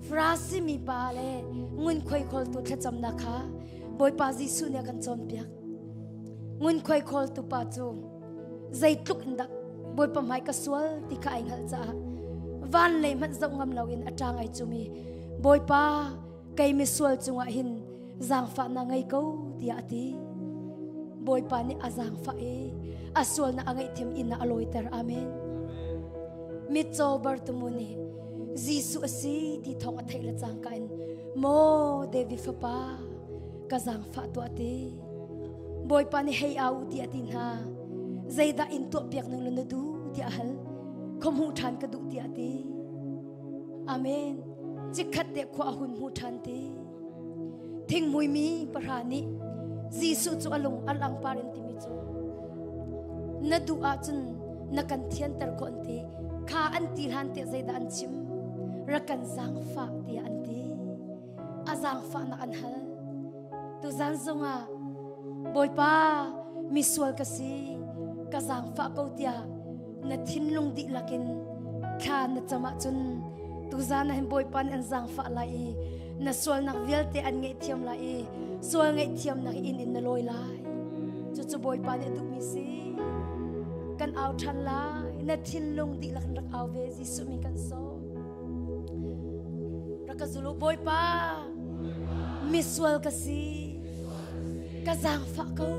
[SPEAKER 6] Frasi mi pa le. Ngun khoi khol tu thacham na kha. Boy pa Jisu ne akan chom piak. Ngun khoi khol tu pa chu. Zai tluk ndak. Boy pa mai ka swal ti ka aingal cha. Van le man zau ngam lawin atang ai chumi. Boy pa kay miswal chunga hin zang fa na ngai ko ti ati. Boy pa ni azang fa e aswal na angai them in na aloiter. Amen. Mitso bartumuni Jisu asi ti thong athai la chang kain mo devi fa pa kazang fa tu ati. Boy pa ni hei au ti atin ha zaida in to piak nang lu du ti ahal khom hu than ka du ti ati. Amen. Chikhat de khwa hun hu than ti thing mui mi parani Jisu chu alung alang parin ti mi chu na du a chun na kan thian tar ko anti kha anti han te zaida an chim rakan zang fa ti anti azang fa na an hal tu zan zonga boy pa miswal kasi kazang fa ko tia na thinlung di lakin kha na chama chun tu zan hen boy pan an zang fa lai na swal nak velte an ngai thiam lai swal ngai thiam nak in na loi lai chu boy pan e du mi si kan au than lai na thinlung di lak rak au ve Jisu mi kan so rakazulu boy pa miswal kasi kazang fa ko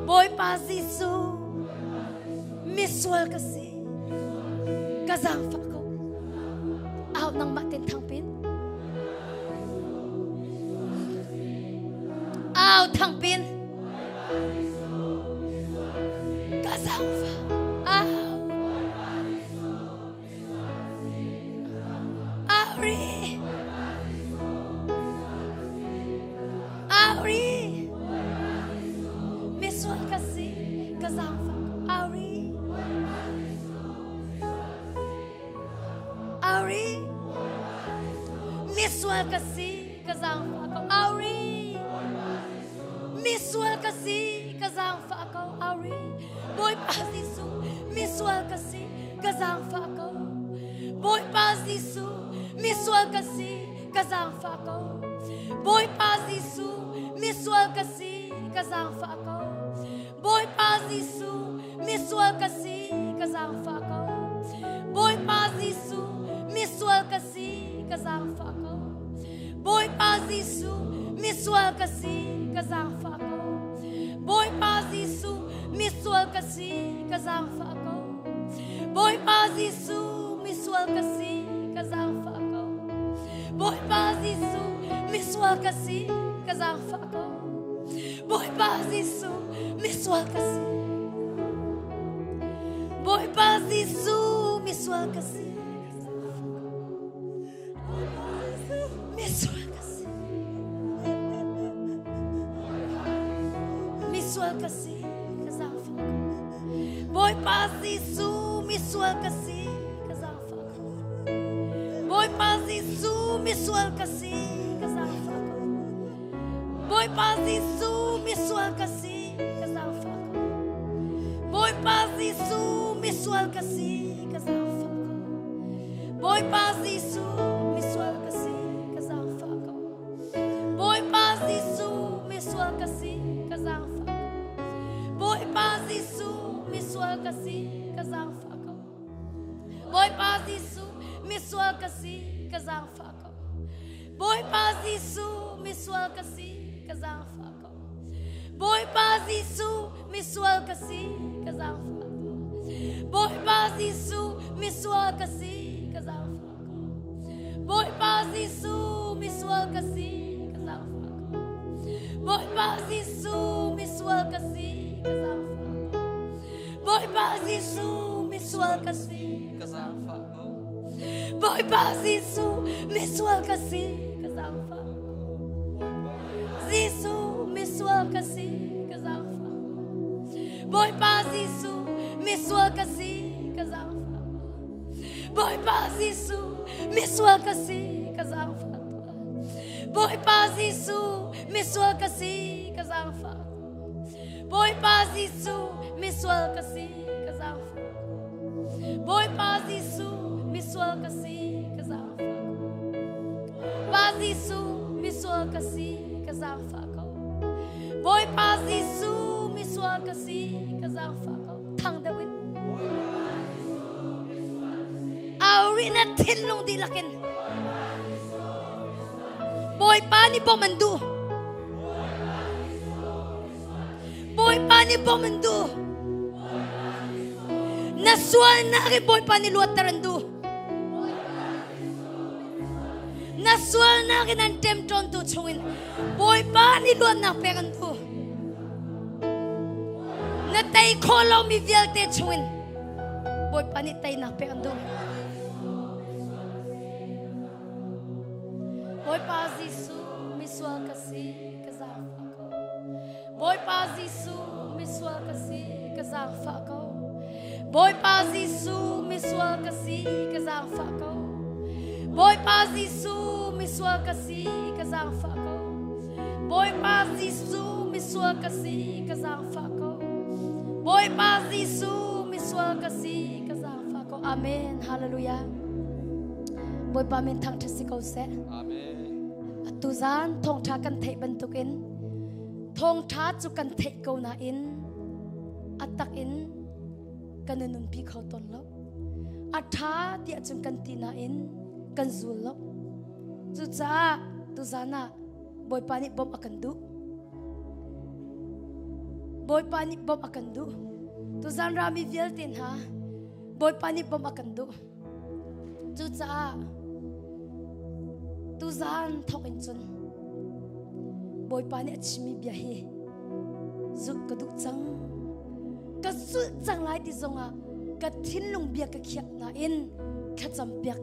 [SPEAKER 6] boy pa Jisu miswal kasi kazang fa ko out nang matin thangpin out thangpin kazang fa out Auri kazang fa Ari Ari Miswal kasi kazang fa ko Ari Miswal kasi kazang fa ko Ari Boy pasisu Miswal kasi kazang fa ko Boy pasisu Miswal kasi kazang fa ko Boy pasisu Miswal kasi kazang fa ko Boy pasisu Miswal kasi kazang fa ko Boy pasisu Miswal kasi kazang fa ko Boy pasisu Miswal kasi kazang fa ko Boy pasisu Miswal kasi kazang fa ko Boy pasisu Miswal kasi kazang fa ko Boy pasisu Miswal kasi kazang fa ko Boy pasisu Miswal kasi Boy pasisu Miswal kasi Miswal kasi Miswal kasi kazang fa ko Boy pasisu Miswal kasi kazang fa ko Boy pasisu Miswal kasi kazang fa ko Boy pasisu Miswal kasi kazang fa ko Boy pasisu Miswal kasi kazang fa ko Boy pasisu Miswal kasi kazang fa ko Boy pasisu Miswal kasi kazang fa ko Boy pasisu Miswal kasi kazang fa ko Boy pasisu Miswal kasi kazang fa ko Boy pasisu Miswal kasi kazang fa ko Boy pasisu Miswal kasi kazang fa ko Boy pasisu Miswal kasi kazang fa ko Boy pasisu Miswal kasi kazang fa ko Boy pasisu Miswal kasi kazang fa ko Boy pasisu Miswal kasi kazang fa ko Boy pasisu Miswal kasi kazang fa ko Zisu Miswal kasi kazang fa ko Boy pasisu Miswal kasi kazang fa ko Boy pasisu Miswal kasi kazang fa ko Boy pasisu Miswal kasi kazang fa ko Boy pasisu Miswal kasi kazang fa ko Boy pasisu Miswal kasi kazang fa ko Pasisu Miswal kasi kazang fa ko Boy pasisu Miswal kasi kazang fa ko Thang dawin Auri na tinlong dilakin Boy pani pomandu Boy pani pomandu Naswal na rin boy pani luat tarandu Naswal na rin ang temton tu chungin Boy pani luat na perandu Natay kolaw mi vielte chungin Boy pani tay na perandu Boy pasisu Miswal kasi kazang fa ko Boy pasisu Miswal kasi kazang fa ko Boy pasisu Miswal kasi kazang fa ko Boy pasisu Miswal kasi kazang fa ko Boy pasisu Miswal kasi kazang fa ko Boy pasisu Miswal kasi kazang fa ko Amen Hallelujah Boy pamin thang thasiko se
[SPEAKER 1] Amen
[SPEAKER 6] Tuzan Thawngtha kan thei bantukin Thawngtha chu kan thei ko na in atak in kananum pi khau ton lo atha ti achun kan ti na in kan zul lo chu cha tuzana boy pani bom akandu boy pani bom akandu tuzan rami veltin ha boy pani bom akandu chu cha Tuzan thokin chun boy pani achimi biahi zuk kaduk chang ka su chang lai ti zonga ka thinlung bia ka khiak na in khacham piak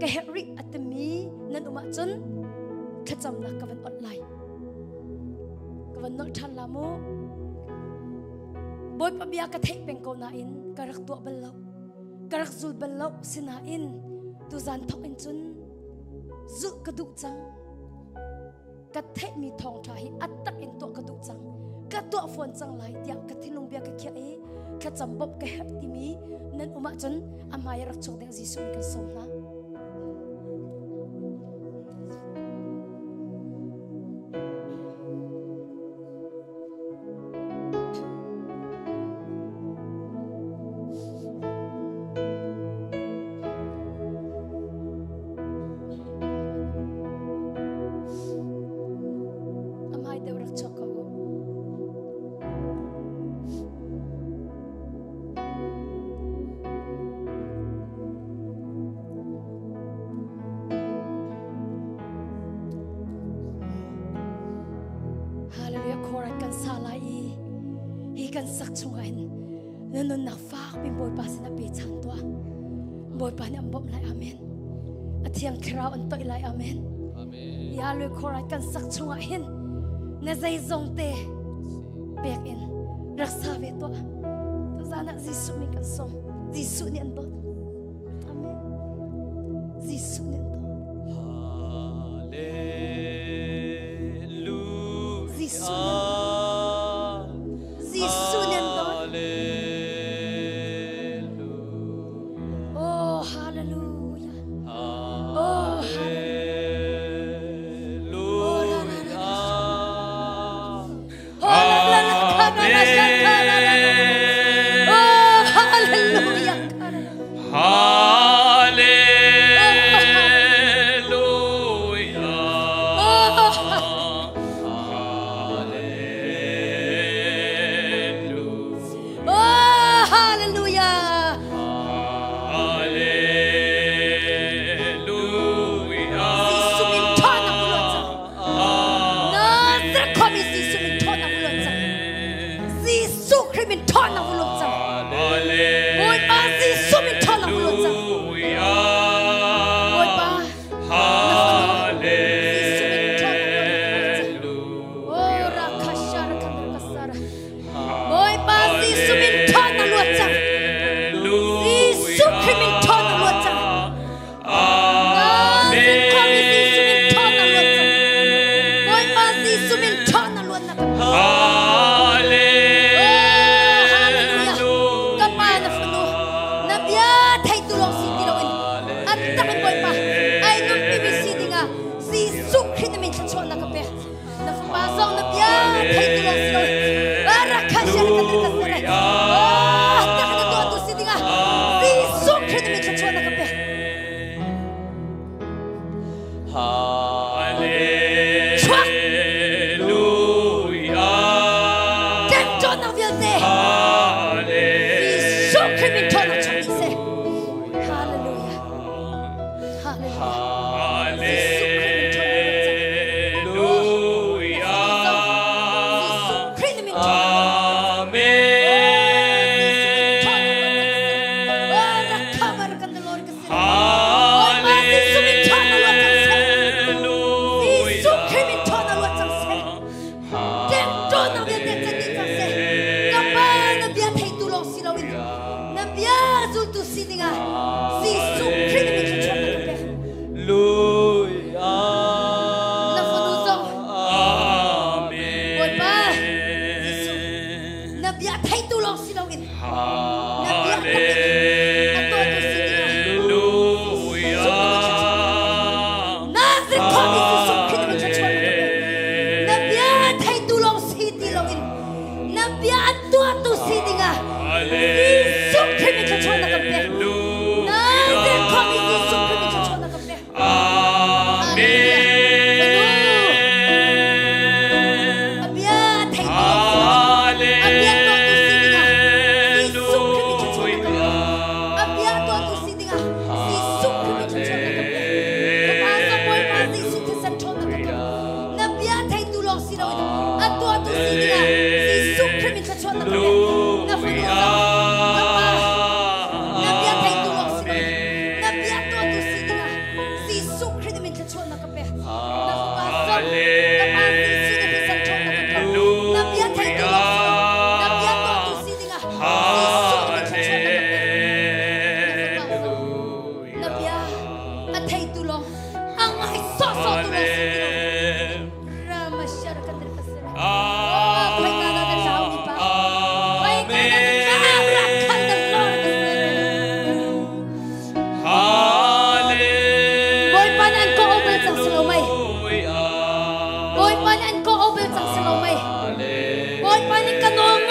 [SPEAKER 6] ka heri atmi nan uma chun khacham na kawan online kawan not than lamu boy pa biya ka thei peng ko na in karak tu ballo karak zul ballo sina in tu zan thok in chun zu ka du chang ka thei mi Thawngtha hi atak in to ka du chang ka to phone chang lai tia ka thinung biya ka khia e ka chambop ka hak ti mi nan uma chun amaya rak chok deng jisu kan som na kan sak chungain nanun na fak pin boy pa sina pe chan to boy pa nam bom lai amen athiam khrau an toi lai amen amen ya le khorai kan sak chunga hin na zai zong te pek in raksa ve to zana jisu mi kan som jisu ni an bot amen jisu ni an bot hallelujah jisu
[SPEAKER 3] Hallelujah.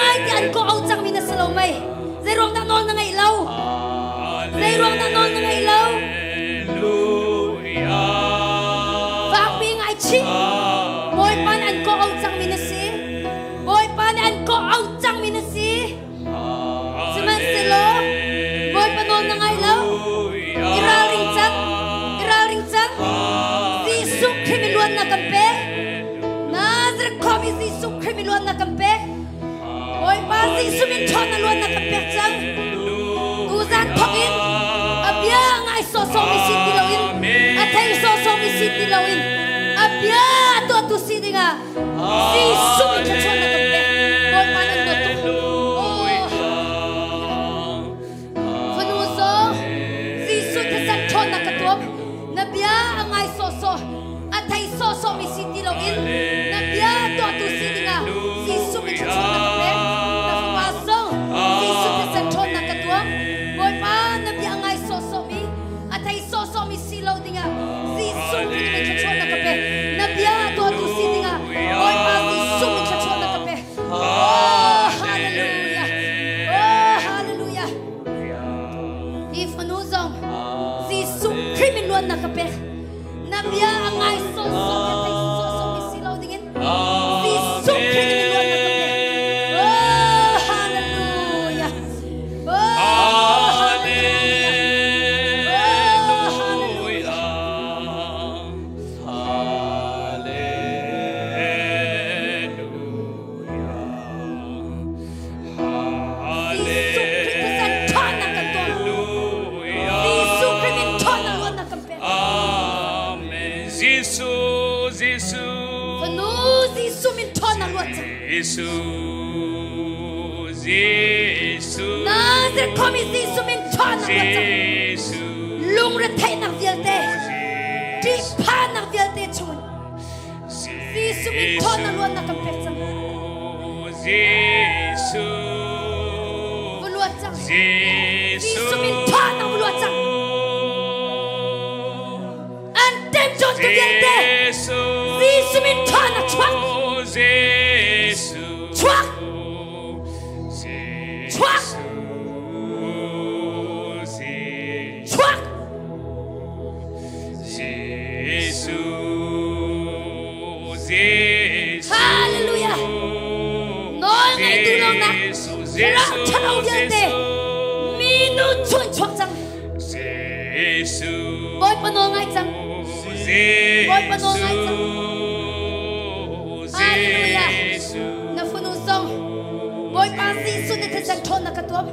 [SPEAKER 6] ai ti an ko au chang mina salo mai zai rong na non na ngai lo zai rong na non na ngai lo va pi ngai chi boy pan an ko au chang mina si boy pan an ko au chang mina si seman selo boy pan non na ngai lo ira ring chang si su khimi luan na kampe nazar khomi si su khimi luan na kampe boy pa si su min thon na luan na kampe chang tu zan thokin abia ngai so so mi si ti loin athai so so mi si ti loin abia to tu si dinga si su min thon na kampe boy pa na to fanu so si su te san thon na katom nabia ngai so so athai so so mi si ti loin nabia to tu si dinga si su min thon na kampe na fa so si su te san thon na katom boy pa nabia ngai so so mi athai so so mi si lo dinga si su min thon na kampe nabia to tu si dinga boy pa si su min thon na kampe oh hallelujah if anu zong si su krimin luan na kampe nabia ngai so so athai so so mi si lo dingin si su krimin luan na kampe oh hallelujah Nazar komi Jesu min thon na lung re thai na vialte ti pha na vialte chun Jesu min thon na luan na kampe chang Jesu luan chang Jesu min thon na luan chang antem jon ke vialte Jesu min thon na chwak chwak chwak chwak hallelujah no ngai tu lo na ra chalo vialte minu chun chwak chang boy pa no ngai chang boy pa no ngai chang hallelujah na funu song boy pa si sun te san thon na katom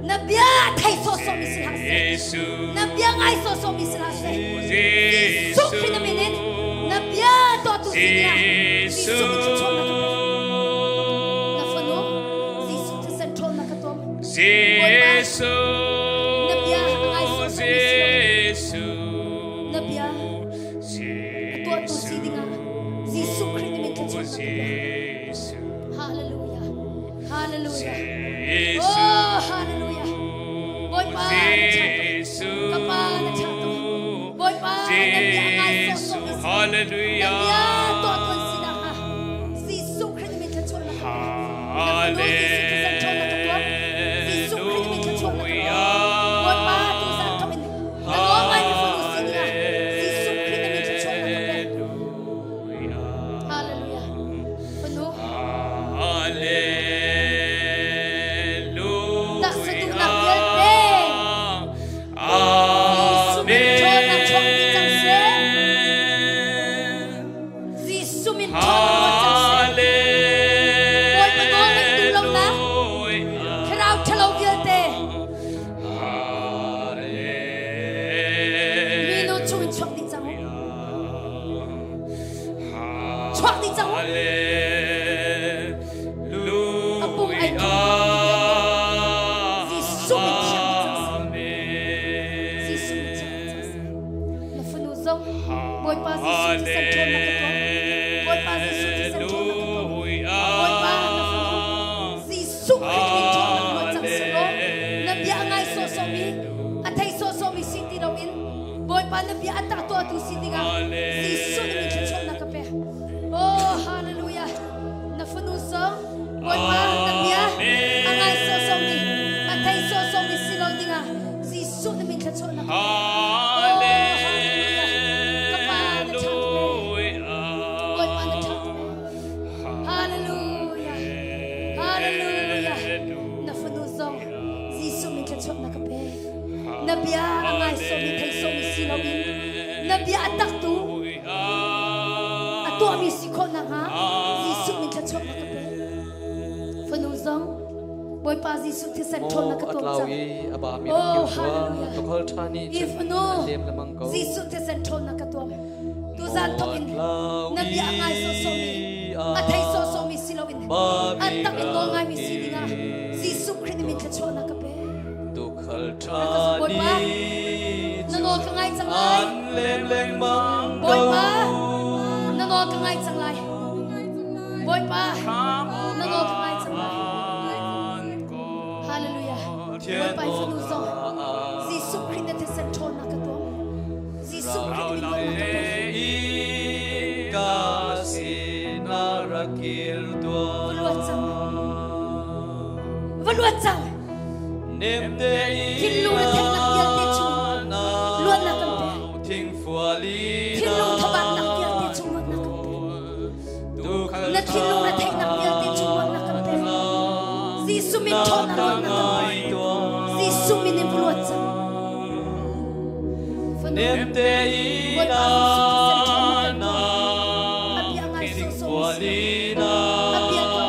[SPEAKER 6] na bia thai so so mi si ha se na bia ngai so so mi si ha se su khina minen na bia to tu si ya si su mi thon na katom na funu si su te san thon na katom Jesu na bia ngai so so mi si na bia to tu si dinga si su khina min thon hallelujah hallelujah oh hallelujah boy pa kapa na chato boy pa hallelujah to kon sina ha si su khrin min thon na hallelujah si su khrin min thon na boy pa tu sa kamin na lo mai mi fu sina si su khrin min thon na hallelujah panu chon na Hallelujah. Hallelujah. Na funu zong Jesus min ka chon na ka pe. Na bia angai so mi thai so mi si lo in. Na bia tak tu. Atu mi si ko na ha. Jesus min ka chon na ka pe. Funu zong boy pa Jesus thi san chon na ka tu cha. Oh hallelujah. If no Jesus thi san chon na ka tu. Tu zan to in. Na bia angai so mi. Athai so mi si lo in. Atak in ngol ngai mi si dinga. Jesus Christ min ka chon na ka pe. Boy pa, nanol ka ngay sang lai. Boy pa, nanol ka ngay sang lai. Boy pa, nanol ka ngay sang lai. Hallelujah. Boy pa ifanu zong. Jesus Christ na te san chon na ka to. Jesus Christ min ngol na ka pe. Valuat sang. Thiên lu là thèn nặc tiệt tiệt chung luôn là cầm bè. Thiên lu thọ bạn nặc tiệt tiệt chung luôn là cầm bè. Là thiên lu là thèn nặc tiệt tiệt chung luôn là cầm bè. Jesus min thọ na luôn là cầm bè. Jesus min em valuat sang. Phần bồi ba Jesus na. Abia ngai so so. Abia to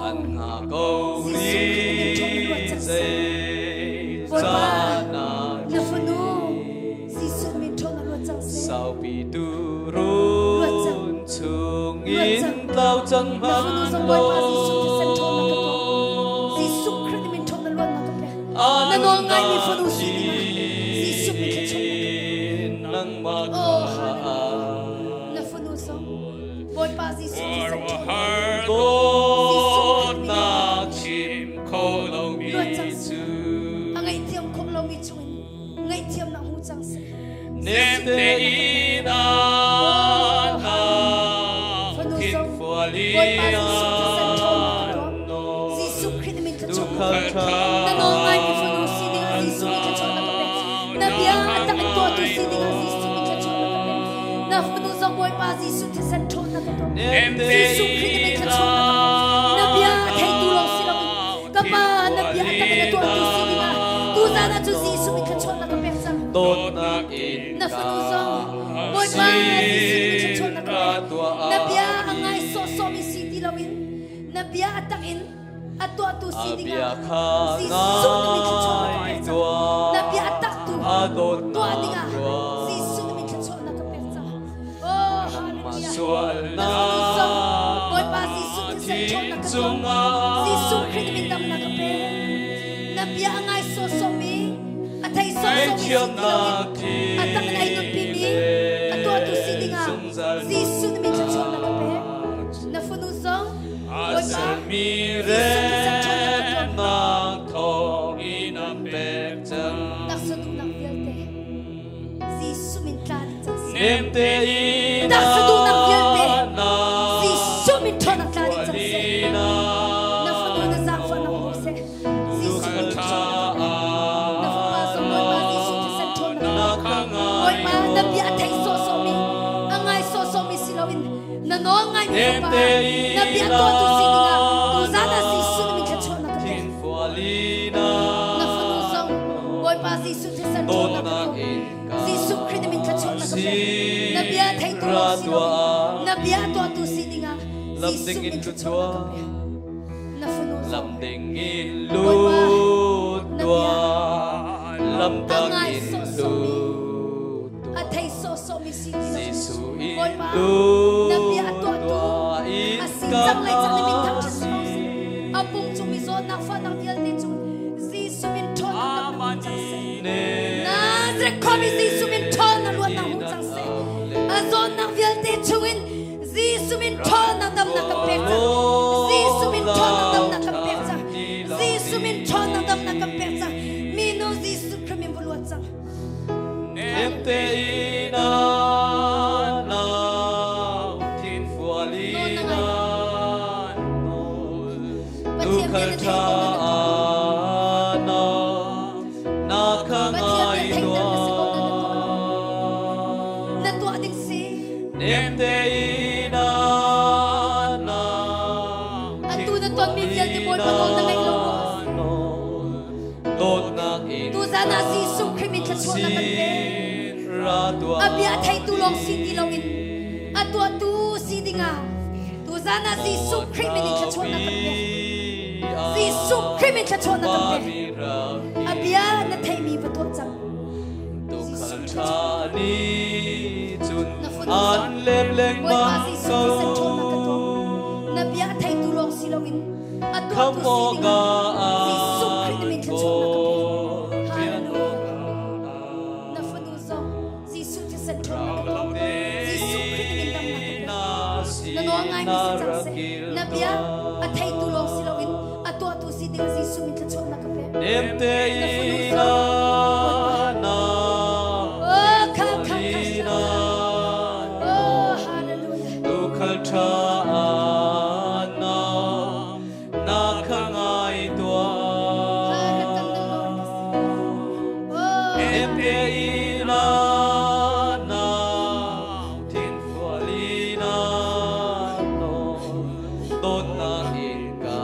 [SPEAKER 3] Anh ngã câu lý dây ra na sao bị tu run chung in tao chân hăng đâu anh ngã in nang mặc Cô na chim khô lâu mi chu
[SPEAKER 6] Ngay tiêm khô lâu mi chu Ngay tiêm nặng hú chẳng sẽ
[SPEAKER 3] Nêm tê y na na Kinh phua li na
[SPEAKER 6] Jesus Christ mình ka chon na no ngai mi funu si ding Jesus mình ka chon na ka pe na bia ta kan to tu si ding Jesus mình ka chon na ka pe na funu zong boy pa Jesus te san chon na ka to Jesus Christ mình ka chon na bia thai tu lo si lo ka pa na bia ta kan to tu si ding tu za na tu Jesus mình ka chon na ka pe sang
[SPEAKER 3] Tốt na in
[SPEAKER 6] na funu zong boy pa Jesus mình ka chon na ka pe na bia angai so so mi si di lo in na bia atak in Ato ato si dinga si sun mi ka chon na ka pe na bia tak tu to dinga si sun mi ka chon na ka pe oh hallelujah na so boy pa si sun mi ka chon na ka si sun krit mi dam na ka pe na bia angai so so mi athai so so mi si dinga atak na inun pi mi ato ato si dinga si sun mi ka chon na ka pe na funu song boy pa
[SPEAKER 3] mi re na thong in am bek chang
[SPEAKER 6] Naksaduk nak vilte Jesus min tlan
[SPEAKER 3] nem te in
[SPEAKER 6] Naksaduk nak vilte Jesus min thon nak tlan
[SPEAKER 3] na
[SPEAKER 6] na fanu na zang fa na hose Jesus min thon na fa pa so boy pa Jesus te sen thon na boy pa na bia thai so so mi angai so so mi silawin na no ngai mi pa na bia to tu sininga tu zana Jesus min ka thon na ka na fanu song boy pa Jesus te sen thon na ka Jesus Christ min ka thon na ka na bia thai tu na bia to tu sininga Jesus min ka thon na ka na fanu
[SPEAKER 3] lam ding in lu tua lam tang in lu
[SPEAKER 6] Athai so so mi si
[SPEAKER 3] Giêsu in
[SPEAKER 6] boy pa
[SPEAKER 3] lu
[SPEAKER 6] na bia to
[SPEAKER 3] tua in
[SPEAKER 6] asin chang lai chang ni min thang chi so apung chung mi zo na fa nang vial te chung Jesus min thon na ka chang se na zre komi Jesus min thon na luan na hu chang se azon na vial te chung in Jesus min thon na dam na ka pe cha Jesus min thon na dam na ka pe cha Jesus min thon na dam na ka pe cha mi no Jesus Christ min buluat chang
[SPEAKER 3] em te na na
[SPEAKER 6] tu zana Giêsu Christ cha chon na kan pe abia thai tu long si ti long in atua tu si dinga tu zana Giêsu Christ cha chon na kan pe Giêsu Christ cha chon na kan pe abia na thai mi va to chang
[SPEAKER 3] an lem leng ma
[SPEAKER 6] ko na bia thai tu long si long in atua tu si dinga Giêsu Christ cha chon na kan pe hallelujah na fanu zo Giêsu cha sen chon na kan pe Giêsu Christ min dam na na no ngai mi si chang se na bia a thai tu long si long in atua tu si dinga Giêsu min cha chon na kan pe
[SPEAKER 3] em te ina na cha na na khangai tua em te ina na tin fuali na no don na in ka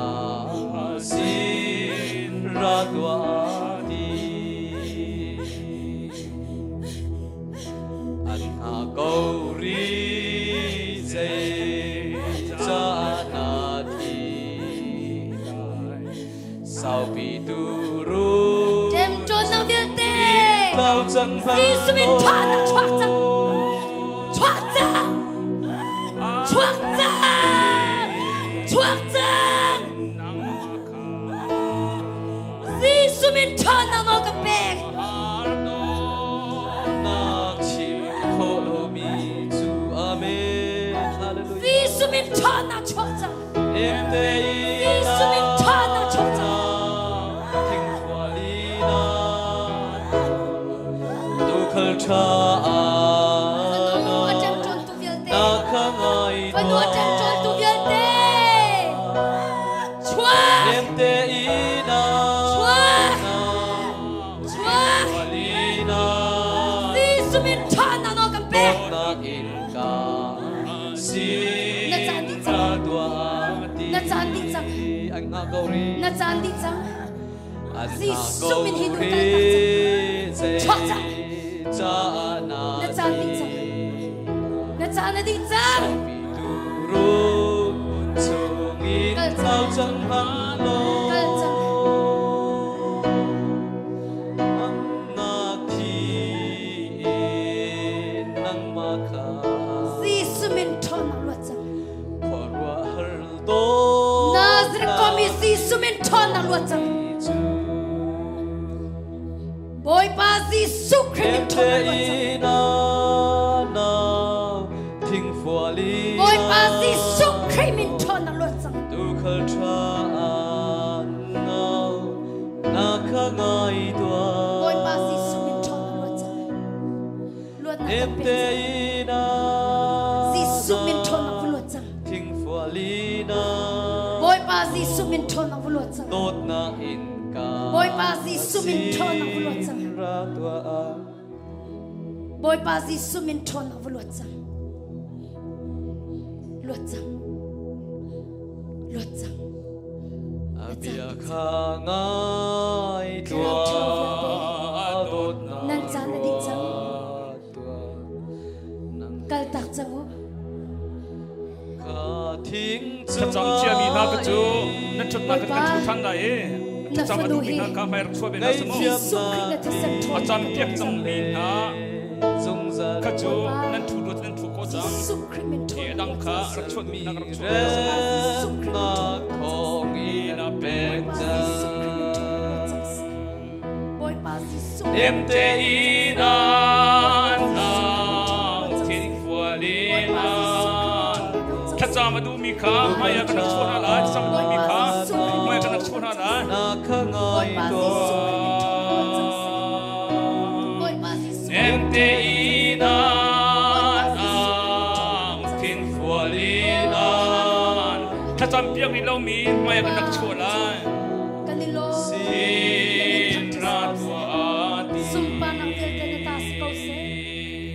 [SPEAKER 3] sin ra tua di an ha go ri sao bị tu ru
[SPEAKER 6] dem chon na vil te
[SPEAKER 3] cao chân
[SPEAKER 6] Giêsu min thoa na thoa chang thoa chang thoa chang thoa chang Giêsu min thoa na no ka pe
[SPEAKER 3] na chim khô lô mi chu amen hallelujah
[SPEAKER 6] Giêsu min thoa na thoa chang
[SPEAKER 3] em te
[SPEAKER 6] Giêsu min thoa na thoa chang
[SPEAKER 3] cha na khangai
[SPEAKER 6] Fanua chan chon tu vil te chua
[SPEAKER 3] em te ina
[SPEAKER 6] chua
[SPEAKER 3] walina
[SPEAKER 6] Giêsu min thoa na no kan pe
[SPEAKER 3] na in ka si
[SPEAKER 6] na chan di chang
[SPEAKER 3] tua
[SPEAKER 6] na chan di chang
[SPEAKER 3] anh nga câu ri
[SPEAKER 6] na chan di chang Giêsu min hinu
[SPEAKER 3] ri
[SPEAKER 6] chua chang
[SPEAKER 3] cha
[SPEAKER 6] na chan di chang na chan di chang
[SPEAKER 3] tu ru chung in cao chân hang lo na thi nang ma kha
[SPEAKER 6] Giêsu min thon na lo chang
[SPEAKER 3] porwa har to
[SPEAKER 6] Nazareth komi Giêsu min thon na lo chang boy pa Giêsu Christ min thon na lo chang
[SPEAKER 3] thing fuali
[SPEAKER 6] boy pa Giêsu Christ min thon na lo chang
[SPEAKER 3] tu khal cha na khangai tua
[SPEAKER 6] boy pa Giêsu min thon na lo chang lo na
[SPEAKER 3] em
[SPEAKER 6] pe
[SPEAKER 3] te ina
[SPEAKER 6] Giêsu min thon na lo chang
[SPEAKER 3] thing fuali na
[SPEAKER 6] boy pa Giêsu min thon na lo chang
[SPEAKER 3] tot na in ka
[SPEAKER 6] boy pa Giêsu min thon na lo chang
[SPEAKER 3] ra tua
[SPEAKER 6] boy pa Giêsu min thon na lo chang lo chang lo chang
[SPEAKER 3] abia khangai tua tot na
[SPEAKER 6] nan chan na di chang kal tak chang o
[SPEAKER 3] ka thing
[SPEAKER 7] Thật rằng chia mi na cái chú nên chụp na cái chú thằng này thật rằng mà đủ mi na cả hai rắc xua bên đó xem
[SPEAKER 6] Giêsu Christ na thế san
[SPEAKER 7] à
[SPEAKER 6] thon
[SPEAKER 7] chăm tiếc rằng mi na
[SPEAKER 3] dung ra
[SPEAKER 7] cái chú nên thủ luật nên thủ cố chẳng
[SPEAKER 6] Giêsu Christ min thon
[SPEAKER 7] thì đang khá rắc xua mi na rắc xua
[SPEAKER 3] re na thong ina pen cha
[SPEAKER 6] boy pa Giêsu
[SPEAKER 3] em te ina
[SPEAKER 7] na thiên phua li na thật rằng mà đủ mi khá mai cái rắc xua na lại thật rằng mà đủ mi khá mai cái rắc xua na lại
[SPEAKER 3] na khangai tua
[SPEAKER 6] boy pa Giêsu
[SPEAKER 7] em te ina thiên phua li na thật rằng biết đi lâu mi mai cái rắc xua lại
[SPEAKER 6] kanilo
[SPEAKER 7] sin ra tua di
[SPEAKER 6] sumpa nak vil te na ta se ko se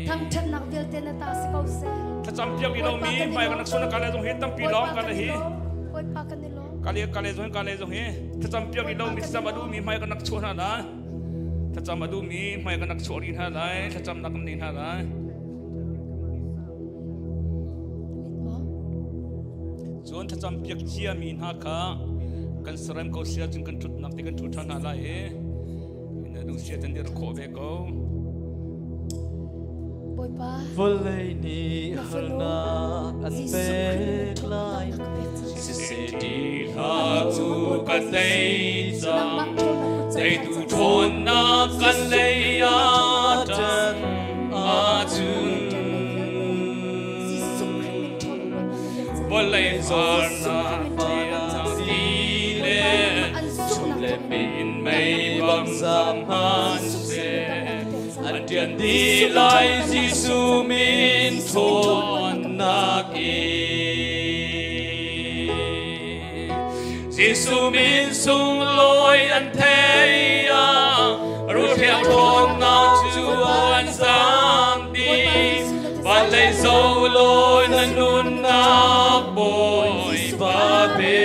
[SPEAKER 6] tham chan nak vil te na ta se ko se
[SPEAKER 7] ถ้าจำเพียงอีเรามีไม่กันนักสุนการเลยตรงนี้ตั้งปีล้อมกันเลยฮี
[SPEAKER 6] boy pa kanilo
[SPEAKER 7] การเลยตรงนี้ถ้าจำเพียงอีเรามีที่จะมาดูมีไม่กันนักสุนนะ
[SPEAKER 6] boy
[SPEAKER 7] Thacam adu mi mai kanak chorin halai thacam nakam nin halai Chuan thacam piak chia min ha kha kan saram ko sia chung kan thut nak te kan thut han halai ina du sia tan dir kho be ko
[SPEAKER 6] Bôi pa
[SPEAKER 3] Volei ni halna an pek lai
[SPEAKER 7] Se ti ha tu kan dei za dei tu thon na kan lei a tan a tu Volei har na ti le chung le min mai bam sam han se An tian di lai Giêsu min thon nak Giêsu min sung loi an thei a ru theo thon nào chu an sang đi và lấy dấu loi nan nun na bồi ba bê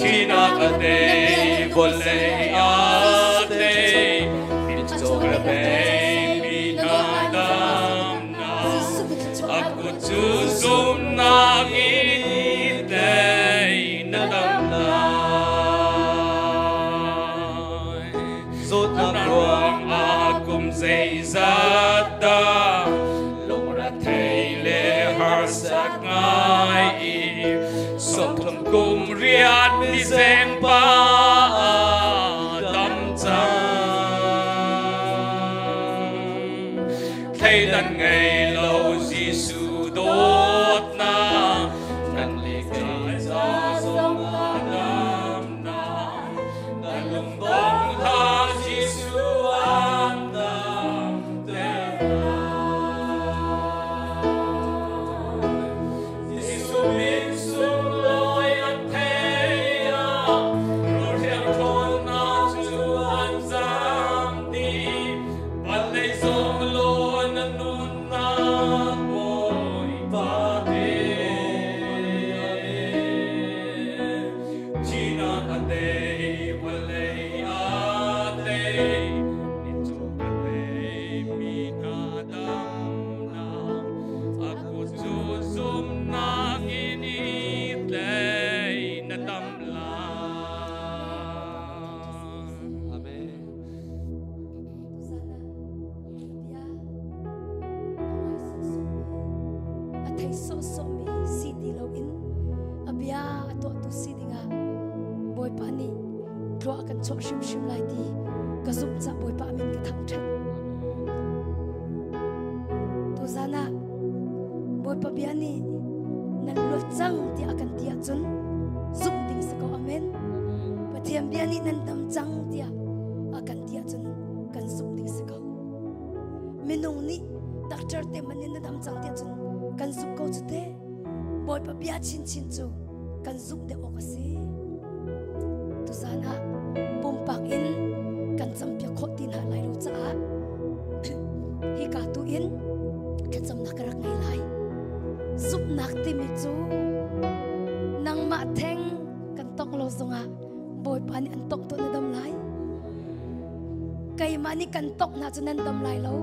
[SPEAKER 7] khi na cả đây vô lấy Zoom na in day na dam lai Zot na ruang akum zay zata Long ra thay le har sak ngai Sok thầm kum riat ni zeng pa dam chang Thay lần ngày lâu Giêsu đốt na cần lì cây ra sông nam na cần lùng bông tha Giêsu an tâm tế Giêsu min sung loi an thei a rồi theo thôn na chu an giang đi và lấy dòng loi nan nun na
[SPEAKER 6] Chok shim shim lai ti ka zup cha boi pa min ka thang that tu zana boi pa biani nan lo chang ti akan tia chun zup ding sa ko amen pathiam biani nan dam chang tia akan tia chun kan zup ding sa ko minung ni doctor te manin na dam chang tia chun kan zup ko chu te boi pa bia chin chin chu kan zup de o ka si tu zana Pumh in kan champia khotin ha lai ro cha hi ka tu in ka cham nak rak ngai lai zup nak ti mi chu nang ma theng kan tok lo zonga boi pan an tok to na dam lai kai mani kan tok na chu nan dam lai lo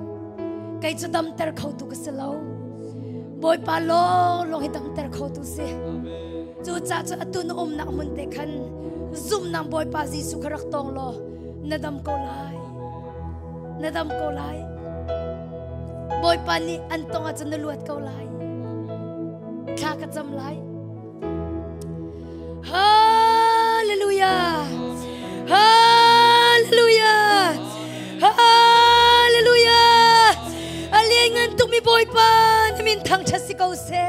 [SPEAKER 6] kai chu dam ter khau tu ka se lo boi pa lo lo hi dam ter khau tu se chu cha chu atun na mun te khan Zoom nang boy pa Giêsu kharak tong lo nadam ko lai boy pa ni antong a chan luat ko lai kha ka cham lai hallelujah hallelujah hallelujah aliengan tu mi boy pa namin thang thasi ko se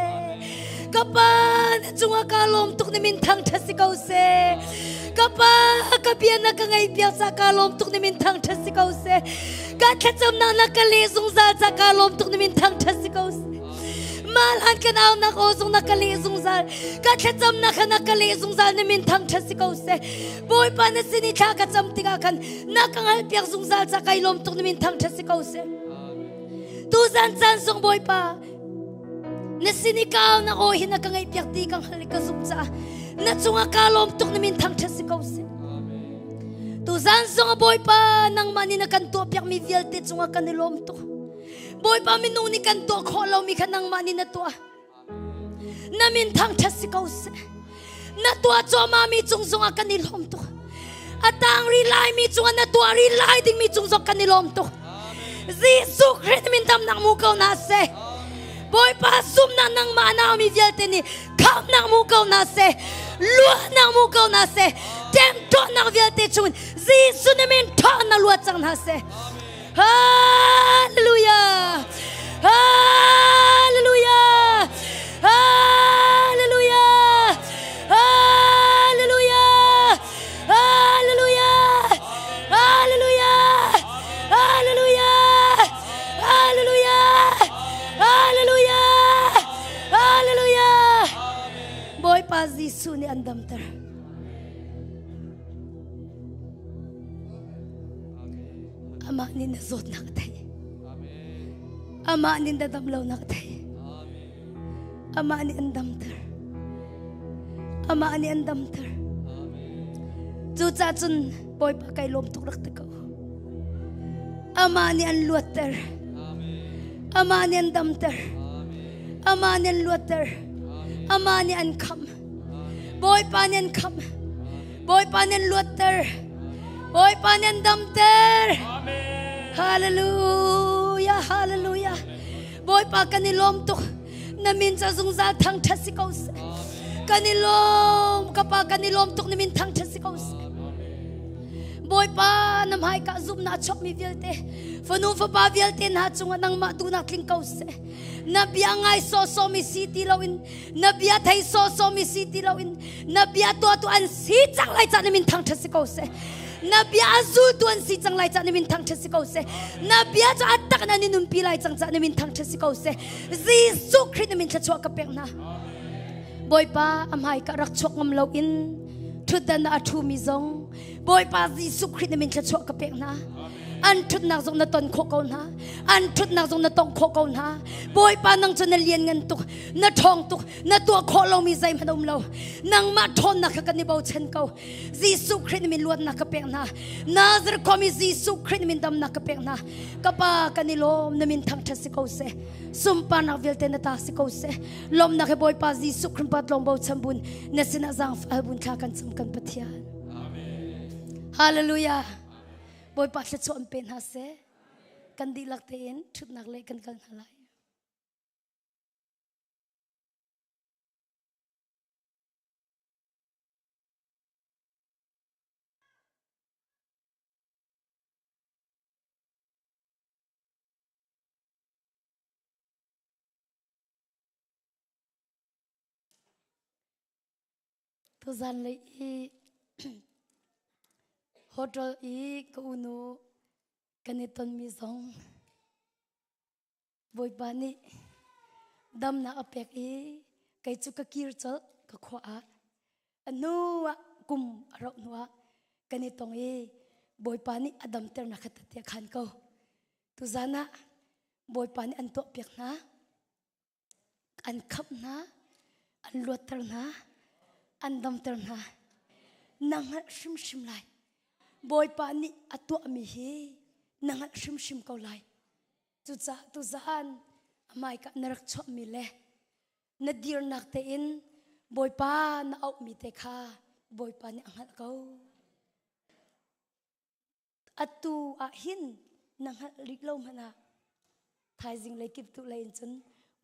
[SPEAKER 6] kapan chunga kalom tuk namin thang thasi ko se kapa kapian na kangai piak sa kalom tuk namin thang thasi ko se ka thacham na nakali zung za sa kalom tuk namin thang thasi ko se malan kanaw na ko zung nakali zung za ka thacham na nakali zung za namin thang thasi ko se boy pa na sini tha ka cham tiga kan na kangai piak zung za sa kailom tuk namin thang thasi ko se tu zan zan zung boy pa na sinikaw na ko hinakangay piyak di kang halika zumsa na tsunga kalom tuk namin thang thasi ko se tu zan song boy pa nang mani na kan to piak mi vialte chunga kanilom to boy pa minung ni kan to kholo mi khanang mani na to namin thang thasi kause na to choma mi chung zonga kanilom to atang rilai mi chunga na to rilai ding mi chung zok kanilom to Jesus Christ min tam nang mu kau na se boy pa sum na nang mana mi vialte ni kham nang mu kau na se lua nang mu kau na se tem to nang vialte chun Jesus ne min to na lua chang na se hallelujah hallelujah hallelujah hallelujah hallelujah hallelujah hallelujah hallelujah hallelujah hallelujah boy pa Jesus ni andam ter ama ni na zot na katay ama ni na damlaw na katay ama ni andam ter ama ni andam ter chu cha chun boy pa kai lom tok rak te ko ama ni an luat ter ama ni andam ter ama ni an luat ter ama ni an kham boy pa ni an kham boy pa ni an luat ter boy pa ni an dam ter hallelujah hallelujah boy pa kanilom tok namin sa zungza thang thasi kaus kanilom kapa kanilom tok namin thang thasi kaus boy pa namhai ka zum na chok mi vialte fanu fa pa vialte na chunga nang ma tu na kling kaus nabia ngai so so mi city lawin nabia thai so so mi city lawin nabia to an si chang lai cha namin thang thasi kaus nabia azul tu an si chang lai cha namin thang thasi kaus nabia cha atak na ninum pi lai chang cha namin thang thasi kaus Jesus Christ namin cha chwa ka pek na boy pa amhai ka rak chok ngam lo in thudan na thu mi zong boy pa Jesus Christ namin cha chwa ka pek na an thut nak zong na ton kho ko na an thut nak zong na tong kho ko na boy pa nang chun na lien ngan tuk na thong tuk na to kho lo mi zai manom lo nang ma thon na ka ni bau chen ko Jesus Christ min luat na ka pek na nazar ko mi Jesus Christ min dam na ka pek na kapa kanilom na min thang thasi ko se sumpa na velte na ta si ko se lom na ke boy pa Jesus Christ pat lom bau chambun na sina zang albun kha kan cham kan pathian hallelujah boy pa se chom pen ha se kan di lak tein thut nak le kan kal halai to zan le i hotel i ko unu kaniton mi zong boy bani dam na apek i kai chu ka kir chal ka khwa anu kum ro nuwa kanitong i boy pani adam ter na khat te khan ko tu zana boy pani an to pek na an khap na an luat ter na an dam ter na nang shim shim lai boy pani atu mi hi nang shim shim ko lai tu zan amai ka narak chop mi le na dir nak te in boy pa na au mi te kha boy pa ni angal ko atu a hin nang rik lo mana thai jing le kip tu le in chun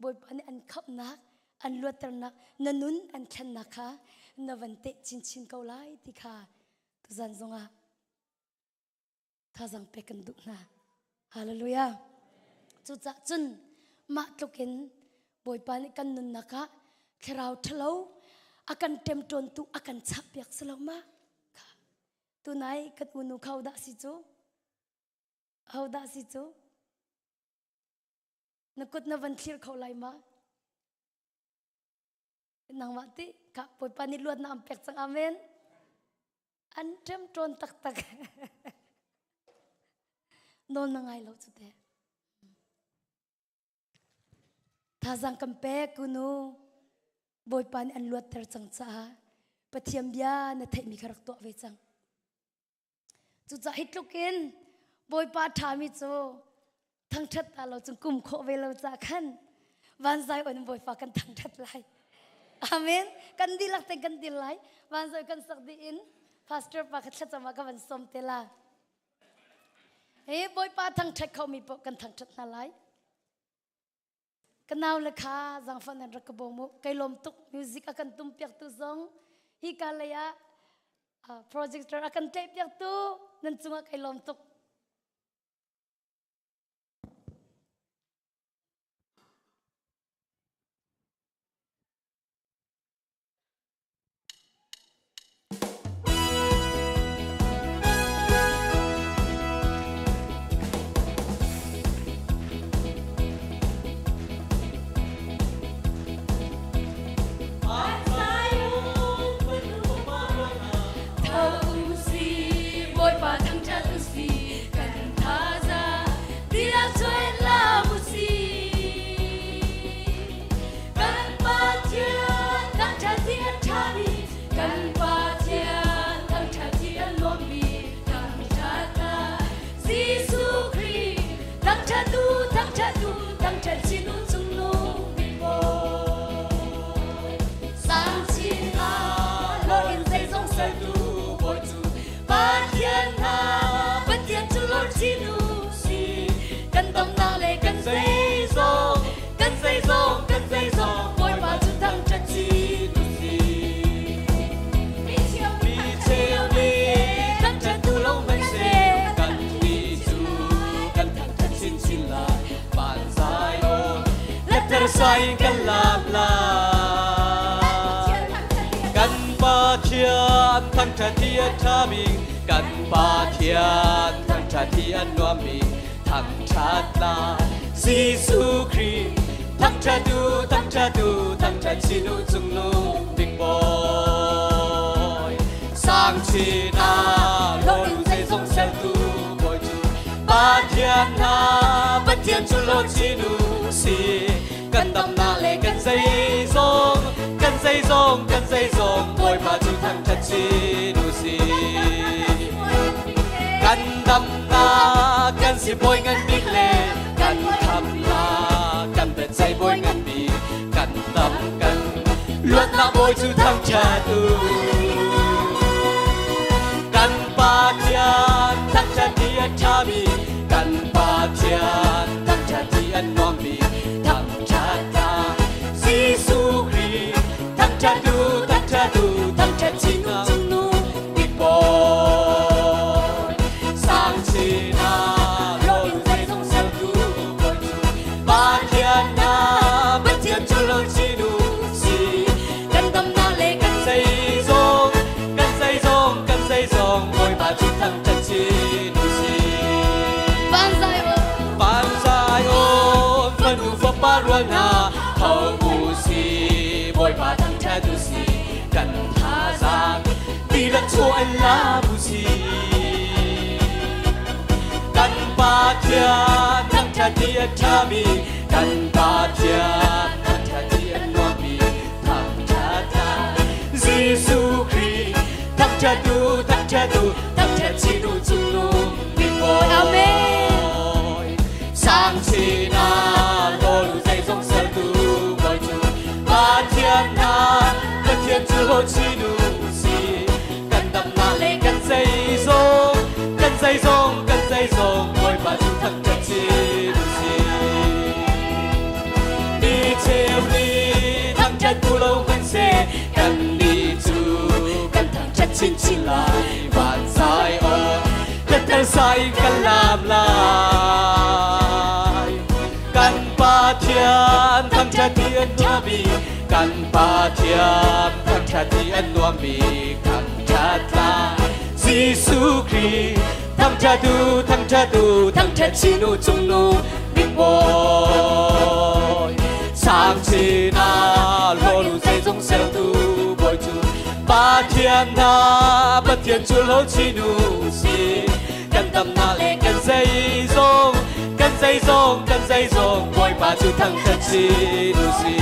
[SPEAKER 6] boy pa ni an khap na an luatar na nanun an khan na kha na vante chin chin ko lai ti kha tu zan zonga thazang pekan du na hallelujah chu cha chun ma tloken boy pa ni kan nun naka kherau thalo akan tem ton tu akan chap yak saloma tu nai kat unu khau da si chu hau da si chu nakut na van thlir khau lai ma nang ma ti ka boy pa ni luat na am pek chang amen an tem ton tak tak non na ngai lo chu te thazang kampe kunu boy pan an luat ter chang cha pathiam bia na thai mi kharak to ve chang chú cho hít lúc in bồi pa thà mi cho thằng chất ta lo chung cùng khổ về lâu cha khăn van dài ổn bồi pa kan thằng chất lại amen kan đi lạc tên kan đi lại van dài kan sắc đi in pastor pa khát cho mà các bạn xóm tê la bồi pa thằng chất không mi bộ kan thằng chất na lại kan nào là khá giang phân anh rắc bông mu cây lom tuk music akan tum piak tu zong hi kalaya projector akan tape piak tu nan chunga cây lom tuk
[SPEAKER 3] say kan làm la kan ba thian thang cha thian cha mi kan ba thian thang cha thian noa mi thang cha la Giêsu Christ thang cha chinu chung nu big boy sang chi na lo lu dây dòng sel tu boy tu ba thian na ba thian chu lo chinu si kan tâm na le kan dây dòng boy ba chu thang cha chinu si kan tâm na kan si boy ngan big le kan tham na kan bet say boy ngan bi kan tâm kan luat na boy chu thang cha tu kan pa thian thang cha thian cha mi kan pa thian thang cha thian nom bi thang cha ta Giêsu Christ thang cha chi nu big boy sang chi na lo lu dây dòng sel tu boy tu ba thian na bất thian chu lo chi nu si kan tâm na le kan dây dòng boy ba chu thang cha chi nu si
[SPEAKER 6] van dài ôn
[SPEAKER 3] phân u fa pa ruang na hậu u si boy ba thang cha tu si kan tha giang đi lắc cho anh la bu si kan ba thian thang cha thian cha mi kan ba thian thang cha thian noa mi thang cha ta Giêsu Christ thang cha chi nu chung nu big boy
[SPEAKER 6] amen
[SPEAKER 3] sang chi na lo lu dây dòng sel tu boy tu ba thian na ba thian chu lo chi nu si kan tâm na le kan dây dòng boy ba chu thang cha chi nu si đi theo đi thang cha tu lo men se kan đi chu kan thang cha chin chin lại van sai ôn kan sai kan làm lại kan pa thian thang cha thian noa mi kan pa thian thang cha thian noa mi kan cha ta Giêsu Christ thang cha chi nu chung nu big boy sang chi na lo lu dây dòng sel tu boy tu ba thian na ba thian chu lo chi nu si kan tâm na le kan dây dòng boy ba chu thang cha chi nu si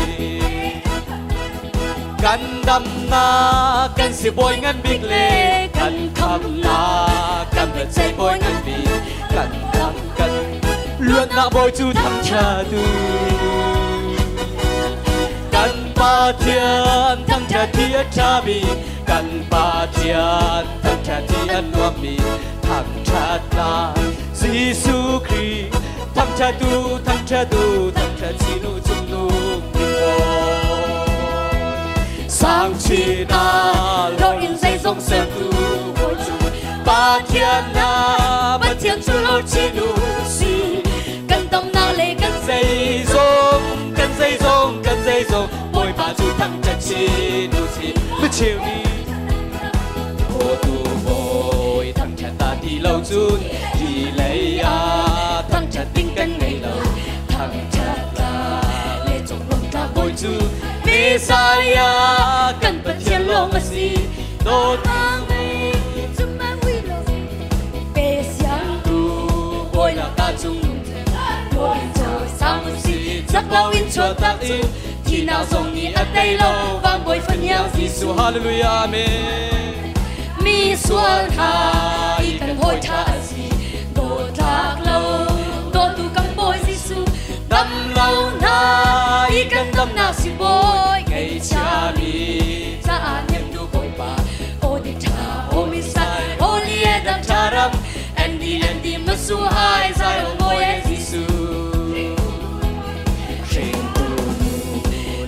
[SPEAKER 3] kan tâm na kan si boy ngan big le kan kham na kan bet na bồi chu thăng trà tu căn ba thiên thăng trà thiên cha bi căn ba thiên thăng trà thiên nuông bi thăng trà ta Giêsu Christ thăng trà tu thăng trà chi nu chung nu bình ổn sang chi na lo in dây dòng sơn tu bồi chu ba thiên na ba thiên chu lo chi nu si cần tâm na lệ cần dây dòng bồi ba chu thăng trà chi nu si lúc chiều đi ô tu bồi thăng trà ta đi lâu chun đi lấy thăng trà tinh cân ngày lâu thăng trà ta lệ trong lòng ta bồi chu Messiah cần bất thiên lo mà si đô tăng này chúng mang huy lộ bề xiang tu bồi là ta chung bồi chờ sao mà si chắc bao in cho ta in thì nào dòng ni ở đây lâu vang bồi phân nhau Giêsu Hallelujah Amen mi xuân hai cần hồi tha gì đồ thác lâu đồ tu cầm bồi Giêsu tâm lâu na ý cần tâm nào si bồi ngày cha mi cha niệm tu bồi ba ô đi cha ô mi sai ô li edam cha ram endi mất su hai dài ô ngôi Giêsu trên tu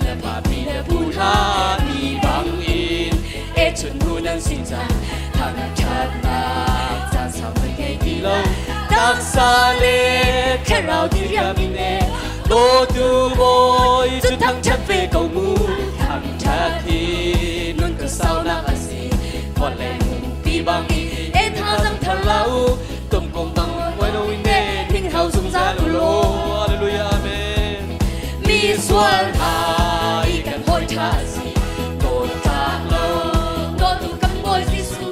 [SPEAKER 3] là ba mi là bu ha mi bang in e chuẩn nu nan xin ra thằng cha na cha sao mới ngày đi lâu đặc xa lệ khe rào đi ra mi nè đô tu bồi chút thăng chất về cầu mu thằng cha thì luôn cứ sao na ở gì còn lệ đi bằng e tha rằng thằng lão tôm công bằng quay đâu in nè thinh hào dùng ra lù lô Hallelujah Amen mi xuân hai cần hồi tha gì đồn ta lâu đô tu cầm bồi Giêsu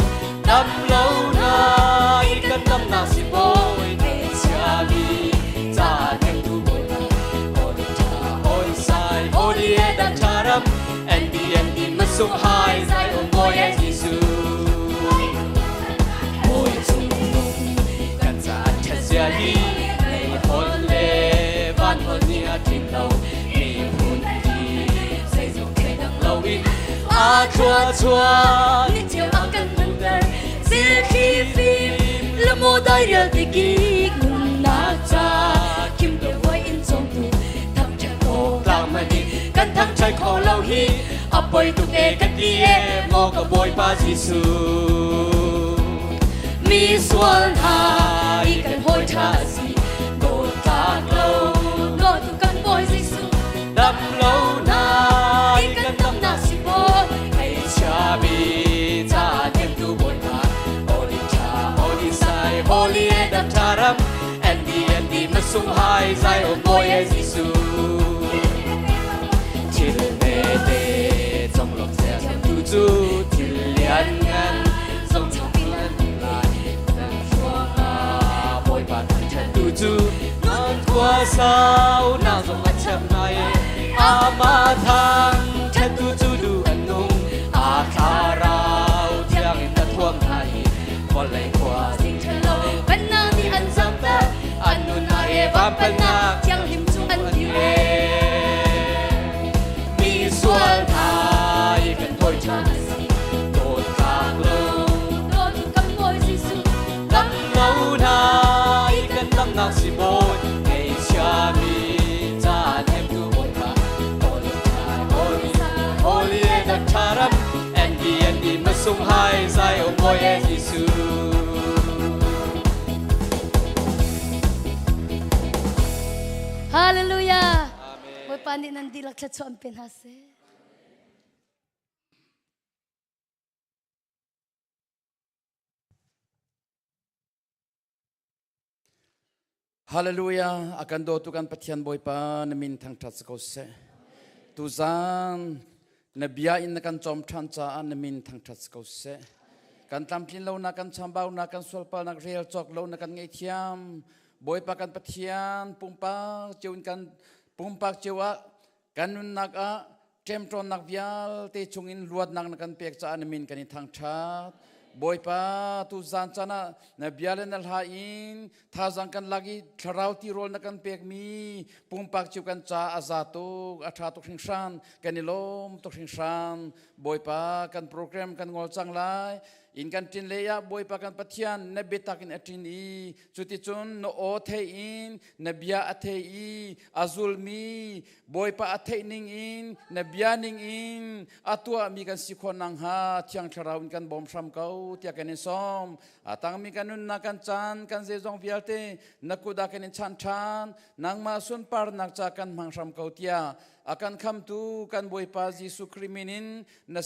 [SPEAKER 3] năm lâu nay cần tâm nào xin bồi để cha mi cha thêm tu bồi ôi sai ôi đi đang cha ram endi mất sung hai dài ôm ngôi Giêsu ôi chung cần za chân sia đi ngày hôn lễ van hôn nia tình lâu ngày hôn đi xây dựng thế đằng lâu in chua nít chiều áo cần thân đời dễ khi phim là mô đai rượu thì kí ngừng nát cha kim đồ vui in trong tu thằng cha cô làm mà đi cần thằng trai khó lâu hi ấp bồi tụt e cắt đi e mò cả bồi ba Giêsu mi xuân hai cần hồi tha gì đồ ta lâu đồ tụt cần bồi Giêsu đâm lâu nay cần tâm nào si bồi hay cha mi cha thêm tu bồi ba ôi cha ôi sai holy edam cha ram endi mất sung hai dài ôm ngôi Giêsu chill nè trong lòng xe thêm tu chu chill liên ngân trong trong kinh lại đang chúa bồi bàn chân tu chu non qua sao nào trong mắt chậm này ama thang chân tu chu du anh nung khá rau thiang in ta thuông hai còn lại qua dinh chân lâu vẫn nào thì ăn giang ta ăn nun hai bám bên na thiang him chung ăn thiê mi xuân hai cần thôi cha gì đồn ta lâu đồn cầm ngôi Giêsu cầm lâu hai cần tâm nào si bồi ngày cha mi cha thêm tu bồi ba holy edam cha ram endi mất sung hai dài ôm ngôi Giêsu
[SPEAKER 6] Hallelujah bồi pani nandi lakla cho ampen hase
[SPEAKER 8] Hallelujah akan do tu kan pathian boy pa namin thang that ko se tu zan nabia in kan chom than cha an namin thang that ko se kan tamplin lo na kan chambau na kan solpa na real chok lo na kan ngei thiam boy pa kan pathian pumpa cheun kan pumpa chewa kanun nak a temtron nak vial te chungin luat nak kan pek cha an namin kan thang that boy pa tu zan chana na bialen al hain tha jang kan lagi tharau ti rol na kan pek mi pum pak chu kan cha azato atha to khingsan kanilom to khingsan boy pa kan program kan ngol chang lai in kan tin leya boy pa kan pathian na betakin atin i chuti chun no o the in na bia athe i azul mi boy pa athe ning in na bia ning in atua mi kan sikhon nang ha thiang tharau in kan bom sam kau tia kan som atang mi kan nun na kan chan kan je jong pialte nakuda kan chan chan nang ma sun par nak cha kan mang sam kau tia akan kham tu kan boy pa Jesu Kriminin na